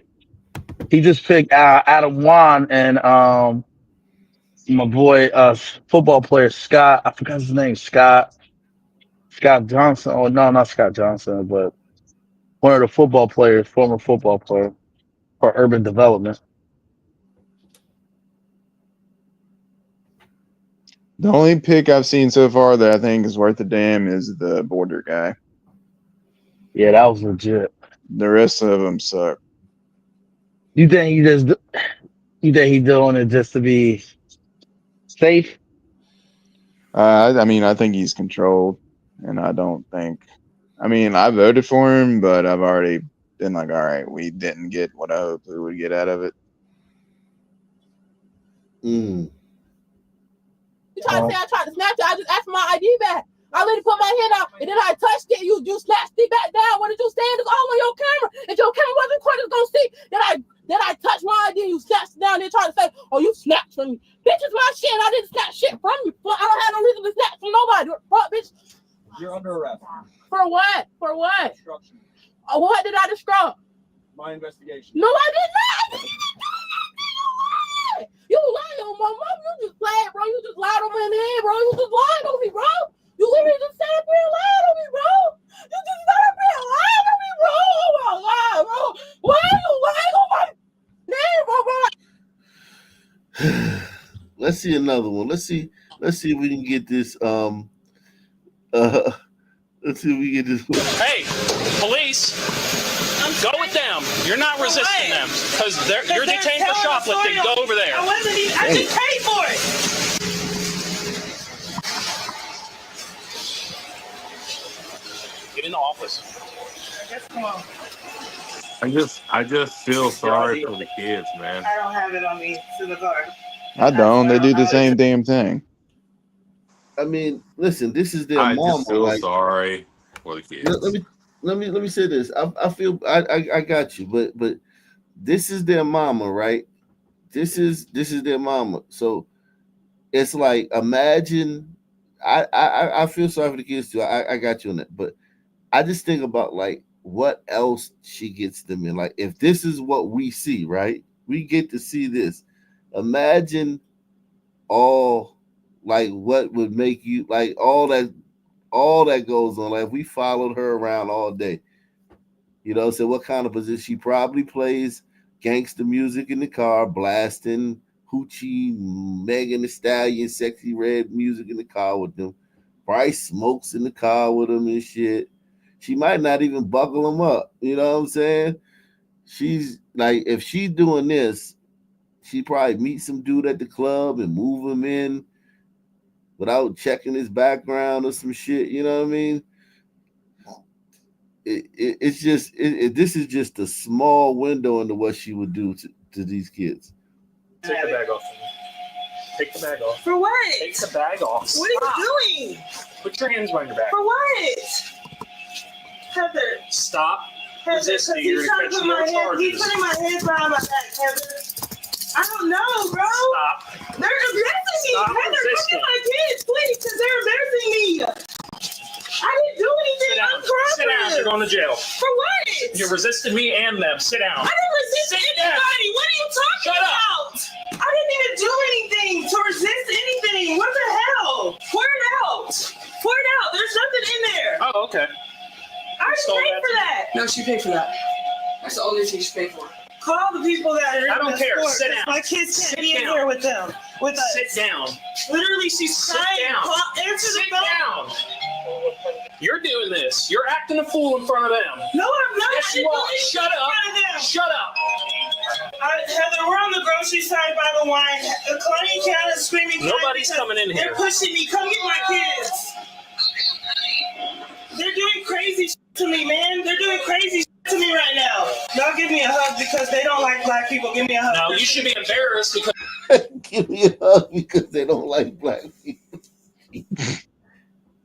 picked Adam Wan and my boy football player Scott. I forgot his name. Scott Johnson. Oh no, not Scott Johnson, but one of the football players, former football player for urban development. The only pick I've seen so far that I think is worth a damn is the border guy. Yeah, that was legit. The rest of them suck. You think he doing it just to be safe? I mean, I think he's controlled, and I don't think. I mean, I voted for him, but I've already been like, all right, we didn't get what I hoped we would get out of it. Mm. You trying to say I tried to snatch it? I just asked for my ID back. I literally put my hand out and then I touched it. You snatched it back down. What did you say? It's all on your camera. If your camera wasn't recorded, it's gonna see that I touched my ID. You snatched it down. Then trying to say, oh, you snatched from me. Bitch, it's my shit. I didn't snatch shit from you. I don't have no reason to snatch from nobody. Fuck, bitch. You're under arrest. For what? For what? Destruction. What did I destroy? My investigation. No, I did not. You lied on my mom. You just lied, bro. You just lied on me in the head, bro. You just lied on me, bro. You literally just sat up here and lied on me, bro. You just sat up here and lied on me, bro. Oh my God, bro. Why are you lying on my name, bro? Let's see another one. Let's see if we can get this. Let's see if we get this. Hey, police, go with them. You're not resisting them because you're detained for shoplifting. Go over there. I just paid for it. Get in the office. Come on. I just feel sorry for the kids, man. I don't have it on me to the car. I don't. They do the same damn thing. I mean, listen, this is their I mama. just feel Like, sorry for the let kids. me say this. I feel I got you, but this is their mama, right? This is their mama. So it's like imagine. I feel sorry for the kids too. I got you on that, but I just think about like what else she gets them in. Like if this is what we see, right? We get to see this. Imagine all like what would make you like all that goes on. Like if we followed her around all day, so what kind of position she probably plays gangster music in the car, blasting hoochie, Megan Thee Stallion, sexy red music in the car with them. Probably smokes in the car with them and shit. She might not even buckle them up. You know what I'm saying? She's like, if she's doing this, she probably meet some dude at the club and move him in without checking his background or some shit. You know what I mean? It's just this is just a small window into what she would do to these kids. Take the bag off. Take the bag off. For what? Take the bag off. What are you doing? Put your hands behind your back. For what? Heather. Stop resisting. He's You're trying going to to catch put no my charges. he's putting my hands behind my back, Heather. I don't know, bro. Stop. They're embarrassing me. Stop Heather, look resisting. at my kids, please, because they're embarrassing me. I didn't do anything. I'm crying. Sit down. You're going to jail. For what? You resisted me and them. Sit down. I didn't resist Sit anybody. down. What are you talking Shut up. about? I didn't even do anything to resist anything. What the hell? Pour it out. Pour it out. There's nothing in there. Oh, okay. I already paid for that. No, she paid for that. That's the only thing she paid for. Call the people that are in I don't the care. store, Sit 'cause down. My kids can't Sit be in down. here with them. With us. Sit down. Literally, she's Sit crying. down. Answer the Sit phone. down. You're doing this. You're acting a fool in front of them. No, I'm not. Yes, you are. Shut up. Shut up. Heather, we're on the grocery side by the wine. Connie and Cat is screaming. Nobody's coming in here. They're pushing me. Come get my kids. They're doing crazy shit to me, man. They're doing crazy shit to me right now. Y'all give me a hug because they don't like black people. Give me a hug. No, you should be embarrassed because Give me a hug because they don't like black people.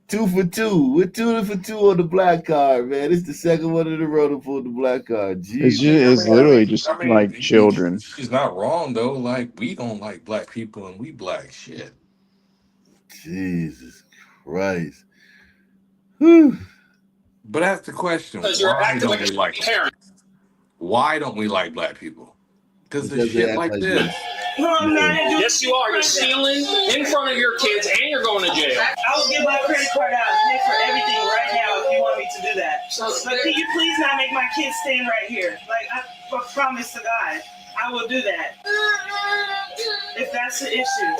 2 for 2. We're 2 for 2 on the black card, man. It's the second one in a row to pull the black card. It's Jeez. just, it's literally just like children. She's not wrong though. Like we don't like black people and we black shit. Jesus Christ. Whew. But that's the question. because you're Why acting don't like we a like? parent. Why don't we like black people? Because of Because they shit act like like this. this. No, I'm not. Yes, you are. You're stealing in front of your kids and you're going to jail. I will give my credit card out and pay for everything right now if you want me to do that. But can you please not make my kids stand right here? Like, I promise to God, I will do that. If that's the issue.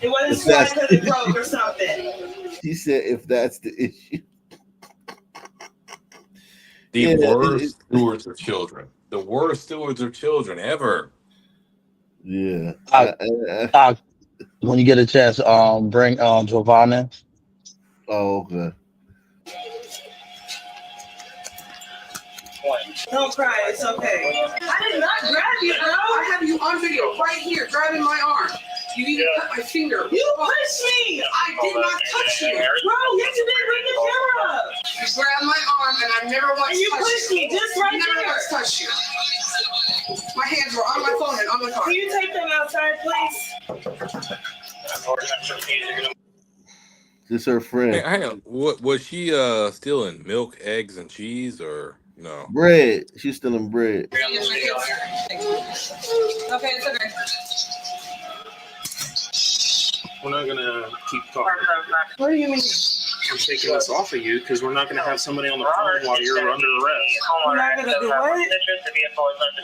It wasn't If smart that's because the it broke or something. He said, if that's the issue. The Yeah, worst stewards of children. The worst stewards of children ever. Yeah. When you get a chance, bring Giovanna. Oh, okay. Don't cry, it's okay. I did not grab you, bro. I have you on video right here, grabbing my arm. You even cut my finger. You pushed me. I did not touch you. Bro, yes you did. Bring the camera up. You grabbed my arm and I never once And you touched pushed you. me just right never there. once touched you. My hands were on my phone and on the car. Can you take them outside, please? This her friend. Hey, hang on. What was she stealing? Milk, eggs, and cheese, or no? Bread. She's stealing bread. Okay, it's okay. We're not going to keep talking. What do you mean? I'm taking this off of you because we're not going to have somebody on the phone while you're under arrest. You're not going to do what?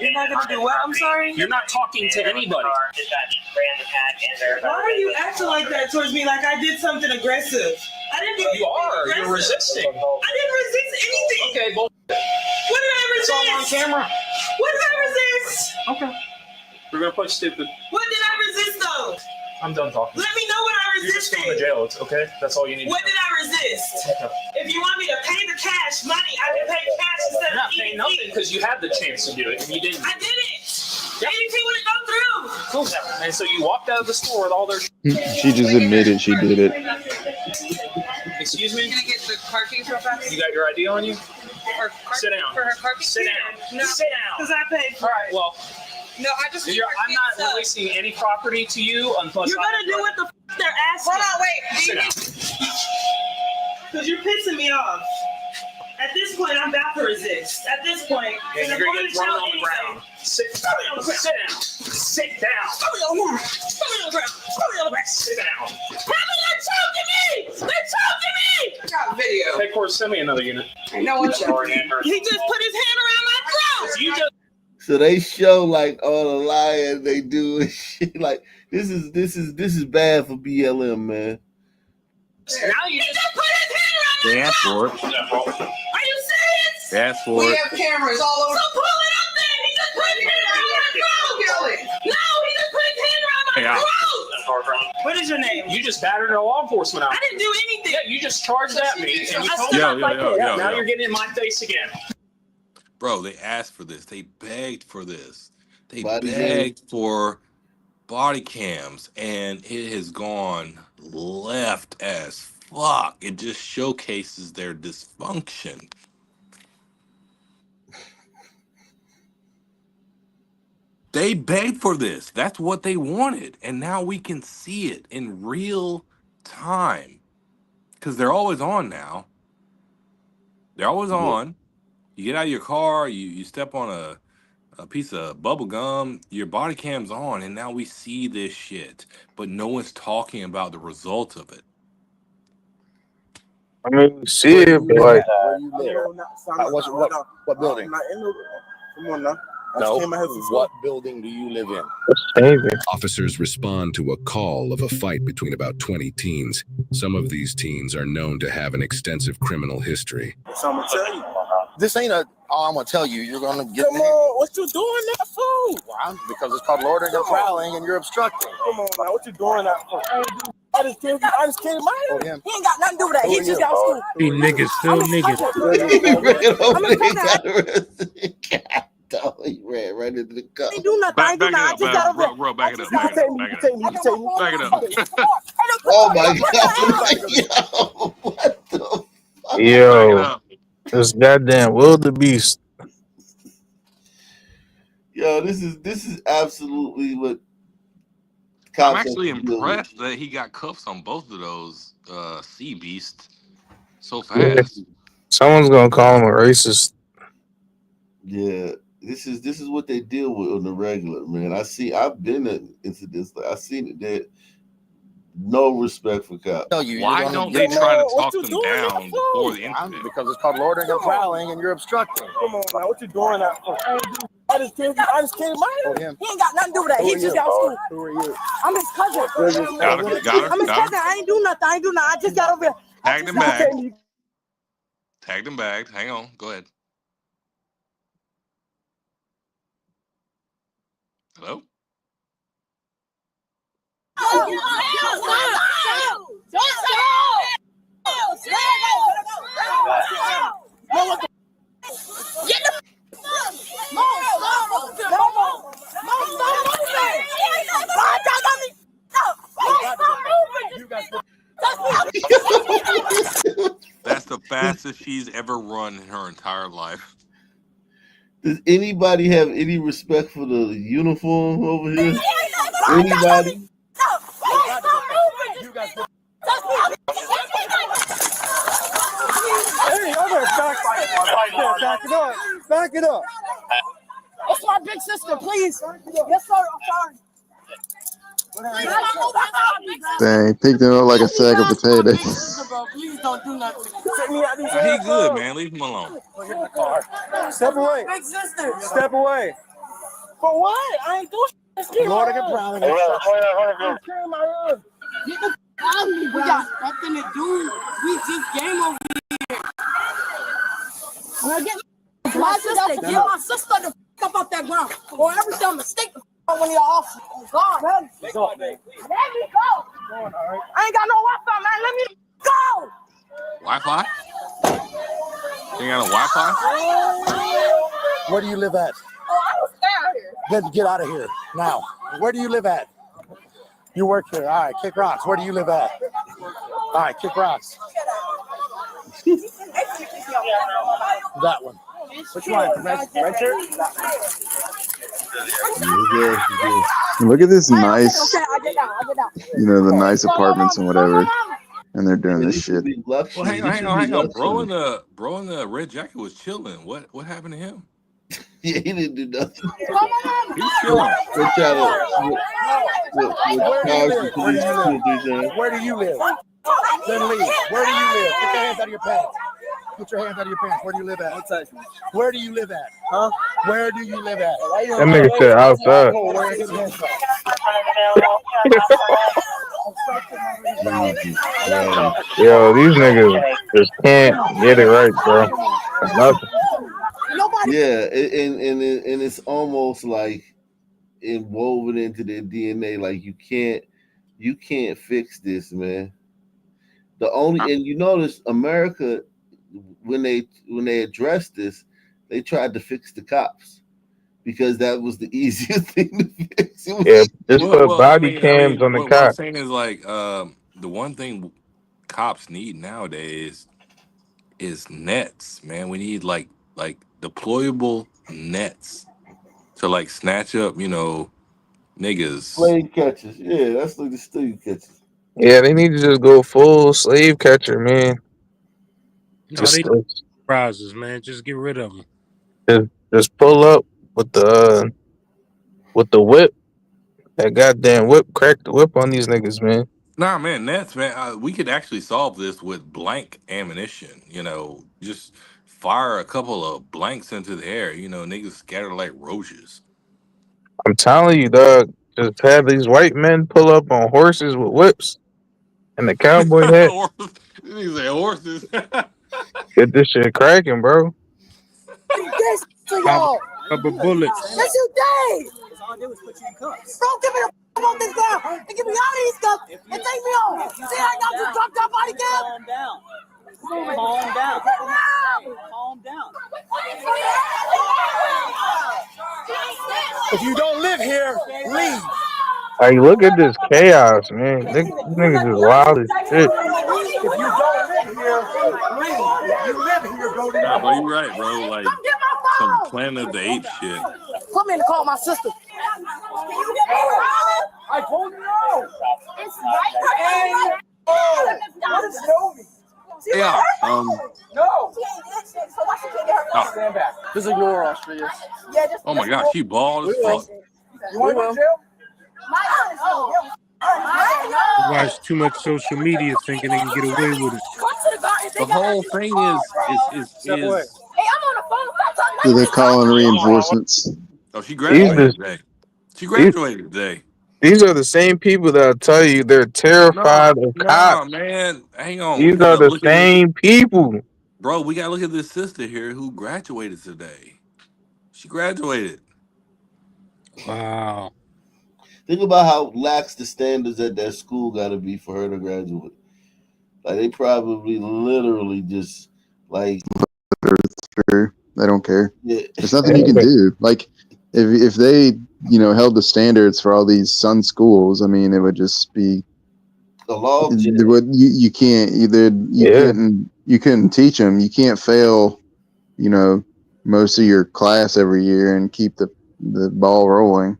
You're not going to do what? I'm sorry? You're not talking to anybody. Why are you acting like that towards me like I did something aggressive? I didn't do anything You are. aggressive. You're resisting. I didn't resist anything. Okay, well, What did I it's resist? all on camera. What did I resist? Okay. We're going to play stupid. What did I resist though? I'm done talking. Let me know what I You're just resisted. going to jail. It's okay. That's all you need. What did I resist? If you want me to pay the cash money, I can pay cash instead You're of not paying nothing because you had the chance to do it and you didn't. I didn't. EBT wouldn't go through. Cool. And so you walked out of the store with all their. She just admitted she did it. Excuse me? Can I get the car keys real fast? You got your ID on you? Sit down. For her car keys? Sit down. No. Sit down. Because I paid for All right. Well, no, I just need I'm not releasing any property to you unless You're going to do what the they're asking. Hold on, wait. Sit down. Because you're pissing me off. At this point, I'm about to resist. At this point, Yeah, you're going to get thrown on the ground. Sit down. Sit down. Sit down. Put me on the ground. Put me on the ground. Put me on the ground. Sit down. They're choking me! They're choking me! I got video. Hey, Court, send me another unit. I know what you're doing. He just put his hand around my throat. You just. So they show like all the lying they do and shit. Like this is bad for BLM, man. Now you just put his hand around They asked for it. Are you serious? They asked for We it. have cameras all over. So pull it up then. He just put his hand around my throat. No, he just put his hand around my throat. What is your name? You just battered a law enforcement officer. I didn't do anything. Yeah, you just charged at me and you told me now you're getting in my face again. Bro, they asked for this. They begged for this. They Body begged for body cams, and it has gone left as fuck. It just showcases their dysfunction. They begged for this. That's what they wanted. And now we can see it in real time. Because they're always on now. They're always on. You get out of your car, you step on a piece of bubble gum, your body cam's on, and now we see this shit. But no one's talking about the result of it. I mean, we see it, but like, What building? Come on now. No. What building do you live in? Officers respond to a call of a fight between about 20 teens. Some of these teens are known to have an extensive criminal history. So I'm gonna tell you. This ain't a. Oh, I'm gonna tell you. You're gonna get. Come on, what you doing that for? Well, because it's called loitering and prowling, and you're obstructing. Come on, man, what you doing that for? I just came my He ain't got nothing to do with that. He just got school. These niggas still niggas. He ran right into the car. I ain't do nothing. I ain't do nothing. I just got over. Bro, back it up. Back Back it up. Oh my god. Yo, what the fuck? yo, this goddamn wildebeest. Yo, this is absolutely what I'm actually impressed that he got cuffs on both of those sea beasts so fast. Someone's gonna call him a racist. Yeah, this is what they deal with on the regular, man. I've been in incidents like I seen it there. No respect for cops. Why don't they try to talk them down before the incident? Because it's called loitering and prowling, and you're obstructing. Come on, man, what you doing that for? I just came my He ain't got nothing to do with that. He just got school. Who are you? I'm his cousin. Got her. I'm his cousin. I ain't do nothing. I just got over here. Tagged him back. Tagged him back. Hang on. Go ahead. Hello? That's the fastest she's ever run in her entire life. Does anybody have any respect for the uniform over here? Anybody? Hey, back it up. Back it up. That's my big sister, please. Yes, sir. I'm sorry. Dang, picked him up like a sack of potatoes. Please don't do nothing. He good, man. Leave him alone. Step away. Big sister. Step away. For what? I ain't doing shit. Lord, I can probably. I'm carrying my hood. Get the out of me, bro. We got nothing to do. We just game over here. My sister, get my sister the f up that ground, or everything I'm mistake the f when you're off. Oh God, let me go. Let me go. I ain't got no Wi-Fi, man. Let me go. Wi-Fi? You ain't got no Wi-Fi? Where do you live at? Oh, I was out here. Then get out of here now. Where do you live at? You work here. All right, kick rocks. Where do you live at? All right, kick rocks. That one. Which one? Red shirt? Look at this nice, the nice apartments and whatever, and they're doing this shit. Well, hang on. Bro in the red jacket was chilling. What happened to him? Yeah, he didn't do nothing. He's chilling. They're trying to Where do you live? Then leave. Where do you live? Put your hands out of your pants. Put your hands out of your pants. Where do you live at? Where do you live at? Huh? Where do you live at? That nigga said outside. Yo, these niggas just can't get it right, bro. Nothing. Yeah, and it's almost like woven into their DNA. Like you can't fix this, man. And you notice America, when they addressed this, they tried to fix the cops because that was the easiest thing to fix. Yeah, just put body cams on the what I'm cop. saying is like the one thing cops need nowadays is nets, man. We need like deployable nets to like snatch up, niggas. Slave catchers, yeah, that's like the slave catchers. Yeah, they need to just go full slave catcher, man. No, they prizes, man. Just get rid of them. Just pull up with the whip. That goddamn whip, crack the whip on these niggas, man. Nah, man, nets, man. We could actually solve this with blank ammunition. Just fire a couple of blanks into the air. Niggas scatter like roaches. I'm telling you, dog. Just have these white men pull up on horses with whips and the cowboy hat. These are horses. Get this shit cracking, bro. This to y'all. Rubber bullets. Yes, you did. All I did was put you in cuffs. Bro, give me the on this ground and get me out of these cuffs and take me home. See how y'all just dropped our body cam? Calm down. Calm down. Calm down. If you don't live here, leave. Like, look at this chaos, man. These niggas is wild as shit. If you don't live here, leave. If you live here, go to your Nah, bro, home. you right, bro. Like some Planet of the Apes shit. Come in to call my sister. I told you no. It's right. What is Novi? Yeah. No. Stand back. Just ignore Australia. Oh my gosh, she bald as fuck. You want to go to jail? They watch too much social media thinking they can get away with it. The whole thing is Hey, I'm on the phone. So they're calling reinforcements. Oh, she graduated today. She graduated today. These are the same people that'll tell you they're terrified of cops. Man, hang on. These are the same people. Bro, we gotta look at this sister here who graduated today. She graduated. Wow. Think about how lax the standards at that school got to be for her to graduate. Like they probably literally just like They don't care. Yeah. There's nothing you can do. Like if they held the standards for all these sun schools, I mean, it would just be the law. You can't you couldn't teach them. You can't fail. Most of your class every year and keep the ball rolling.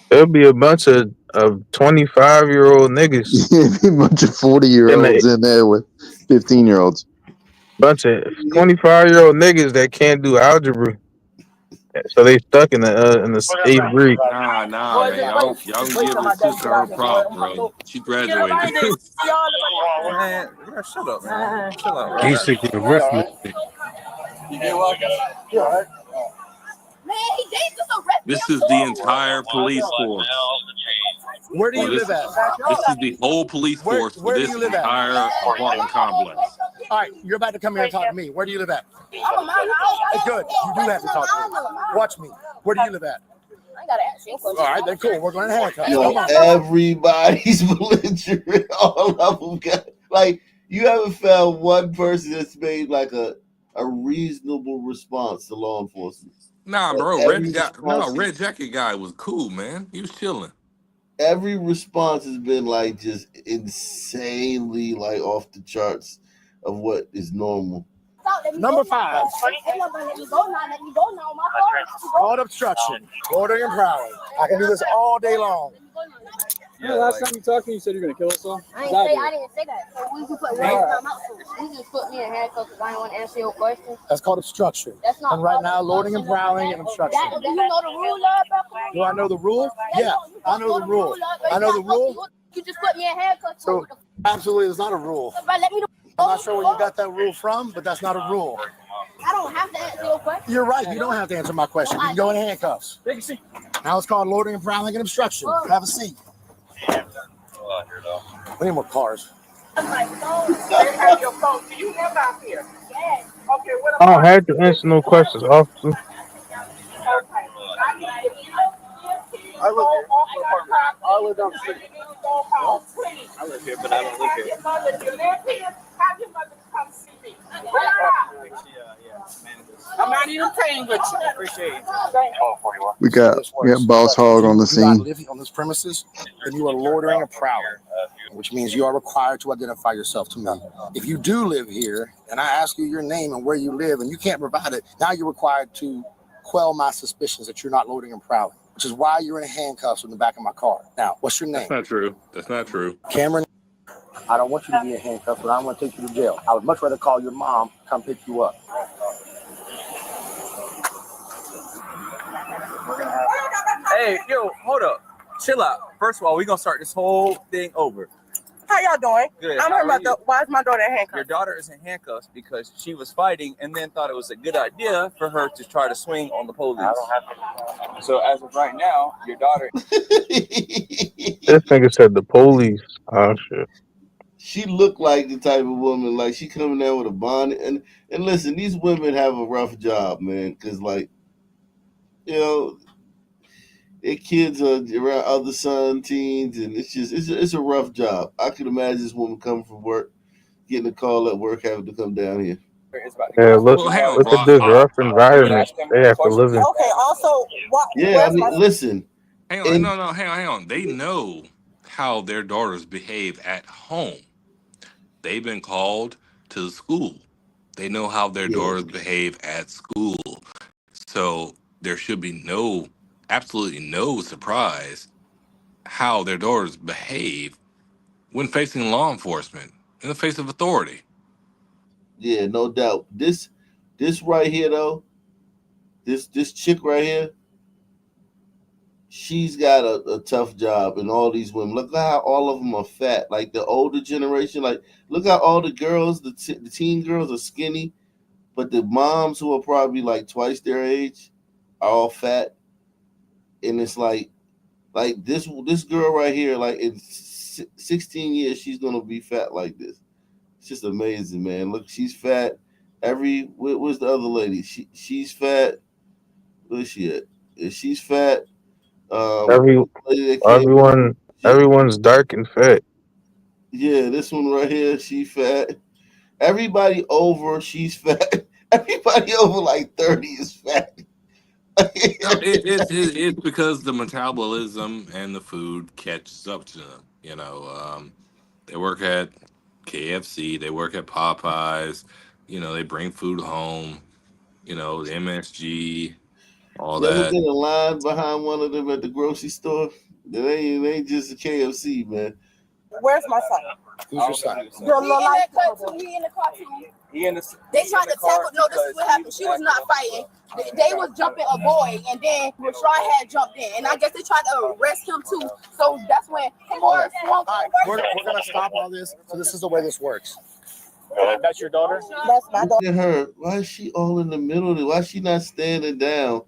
There'll be a bunch of 25-year-old niggas. A bunch of 40-year-olds in there with 15-year-olds. Bunch of 25-year-old niggas that can't do algebra, so they stuck in the 8th grade. Nah, man. Y'all can give the sister her prop, bro. She graduated. Man, shut up, man. Chill out, bro. Basic arithmetic. This is the entire police force. Where do you live at? This is the whole police force for this entire apartment complex. All right, you're about to come here and talk to me. Where do you live at? Good. You do have to talk to me. Watch me. Where do you live at? I gotta ask you a question. All right, then cool. We're going to handcuff. Everybody's belligerent. All of them got you haven't found one person that's made like a reasonable response to law enforcement. Nah, bro. Red jacket guy was cool, man. He was chilling. Every response has been just insanely off the charts of what is normal. Number 5. Called obstruction. Loitering and prowling. I can do this all day long. Yeah, last time you talked to me, you said you're going to kill us all. I didn't say that. So we can put one time out. You just put me in handcuffs because I don't want to answer your questions. That's called obstruction. That's not. And right now, loitering and prowling and obstruction. Do you know the rule, love? Do I know the rule? Yeah, I know the rule. I know the rule. You just put me in handcuffs. So absolutely, it's not a rule. Let me know. I'm not sure where you got that rule from, but that's not a rule. I don't have to answer your question. You're right. You don't have to answer my question. You can go in handcuffs. Now it's called loitering and prowling and obstruction. Have a seat. We need more cars. I don't have to answer no questions, officer. I live here. I live down the street. I live here, but I don't live here. I'm not even paying with you. Appreciate it. We got Boss Hog on the You not scene. living on this premises, then you are loitering and prowling, which means you are required to identify yourself to me. If you do live here, and I ask you your name and where you live, and you can't provide it, now you're required to quell my suspicions that you're not loitering and prowling, which is why you're in handcuffs in the back of my car. Now, what's your name? That's not true. That's not true. Cameron. I don't want you to be in handcuffs, but I want to take you to jail. I would much rather call your mom come pick you up. Hey, yo, hold up. Chill out. First of all, we're going to start this whole thing over. How y'all doing? Good. I'm How her are mother. you? Why is my daughter in handcuffs? Your daughter is in handcuffs because she was fighting and then thought it was a good idea for her to try to swing on the police. So as of right now, your daughter... This nigga said the police. Oh, shit. She looked like the type of woman, like she coming there with a bonnet. And listen, these women have a rough job, man, because, like, you know, their kids are around other sons, teens, and it's a rough job. I could imagine this woman coming from work, getting a call at work, having to come down here. Yeah, look at this rough environment they have to live in. Okay, also, Yeah, I mean, listen. Hang on, hang on. They know how their daughters behave at home. They've been called to the school. They know how their daughters behave at school. So there should be absolutely no surprise how their daughters behave when facing law enforcement in the face of authority. Yeah, no doubt. This right here, though, this chick right here, she's got a tough job, and all these women. Look how all of them are fat. Like the older generation, like look how all the girls, the teen girls are skinny, but the moms who are probably like twice their age are all fat. And it's like this girl right here, like in 16 years, she's gonna be fat like this. It's just amazing, man. Look, she's fat. Where's the other lady? She's fat. Where's she at? She's fat. Everyone's dark and fat. Yeah, this one right here, she fat. Everybody over, she's fat. Everybody over like 30 is fat. It's because the metabolism and the food catches up to them. You know, they work at KFC, they work at Popeyes. You know, they bring food home. You know, the MSG, all You ever that. been in line behind one of them at the grocery store? They ain't just a KFC, man. Where's my son? Who's your son? Your little light cartoon. He in the cartoon. They tried to tackle. No, this is what happened. She was not fighting. They was jumping a boy, and then Rashad had jumped in, and I guess they tried to arrest him too. So that's when Morris swung. We're gonna stop all this. So this is the way this works. That's your daughter? That's my daughter. Look at her. Why is she all in the middle? Why is she not standing down?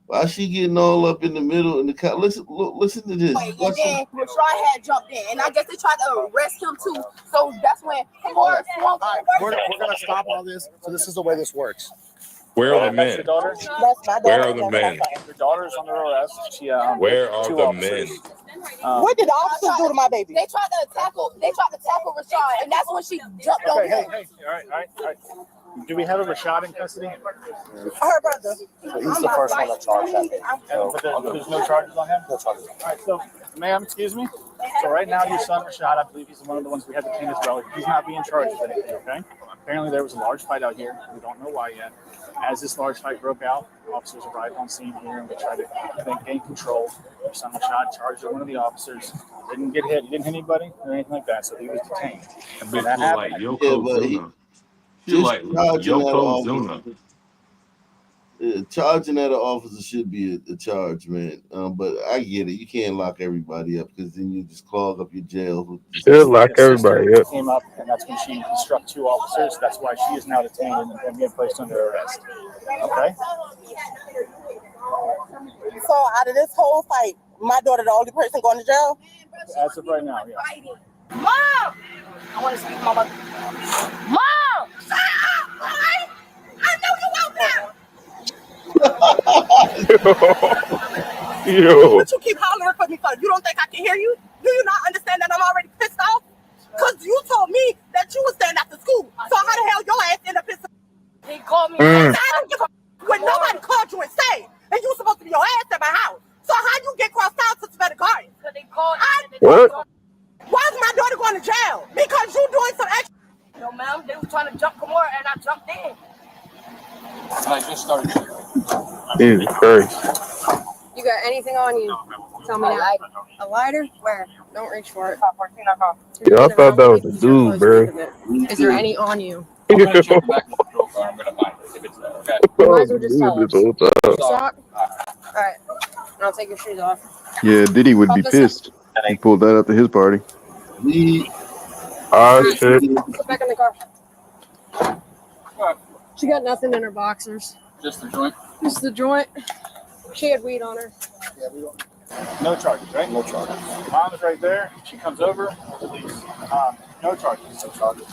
Why is she getting all up in the middle in the car? Listen to this. And then Rashad had jumped in, and I guess they tried to arrest him too. So that's when Morris swung. We're gonna stop all this. So this is the way this works. Where are the men? That's my daughter. Where are the men? Your daughter's under arrest. Where are the men? What did the officers do to my baby? They tried to tackle Rashad, and that's when she jumped on him. Hey, all right. Do we have a Rashad in custody? Her brother. He's the first one that's charged. There's no charges on him? No charges. All right, so, ma'am, excuse me. So right now, your son Rashad, I believe he's one of the ones we have detained as well. He's not being charged with anything, okay? Apparently there was a large fight out here. We don't know why yet. As this large fight broke out, officers arrived on scene here and we tried to gain control. Someone shot, charged at one of the officers. Didn't get hit. He didn't hit anybody or anything like that, so he was detained. That When bitch that look like happened, Yeah, but Yokozuna. She just like charging at an Yokozuna. officer. Charging at an officer should be a charge, man. But I get it. You can't lock everybody up because then you just clog up your jails with just Should the lock sister everybody up. came up, and that's when she struck 2 officers. That's why she is now detained and being placed under arrest. Okay? So out of this whole fight, my daughter the only person going to jail? As of right now, yeah. Mom! I want to speak to my mother. Mom! Shut up, boy! I know you out there! Yo. What you keep hollering for me for? You don't think I can hear you? Do you not understand that I'm already pissed off? Because you told me that you were staying after school. So how the hell your ass end up pissed off? He called me. I don't give a when nobody called you and said, and you were supposed to be your ass at my house. So how you get crossed out to the garden? Because they called. What? Why is my daughter going to jail? Because you doing some extra. No, ma'am. They were trying to jump more, and I jumped in. And I just started. Jesus Christ. You got anything on you? Tell me now. A lighter? Where? Don't reach for it. Yeah, I thought that was a dude, bro. Is there any on you? I'm going to check the back of the patrol car. I'm going to find it if it's there, okay? You might as well just tell us. This whole time. Sock? Alright. And I'll take your shoes off. Yeah, Diddy would be Pop this pissed. He pulled that up to his party. Oh, shit. Put back in the car. She got nothing in her boxers. Just the joint? Just the joint. She had weed on her. Yeah, we don't. No charges, right? No charges. Mom's right there. She comes over, release. No charges. No charges.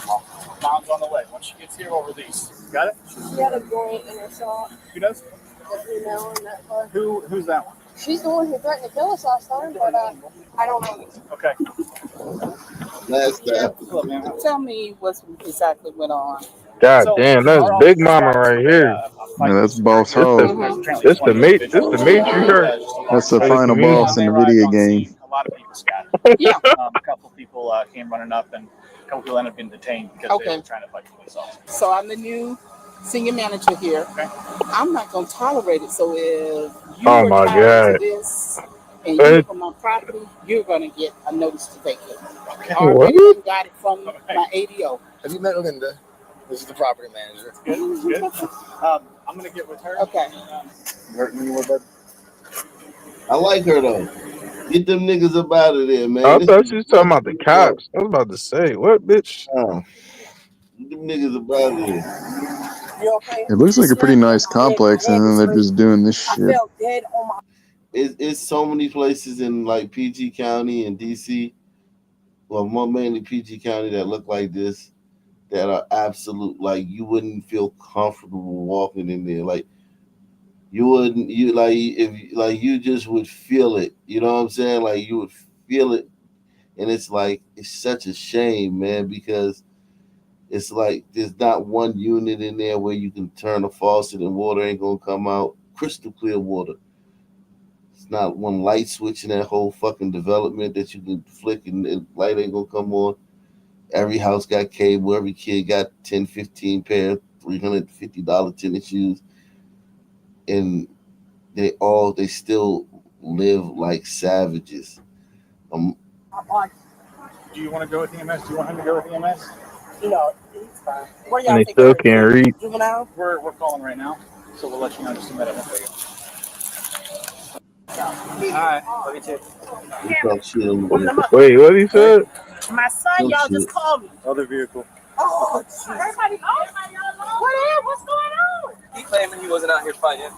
Mom's on the way. Once she gets here, we'll release. Got it? She had a joint in her sock. Who does? The female in that car. Who's that one? She's the one who threatened to kill us last time, but I don't know. Okay. Last time. Tell me what exactly went on. God damn, that's Big Mama right here. Yeah, that's Boss Hog. This the matriarch. That's the final boss in the video game. A lot of people scattered. Yeah. A couple people came running up, and a couple people ended up being detained because they were trying to fight police officers. So I'm the new senior manager here. Okay. I'm not going to tolerate it. So if you Oh were my tied God. to this and you live on my property, you're going to get a notice to vacate. Okay. I already got it from my ADO. Have you met Linda? This is the property manager. Good. I'm going to get with her. Okay. You hurt me, bud? I like her though. Get them niggas up out of there, man. I thought she was talking about the cops. I was about to say, what, bitch? Get them niggas up out of here. You okay? It looks like a pretty nice complex, and then they're just doing this I shit. felt dead on my. It's so many places in like PG County and DC, well, more mainly PG County that look like this, that are absolute, like you wouldn't feel comfortable walking in there. Like you wouldn't, you like if like you just would feel it. You know what I'm saying? Like you would feel it, and it's like it's such a shame, man, because it's like there's not one unit in there where you can turn a faucet and water ain't gonna come out. Crystal clear water. It's not one light switch in that whole fucking development that you can flick and the light ain't gonna come on. Every house got cable. Every kid got 10, 15 pair of $350 tennis shoes. And they still live like savages. Do you want to go with EMS? Do you want him to go with EMS? No, he's fine. Where y'all And they think still they're can't read. Juvenile? We're calling right now, so we'll let you know just a minute. All right, look at you. Wait, what he said? My son, y'all just called me. Other vehicle. Oh, everybody what's going on? He claiming he wasn't out here fighting.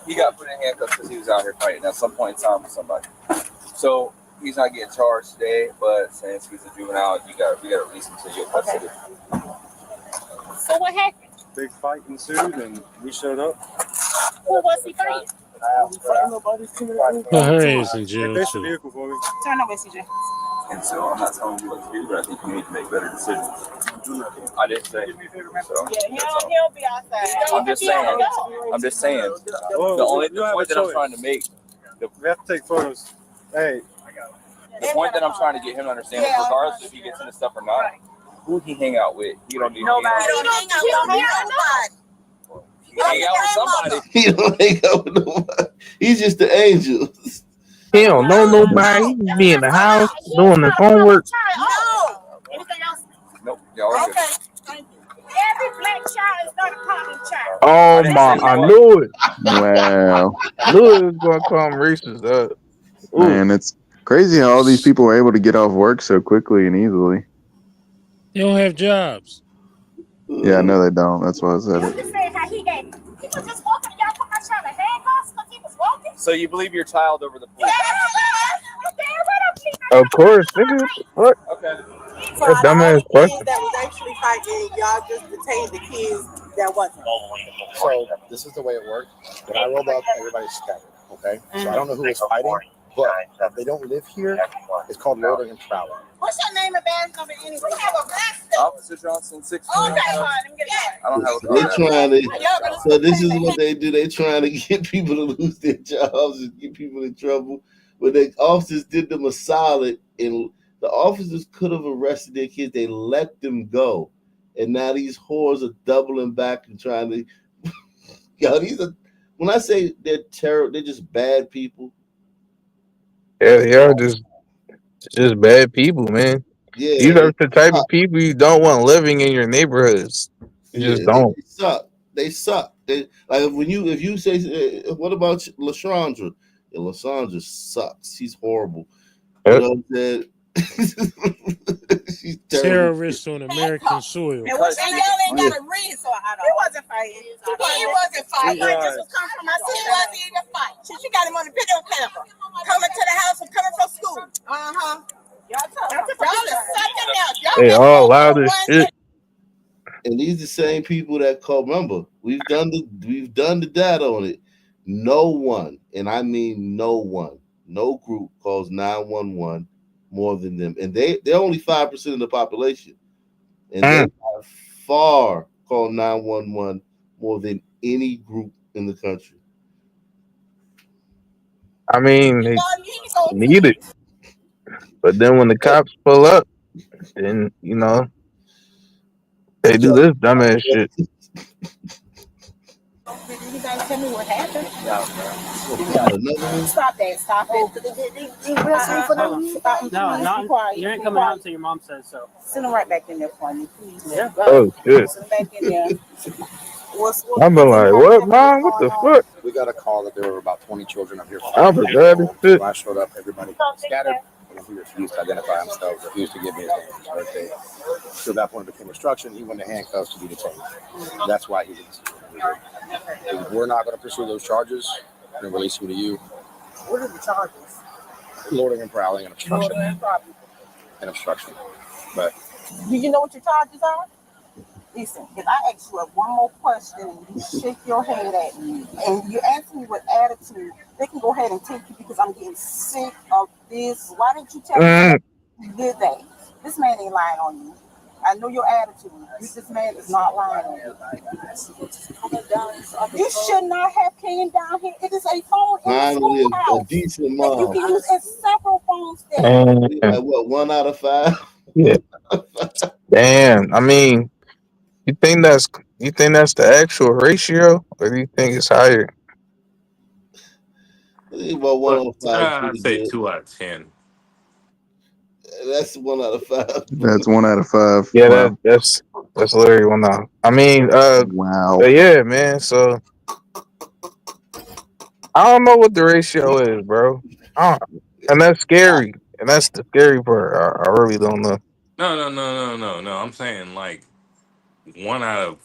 He got put in handcuffs because he was out here fighting at some point in time with somebody. So he's not getting charged today, but since he's a juvenile, we got to release him to your custody. So what happened? Big fight ensued, and we showed up. Who was he fighting? Hey, it's in jail. Fix the vehicle for me. Turn over, CJ. And so I'm not telling you what to do, but I think you need to make better decisions. I didn't say. So, Yeah, he'll be outside. I'm just saying. The only point that I'm trying to make. We have to take photos. Hey. The point that I'm trying to get him to understand is regardless if he gets into stuff or not, who he hang out with. He don't need Nobody. He He don't hang out with nobody. He hang out with somebody. He don't hang out with nobody. He's just the angel. He don't know nobody. He just be in the house doing his homework. No. Anything else? Nope. Y'all are good. Okay. Thank you. Every black child is not a common child. Oh my! I knew it. Wow. Knew it was gonna come racist. Ooh. Man, it's crazy how all these people were able to get off work so quickly and easily. They don't have jobs. Yeah, no, they don't. That's why I said it. So you believe your child over the police? Of course, nigga. What? Okay. So That dumbass question. that was actually fighting, y'all just detained the kids that wasn't. So this is the way it worked. When I rolled up, everybody's scattered. Okay. So I don't know who was fighting, but if they don't live here, it's called loitering and prowling. What's your name and badge number anyway? We have a master. Officer Johnson, 16. Okay, fine. Let me get it. I don't have a They card. trying to. So this is what they do. They trying to get people to lose their jobs and get people in trouble. But the officers did them a solid, and the officers could have arrested their kids. They let them go, and now these whores are doubling back and trying to. Yo, these are. When I say they're terrible, they're just bad people. Yeah, they are just bad people, man. Yeah, These are they the type of suck. people you don't want living in your neighborhoods. You just Yeah, they don't. suck. They suck. They like if you say what about Lashandra? Yeah, Lashandra sucks. She's horrible. You know what I'm saying? She's terrible. Terrorists on American soil. And y'all ain't got a reason, so I don't. He wasn't fighting. He wasn't fighting. I just was coming from my sister. He wasn't even fighting. She got him on the video camera. Coming to the house and coming from school. Uh-huh. Y'all is sucking out. They all loud as shit. And these the same people that call. Remember, we've done the data on it. No one, and I mean no one, no group calls 911 more than them, and they're only 5% of the population, and they by far call 911 more than any group in the country. I mean, they need it, but then when the cops pull up, then they do this dumbass shit. You guys tell me what happened? Stop that. Stop it. No, you ain't coming out until your mom says so. Send them right back in there for me, please. Yeah. Oh shit. Send them back in there. I've been like, what, mom? What the fuck? We got a call that there were about 20 children up here. I forgot this shit. When I showed up, everybody scattered. And he refused to identify himself, refused to give me his name and his birthday. So at that point, it became obstruction. He went to handcuffs to be detained. That's why he was. We're not going to pursue those charges and release him to you. What are the charges? Loitering and prowling and obstruction. But do you know what your charges are? Listen, if I ask you one more question and you shake your head at me and you ask me with attitude, they can go ahead and take you because I'm getting sick of this. Why didn't you tell me you did that? This man ain't lying on you. I know your attitude. This man is not lying on you. You should not have came down here. It is a phone in the Finally, schoolhouse. a decent That you mom. can use in several phones there. Like what? 1 out of 5. Yeah. Damn. I mean, you think that's the actual ratio, or do you think it's higher? About 1 out of 5. I'd say 2 out of 10. That's 1 out of 5. That's 1 out of 5. Yeah, Wow. that's literally 1 out. I mean, wow. But yeah, man. So I don't know what the ratio is, bro. And that's scary. And that's the scary part. I really don't know. No. I'm saying like 1 out of.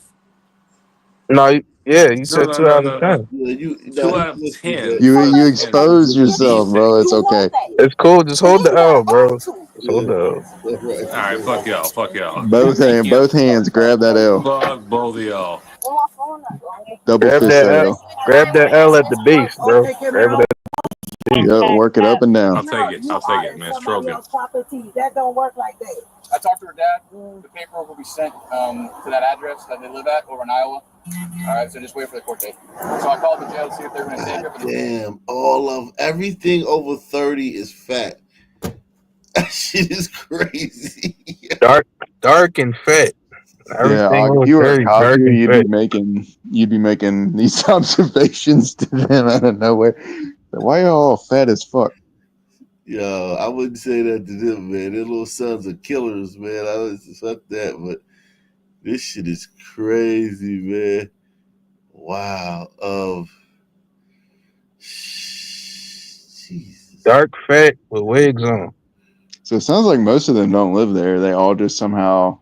No, you said 2 out of 10. Yeah, 2 out of 10. You expose yourself, bro. It's okay. It's cool. Just hold the L, bro. Just hold the L. All right, fuck y'all. Both hands. Grab that L. Fuck both of y'all. Double Grab fist that L. Grab that L at the base, bro. Grab it at the base. Yep, work it up and down. I'll take it, man. Stroke it. That don't work like that. I talked to her dad. The paperwork will be sent to that address that they live at over in Iowa. All right, so just wait for the court date. So I called the jail to see if they're going to take her. Damn, everything over 30 is fat. That shit is crazy. Dark and fat. Yeah, Everything if you were a military, cop dark here, and fat. you'd be making these observations to them out of nowhere. Why y'all all fat as fuck? Yo, I wouldn't say that to them, man. Their little sons are killers, man. I was fuck that, but this shit is crazy, man. Wow. Jesus. Dark fat with wigs on. So it sounds like most of them don't live there. They all just somehow,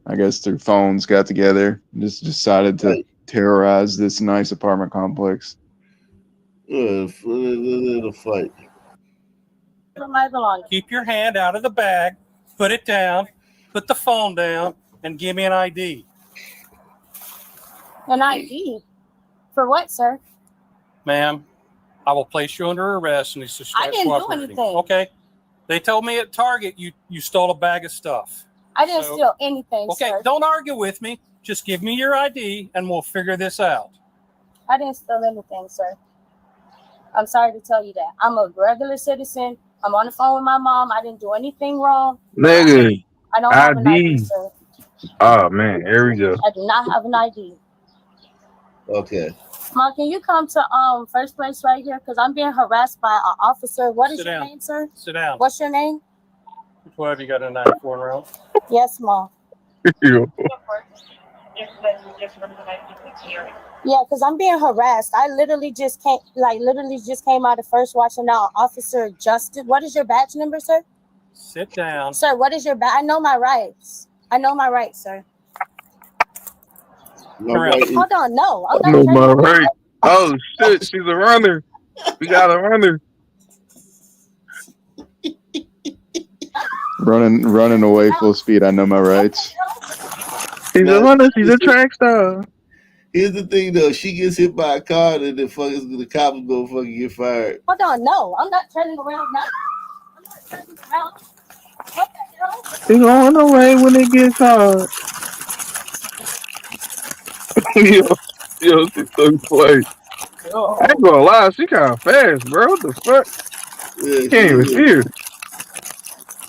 I guess through phones got together and just decided to terrorize this nice apartment complex. The fight. Keep your hand out of the bag, put it down, put the phone down, and give me an ID. An ID? For what, sir? Ma'am, I will place you under arrest and I didn't do anything. Okay. They told me at Target you stole a bag of stuff. I didn't steal anything, Okay, sir. don't argue with me. Just give me your ID and we'll figure this out. I didn't steal anything, sir. I'm sorry to tell you that. I'm a regular citizen. I'm on the phone with my mom. I didn't do anything wrong. Nigga, I don't have an ID, ID. sir. Oh man, here we go. I do not have an ID. Okay. Mom, can you come to first place right here? Because I'm being harassed by an officer. What is your name, sir? Sit down. What's your name? What have you got a 94 around? Yes, Mom. Yeah, because I'm being harassed. I literally just came out of first watch, and now Officer Justin. What is your badge number, sir? Sit down. Sir, what is your badge? I know my rights. I know my rights, sir. Hold on, no. I'm not my right. Oh shit, she's a runner. We got a runner. Running away full speed. I know my rights. She's a runner. She's a track star. Here's the thing, though. She gets hit by a car, and the cops go fucking get fired. Hold on, no. I'm not turning around now. I'm not turning around. What the hell? She's on the way when it gets hard. yo, she's so funny. I ain't gonna lie, she kind of fast, bro. What the fuck? Yeah, Can't even see her.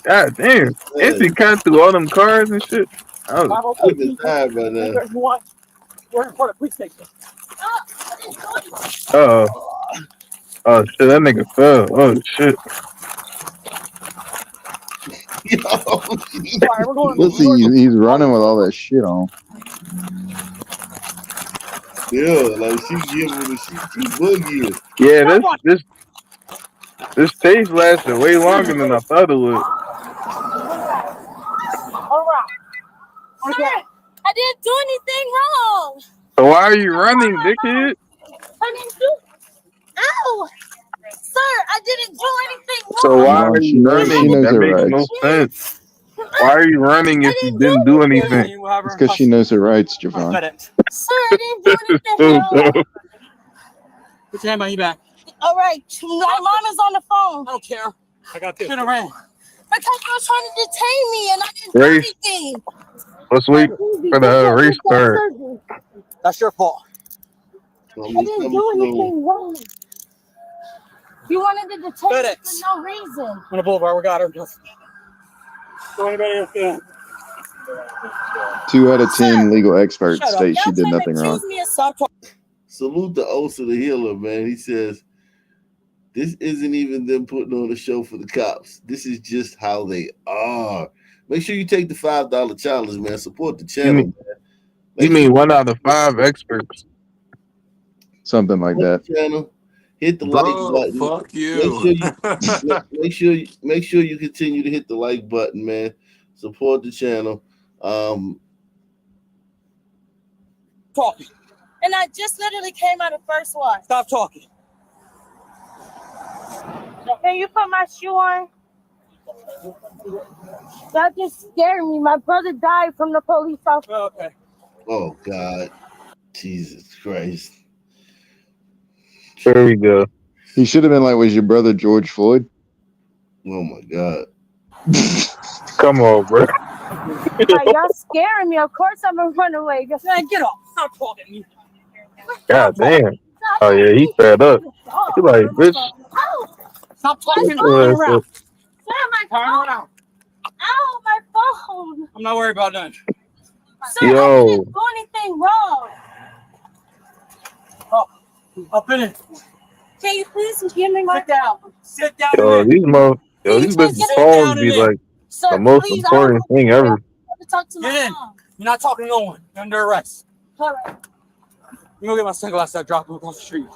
God damn. And she cut through all them cars and shit. I was tired by now. We're in front of the police station. oh shit, that nigga fell. Oh shit. He's running with all that shit on. Yeah, like she boogie. Yeah, this chase lasted way longer than I thought it would. All right. Sir, I didn't do anything wrong. So why are you running, dickhead? I didn't do. Ow! Sir, I didn't do anything wrong. So why are you running? That makes no sense. Why are you running if you didn't do anything? It's because she knows her rights, Javon. Sir, I didn't do anything wrong. Put your hand behind your back. All right, my mom is on the phone. I don't care. I got this. Turn around. Because you were trying to detain me and I didn't do Race. anything. Let's wait for the race start. That's your fault. I didn't do anything wrong. You wanted to detain me for no reason. On the boulevard, we got her. So anybody else doing? 2 out of 10 legal experts state she did nothing wrong. Salute the Osa the healer, man. He says, this isn't even them putting on a show for the cops. This is just how they are. Make sure you take the $5 challenge, man. Support the channel, man. You mean 1 out of 5 experts? Something like that. Channel. Hit the like button. Fuck you. Make sure you continue to hit the like button, man. Support the channel. Talking. And I just literally came out of first one. Stop talking. Can you put my shoe on? That just scared me. My brother died from the police officer. Okay. Oh, God. Jesus Christ. There we go. He should have been like, was your brother George Floyd? Oh, my God. Come on, bro. Y'all scaring me. Of course I'm going to run away. Man, get off. Stop talking. God damn. Oh, yeah, he fed up. He like, bitch. Stop talking. Well, Sam, Turn around. Ow, my phone. I'm not worried about that. Sir, I didn't do anything wrong. Oh, up in it. Can you please give me my phone? Sit down in Yo, it. these bitches phones be like Sir, the most please, I don't important thing ever. want to talk to my Get in. mom. You're not talking to no one. You're under arrest. All right. You go get my sunglasses. I drop them across the street.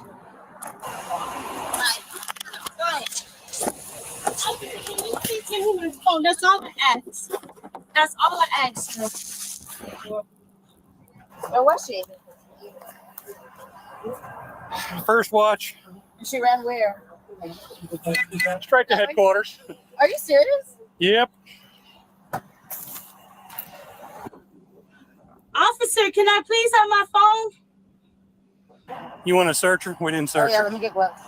Can you please give me my phone? That's all I asked. That's all I asked. Where was she? First watch. She ran where? Straight to headquarters. Are you serious? Yep. Officer, can I please have my phone? You want to search her? We didn't search her. Let me get gloves.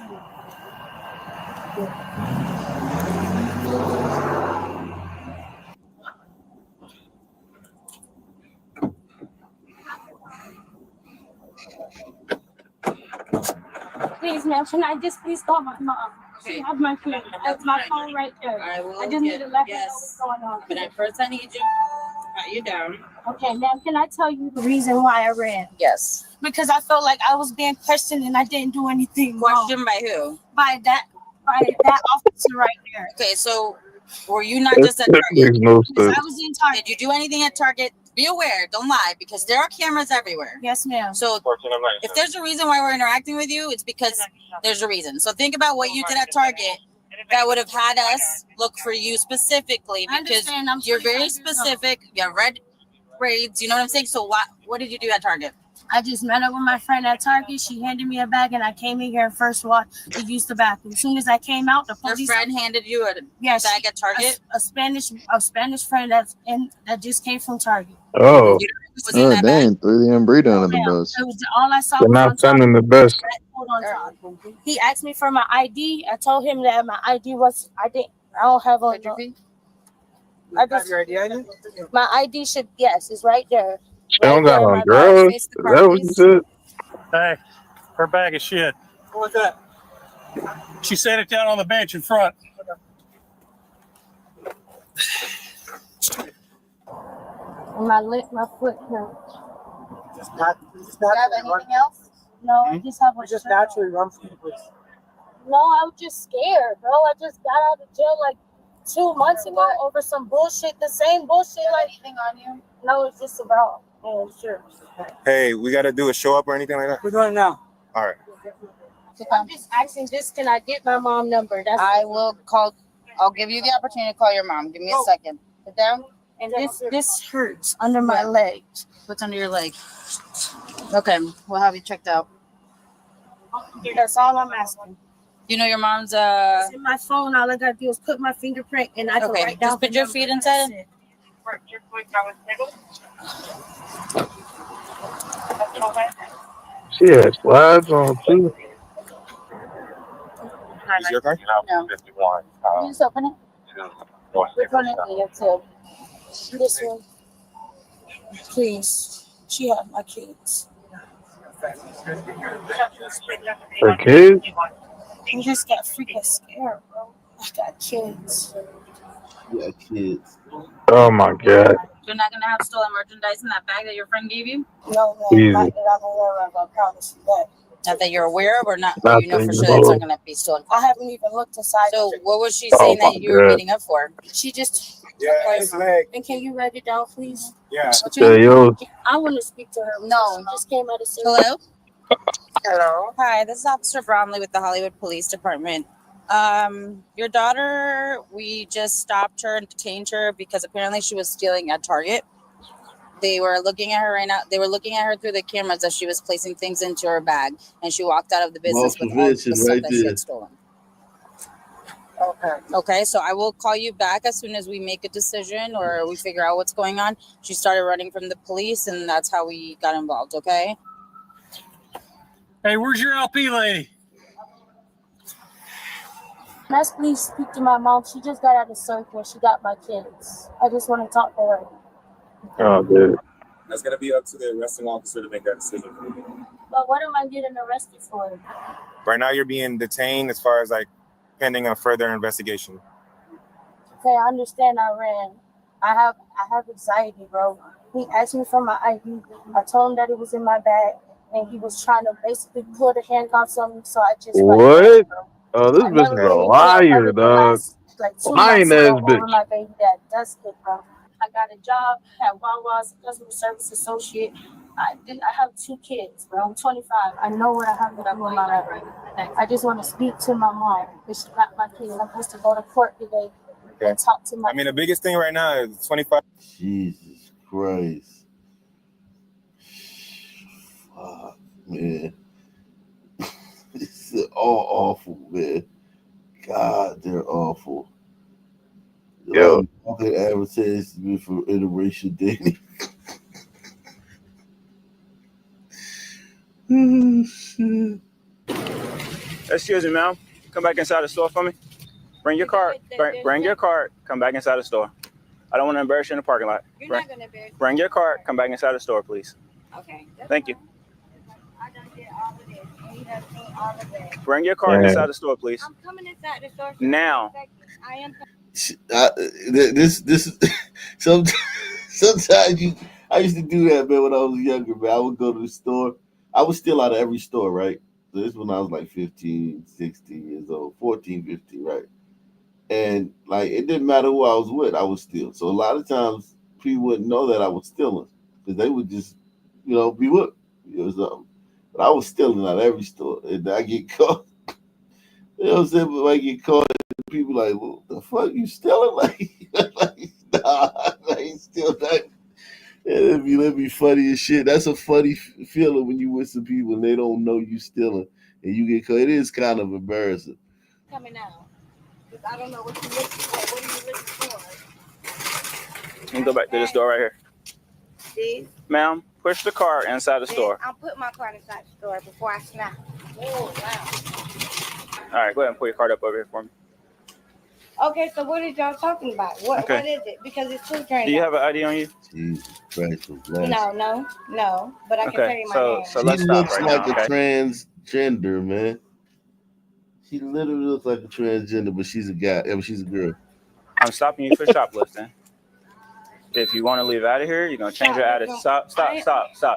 Please, ma'am, can I just please call my mom? She has my phone. That's my phone right there. I just need to let her know what's going on. But at first I need you to pat you down. Okay, ma'am, can I tell you the reason why I ran? Yes. Because I felt like I was being questioned and I didn't do anything wrong. Questioned by who? By that officer right there. Okay, so were you not That just at shit Target? makes no Because sense. I was in Target. Did you do anything at Target? Be aware, don't lie, because there are cameras everywhere. Yes, ma'am. So if there's a reason why we're interacting with you, it's because there's a reason. So think about what you did at Target that would have had us look for you specifically, because you're very specific. You have red braids, you know what I'm saying? So what did you do at Target? I just met up with my friend at Target. She handed me a bag, and I came in here and first walked to use the bathroom. As soon as I came out, the police. Your friend handed you a bag at Target? A Spanish friend that just came from Target. Oh, Oh, dang, threw the umbrella under the bus. It was all I saw. they're Was not on top. sending the best. Hold on, top. He asked me for my ID. I told him that my ID was. I don't have a. I just your ID on you? My ID should. Yes, it's right there. She don't got on drugs. Is that what you said? Hey, her bag of shit. What was that? She set it down on the bench in front. My foot hurts. Just not. Do you have anything else? No, I just have a. Just naturally run from the police. No, I was just scared, bro. I just got out of jail like 2 months ago over some bullshit. The same bullshit. Like anything on you? No, it's just a bra. Oh, sure. Hey, we got to do a show up or anything like that? We're doing it now. All right. I'm just asking. Just can I get my mom number? I will call. I'll give you the opportunity to call your mom. Give me a second. Sit down. And this hurts under my leg. What's under your leg? Okay, we'll have you checked out. That's all I'm asking. You know your mom's It's in my phone. All I gotta do is put my fingerprint and I can write down. Just put your feet inside. She has slides on too. Is your car? No. You just open it. Which one is it? Too. This one. Please. She has my kids. Her kids? I just got freaking scared, bro. I got kids. Yeah, kids. Oh my god. You're not gonna have stolen merchandise in that bag that your friend gave you? No, Easy. man. Not that I'm aware of. I promise you that. Not that you're aware of, or not? Not You know that for you sure know that's of. not gonna be stolen. I haven't even looked inside. So what was she Oh saying my that you were God. meeting up for? She just. Yeah, it's leg. And can you write it down, please? Yeah. Hey, yo. I want to speak to her. No. She just came out of surgery. Hello? Hello. Hi, this is Officer Bromley with the Hollywood Police Department. Your daughter, we just stopped her and detained her because apparently she was stealing at Target. They were looking at her right now. They were looking at her through the cameras as she was placing things into her bag, and she walked out of the business with all the Prevention stuff right that she there. had stolen. Okay, so I will call you back as soon as we make a decision or we figure out what's going on. She started running from the police, and that's how we got involved, okay? Hey, where's your LP lady? Let's please speak to my mom. She just got out of surgery. She got my kids. I just want to talk to her. Oh, dude. That's going to be up to the arresting officer to make that decision. But what am I getting arrested for? Right now, you're being detained as far as like pending a further investigation. Okay, I understand I ran. I have anxiety, bro. He asked me for my ID. I told him that it was in my bag, and he was trying to basically pull the handcuffs on me, so I just like ran, What? bro. Oh, this I bitch is never a really ran liar, other than dog. last like 2 Lying months ass ago over bitch. my baby dad. That's it, bro. I got a job at Wawa's customer service associate. I have 2 kids, bro. I'm 25. I know what I have to do in my life. I just want to speak to my mom. It's not my kid. I'm supposed to go to court today and talk to my. I mean, the biggest thing right now is 25. Jesus Christ. Fuck, man. It's all awful, man. God, they're awful. A lot Yo. of fucking advertisements for interracial dating. Oh, shit. Excuse me, ma'am. Come back inside the store for me. Bring your card. Bring your card. Come back inside the store. I don't want to embarrass you in the parking lot. You're not gonna embarrass me. Bring your card. Come back inside the store, please. Okay. Thank you. I done did all of this. He has seen all of that. Bring your card Yeah. inside the store, please. I'm coming inside the store. Now. I am. This sometimes I used to do that, man, when I was younger, man. I would go to the store. I was still out of every store, right? So this when I was like 15, 16 years old, 14, 15, right? And like it didn't matter who I was with, I was steal. So a lot of times people wouldn't know that I was stealing because they would just, be with me or something. But I was stealing out of every store. And I get caught. You know what I'm saying? But I get caught, people like, well, the fuck you stealing? Like nah, I ain't steal that. It'd be funny as shit. That's a funny feeling when you with some people and they don't know you stealing and you get caught. It is kind of embarrassing. Coming out. Because I don't know what you're looking for. What are you looking for? Let me go back to this door right here. See? Ma'am, push the cart inside the store. I'll put my card inside the store before I snap. Oh, wow. All right, go ahead and put your card up over here for me. Okay, so what is y'all talking about? What Okay. What is it? Because it's children. Do you have an ID on you? Jesus Christ, No. But I can tell you my name. So She let's stop looks right like now, a okay? transgender, man. She literally looks like a transgender, but she's a guy. I mean, she's a girl. I'm stopping you for shoplifting. If you want to leave out of here, you're going to change your attitude. Stop.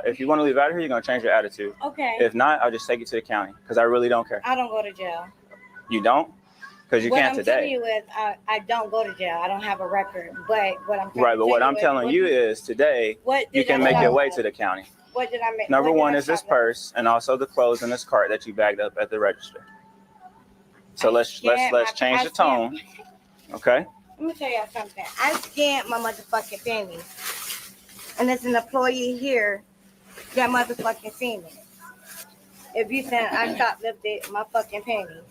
If you want to leave out of here, you're going to change your attitude. Okay. If not, I'll just take you to the county because I really don't care. I don't go to jail. You don't? Because you can't What I'm telling today. you is I don't go to jail. I don't have a record. But what I'm Right, but what I'm telling you is today, you can make your way to the county. What did I make? Number what did one I is this shop purse and also the clothes in this cart that you bagged up at the register. So let's change the tone. Okay? Let me tell you something. I scanned my motherfucking panties. And there's an employee here that motherfucking seen it. If you said I shoplifted my fucking panties,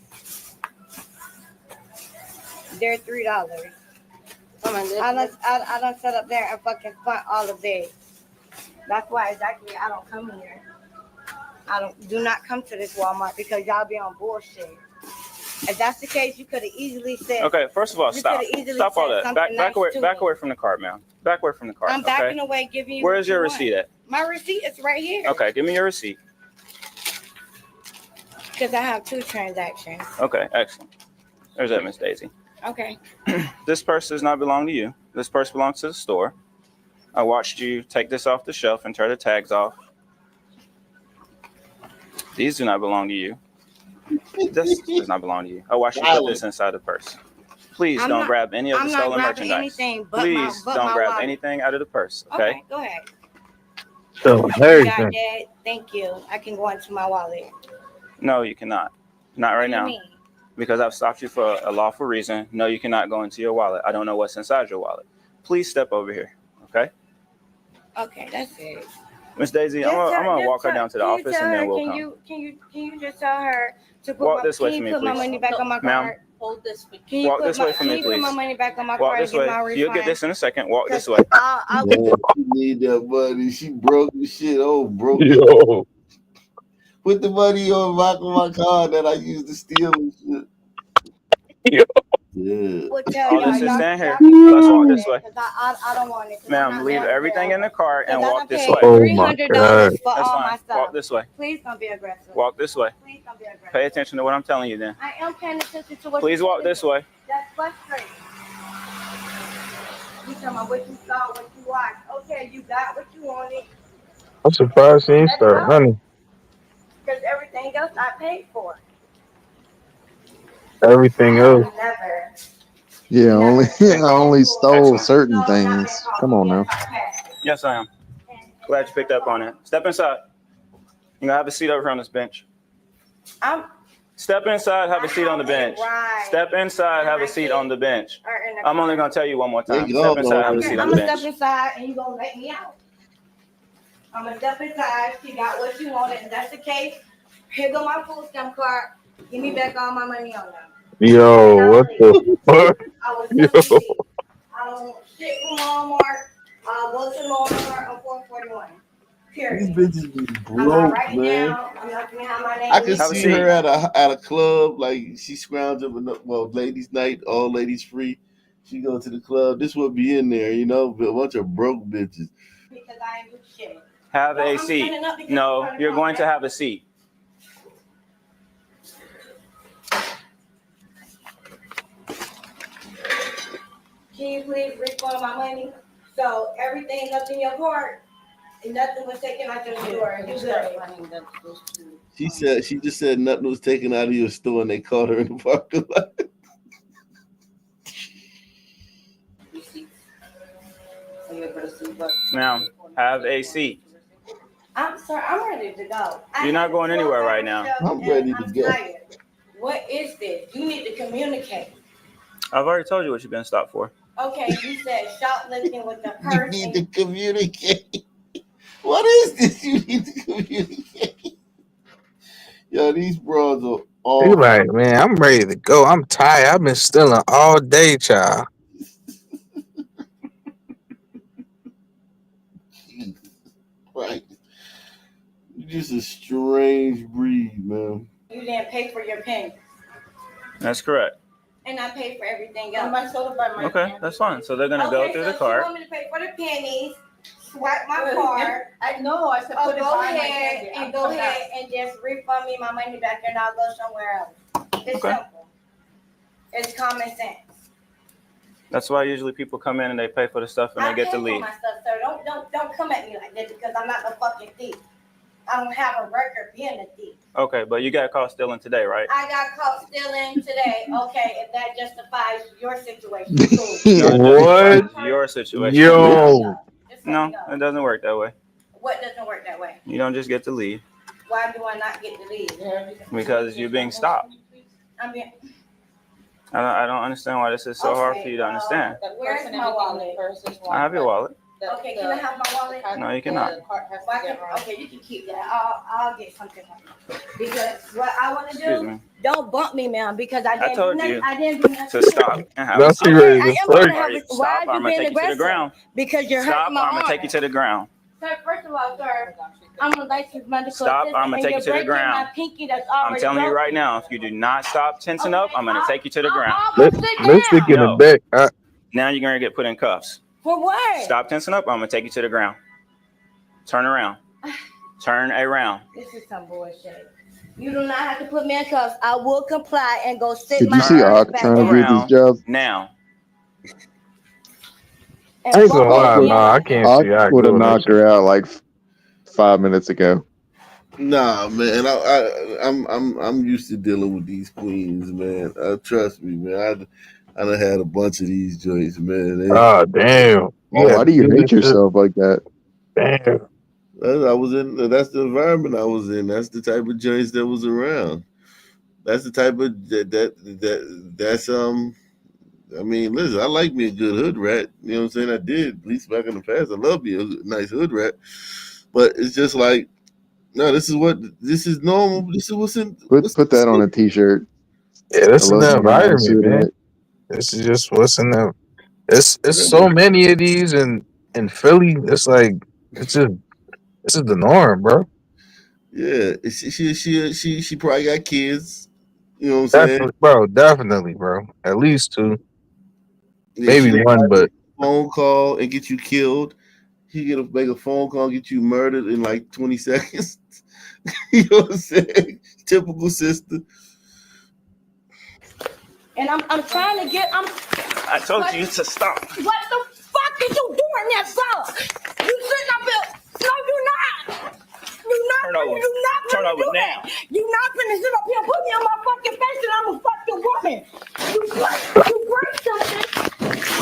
they're $3. I don't sit up there and fucking front all of this. That's why exactly I don't come here. Do not come to this Walmart because y'all be on bullshit. If that's the case, you could have easily said. Okay, first of all, stop all that. Back away from the cart, ma'am. Back away from the cart. I'm backing away, giving you. Where is your receipt at? My receipt is right here. Okay, give me your receipt. Because I have 2 transactions. Okay, excellent. There's that, Miss Daisy. Okay. This purse does not belong to you. This purse belongs to the store. I watched you take this off the shelf and tear the tags off. These do not belong to you. This does not belong to you. I watched you put this inside the purse. Please don't grab any of the stolen merchandise. Please don't grab anything out of the purse, okay? Okay, go ahead. So, You got that? Thank you. I can go into my wallet. No, you cannot. Not right now. What do you mean? Because I've stopped you for a lawful reason. No, you cannot go into your wallet. I don't know what's inside your wallet. Please step over here, okay? Okay, that's it. Miss Daisy, I'm gonna walk her down to the office and then we'll come. Can you just tell her to put Walk this way for me, put my please. money back on my Ma'am. card? Hold this. Walk this way for me, Can you put my please. money back on my Walk card this and get way. my refund? You'll get this in a second. Walk this way. I'll Yeah, she need that money. She broke the shit. Oh, broke. Yo. Put the money on back of my card that I used to steal and shit. Yo. Yeah. All this is staying here. Let's walk this way. I don't want it. Ma'am, leave everything in the cart and walk this way. Oh my God. $300 for That's all my fine. stuff. Walk this way. Please don't be aggressive. Walk this way. Please don't be aggressive. Pay attention to what I'm telling you then. I am paying attention to what Please you're walk telling this me. way. That's frustrating. You talking about what you saw, what you watched. Okay, you got what you wanted. I'm surprised she ain't Let's start go. running. Because everything else I paid for. Everything I else. have never. Yeah, only I only stole Excellent. certain things. Come on now. Yes, I am. Glad you picked up on it. Step inside. You're gonna have a seat over here on this bench. Step inside, have a seat on the bench. Step inside, have a seat on the bench. I'm only gonna tell you one more time. Step inside, have a seat on the I'm gonna bench. step inside and you gonna let me out. I'm gonna step inside. She got what she wanted. If that's the case, here go my food stamp card. Give me back all my money on that. Yo, what the fuck? I was Yo. I don't shit from Walmart. Go to Walmart on 441. Period. These bitches be I'm not broke, writing man. down. I'm not gonna have my name. I could Have a see seat. her at a club, like she scrounge up enough, well, ladies' night, all ladies free. She go to the club. This would be in there, you know, a bunch of broke bitches. Because I ain't do shit. Have a seat. No, you're going to have a seat. Can you please refund my money? So everything that's in your card, and nothing was taken out your store. You good. She just said nothing was taken out of your store, and they caught her in the parking lot. Now, have a seat. I'm sorry, I'm ready to go. You're not going anywhere right now. I'm ready to go. Tired. What is this? You need to communicate. I've already told you what you've been stopped for. Okay, you said shoplifting with the You person. need to communicate. What is this? You need to communicate. Yo, these bros are He all like, man, I'm ready to go. I'm tired. I've been stealing all day, child. right. You're just a strange breed, man. You didn't pay for your pen. That's correct. And I paid for everything else. My soda by my Okay, that's fine. So they're gonna go through the She cart. want me to pay for the pennies, swipe my card. I know. I said, put it go ahead and go ahead and just refund me my money back, and I'll go somewhere else. It's simple. It's common sense. That's why usually people come in and they pay for the stuff and they get to leave. I pay for my stuff, sir. Don't come at me like that because I'm not a fucking thief. I don't have a record being a thief. Okay, but you got caught stealing today, right? I got caught stealing today. Okay, if that justifies your situation, cool. What? Your situation. Yo. No, it doesn't work that way. What doesn't work that way? You don't just get to leave. Why do I not get to leave? Because you're being stopped. I don't understand why this is so hard for you to understand. Where's my wallet? I have your wallet. Okay, can I have my wallet? No, you cannot. Okay, you can keep that. I'll get something. Because what I want to Excuse do, me. don't bump me, man, because I I told you didn't do nothing. to stop and have That's a seat. ready to I am gonna have it. Stop, Why or are I'm you gonna being take you to the aggressive? ground. Because you're Stop, hurting or my I'm gonna arm. take you to the ground. Sir, first of all, sir, I'm a licensed medical Stop, assistant, I'm gonna and take you're you to the breaking ground. my pinky that's I'm already telling you broken. right now, if you do not stop tensing up, I'm gonna take you to the ground. Let's stick in the back. Now you're gonna get put in cuffs. For what? Stop tensing up, I'm gonna take you to the ground. Turn around. Turn around. This is some bullshit. You do not have to put me in cuffs. I will comply and go sit Did my you see ass Ock back trying to down. do this job? Now. I ain't gonna lie, no, I can't see Ock would have doing knocked this. her out like 5 minutes ago. Nah, man. I'm used to dealing with these queens, man. Trust me, man. I done had a bunch of these joints, man. Oh, damn. Oh, why do you hate yourself like that? Damn. That's the environment I was in. That's the type of joints that was around. That's the type of that's I mean, listen, I like me a good hood rat. You know what I'm saying? I did, at least back in the past. I love me a nice hood rat. But it's just like, no, this is normal. This is what's in. Put that on a t-shirt. Yeah, this I is love the me a nice environment, hood man. rat. This is just what's in the. It's so many of these in Philly. It's like this is the norm, bro. Yeah, she probably got kids. You know what I'm saying? Definitely, bro. At least two, Yeah, maybe she one, but make a phone call and get you killed. He make a phone call, get you murdered in like 20 seconds. You know what I'm saying? Typical sister. And I'm trying to get. I told you to stop. What the fuck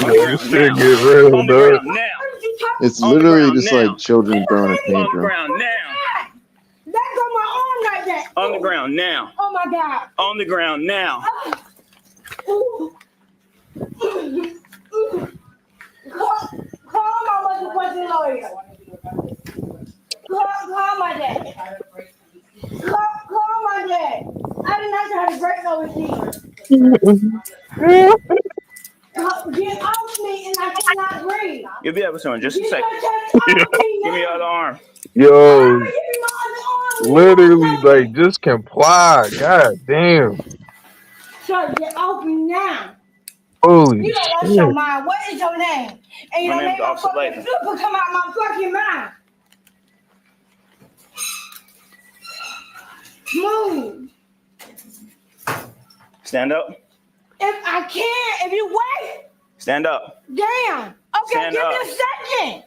On the Yo, this ground shit now. get real, On the dog. ground now. It's On the literally ground just now. like children throwing a On the tantrum. ground now. That got my arm like that. On the ground now. Oh my God. On the ground now. Call my motherfucking lawyer. Call my dad. Call my dad. I did not try to break no receiver. Get off me and I cannot breathe. You'll be able to in just a Get second. your chest off me Give me now. your other arm. Yo, Give me my other arm. literally, like, just comply. God damn. Sir, get off me now. Holy You know that's shit. your mind. What is your name? And you My don't name's make my Officer fucking Layton. flipper come out my fucking mouth. Move. Stand up. If I can, if you wait. Stand up. Damn. Okay, Stand give up. me a second.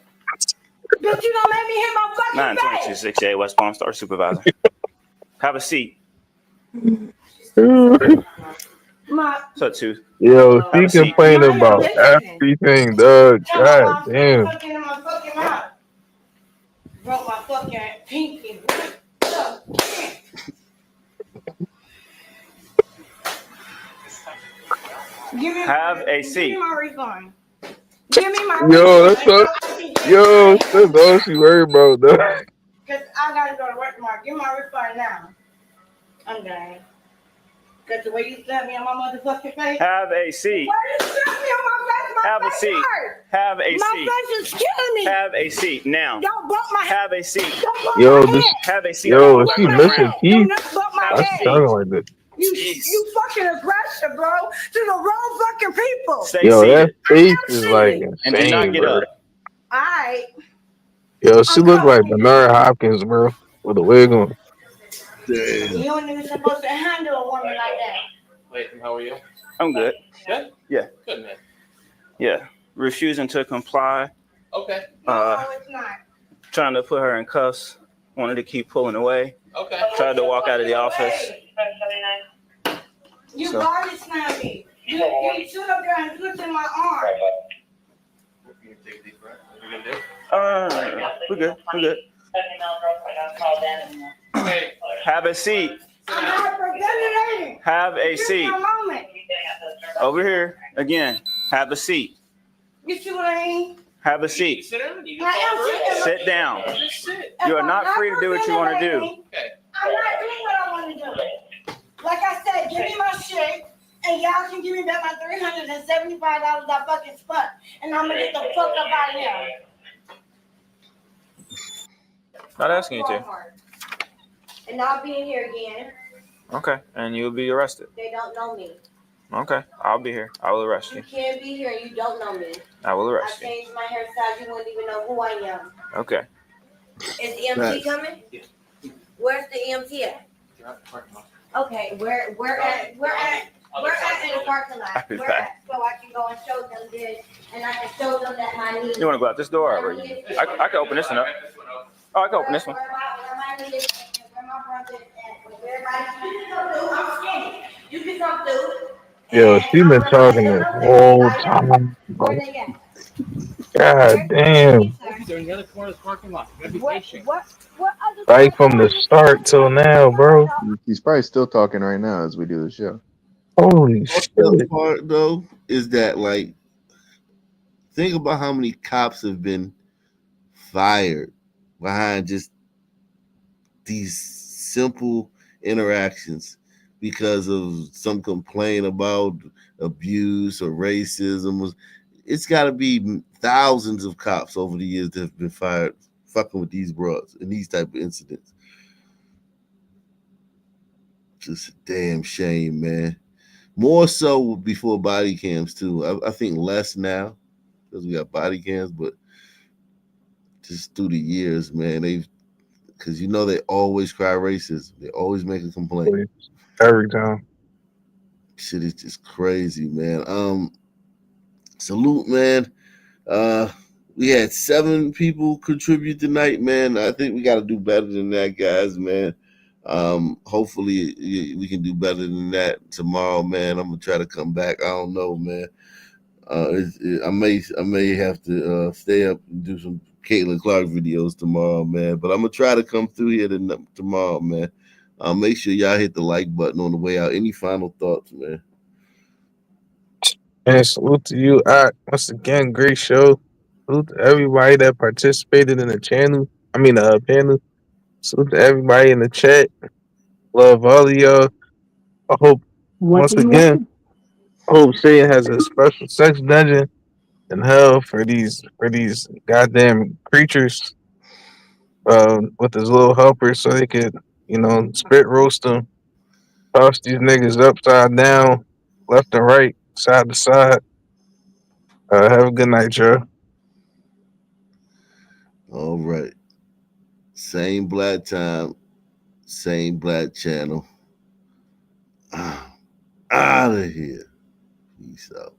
Bitch, you don't make me hit my fucking face. 92268 West Palm Star Supervisor. Have a seat. So two. Yo, Have she a seat. complaining about everything, dog. God damn. Fucking in my fucking mouth. Broke my fucking pinky. Have a seat. Give me my refund. Give me my Yo, refund. that's all she worried about, dog. Because I gotta go to work tomorrow. Give me my refund now. I'm done. Because the way you slapped me on my motherfucking face. Have a seat. Why you slap me on my face? My Have a face seat. hurt. Have a My seat. face is killing me. Have a seat now. Don't bump my head. Have a seat. Don't bump Yo, my this, head. Have a seat. yo, on is she the missing ground. teeth? Do not bump my That's head. sounding like that. You fucking aggressive, bro. To the wrong fucking people. Stay Yo, that seated. face is like And do not insane, get bro. up. Alright. Yo, she look like Bernard Hopkins, bro, with a wig on. You don't even supposed to handle a woman like that. Wait, how are you? I'm good. Good? Yeah. Good, man. Yeah. Refusing to comply. Okay. No, it's not. Trying to put her in cuffs. Wanted to keep pulling away. Okay. Tried to walk out of the office. You So- body slammed me. You stood up there and twisted my arm. We're good. We're good. Have a seat. I'm not forgetting. Have a Give me seat. a moment. Over here. Again. Have a seat. You see what I mean? Have a seat. Sit down. You I am sitting. Sit down. Just sit. You are not free to do what you want to do. Okay. I'm not doing what I want to do. Like I said, give me my shit, and y'all can give me back my $375 I fucking spent, and I'm gonna get the fuck up out of here. Not asking you to. And I'll be in here again. Okay. And you'll be arrested. They don't know me. Okay. I'll be here. I will arrest You you. can't be here and you don't know me. I will I arrest you. changed my hairstyle, you wouldn't even know who I am. Okay. Is the EMT coming? Where's the EMT at? Okay, we're at in the parking lot. I'll be We're back. at, so I can go and show them this, and I can show them that I need. You want to go out this door? Or I can open this one up. Oh, I can open this one. Where my brother is at, where everybody, you can come through, I'm skinny. You can come through. Yo, she been talking this whole time, bro. Where they at? God damn. They're in the other corner of the parking lot. You gotta be patient. What other Right from the start till now, bro. He's probably still talking right now as we do the show. Holy The shit. part though is that like, think about how many cops have been fired behind just these simple interactions because of some complaint about abuse or racism. It's got to be thousands of cops over the years that have been fired fucking with these broads and these type of incidents. Just a damn shame, man. More so before body cams too. I think less now because we got body cams, but just through the years, man, because you know they always cry racism. They always make a complaint. Every time. Shit is just crazy, man. Salute, man. We had 7 people contribute tonight, man. I think we got to do better than that, guys, man. Hopefully we can do better than that tomorrow, man. I'm gonna try to come back. I don't know, man. I may have to stay up and do some Caitlin Clark videos tomorrow, man. But I'm gonna try to come through here tomorrow, man. Make sure y'all hit the like button on the way out. Any final thoughts, man? And salute to you. Once again, great show. Salute to everybody that participated in the channel. I mean, panel. Salute to everybody in the chat. Love all of y'all. I hope once again, I hope Satan has a special sex dungeon in hell for these goddamn creatures with his little helpers, so they could spit roast them, toss these niggas upside down, left and right, side to side. Have a good night, Joe. All right. Same black time, same black channel. Out of here. Peace out.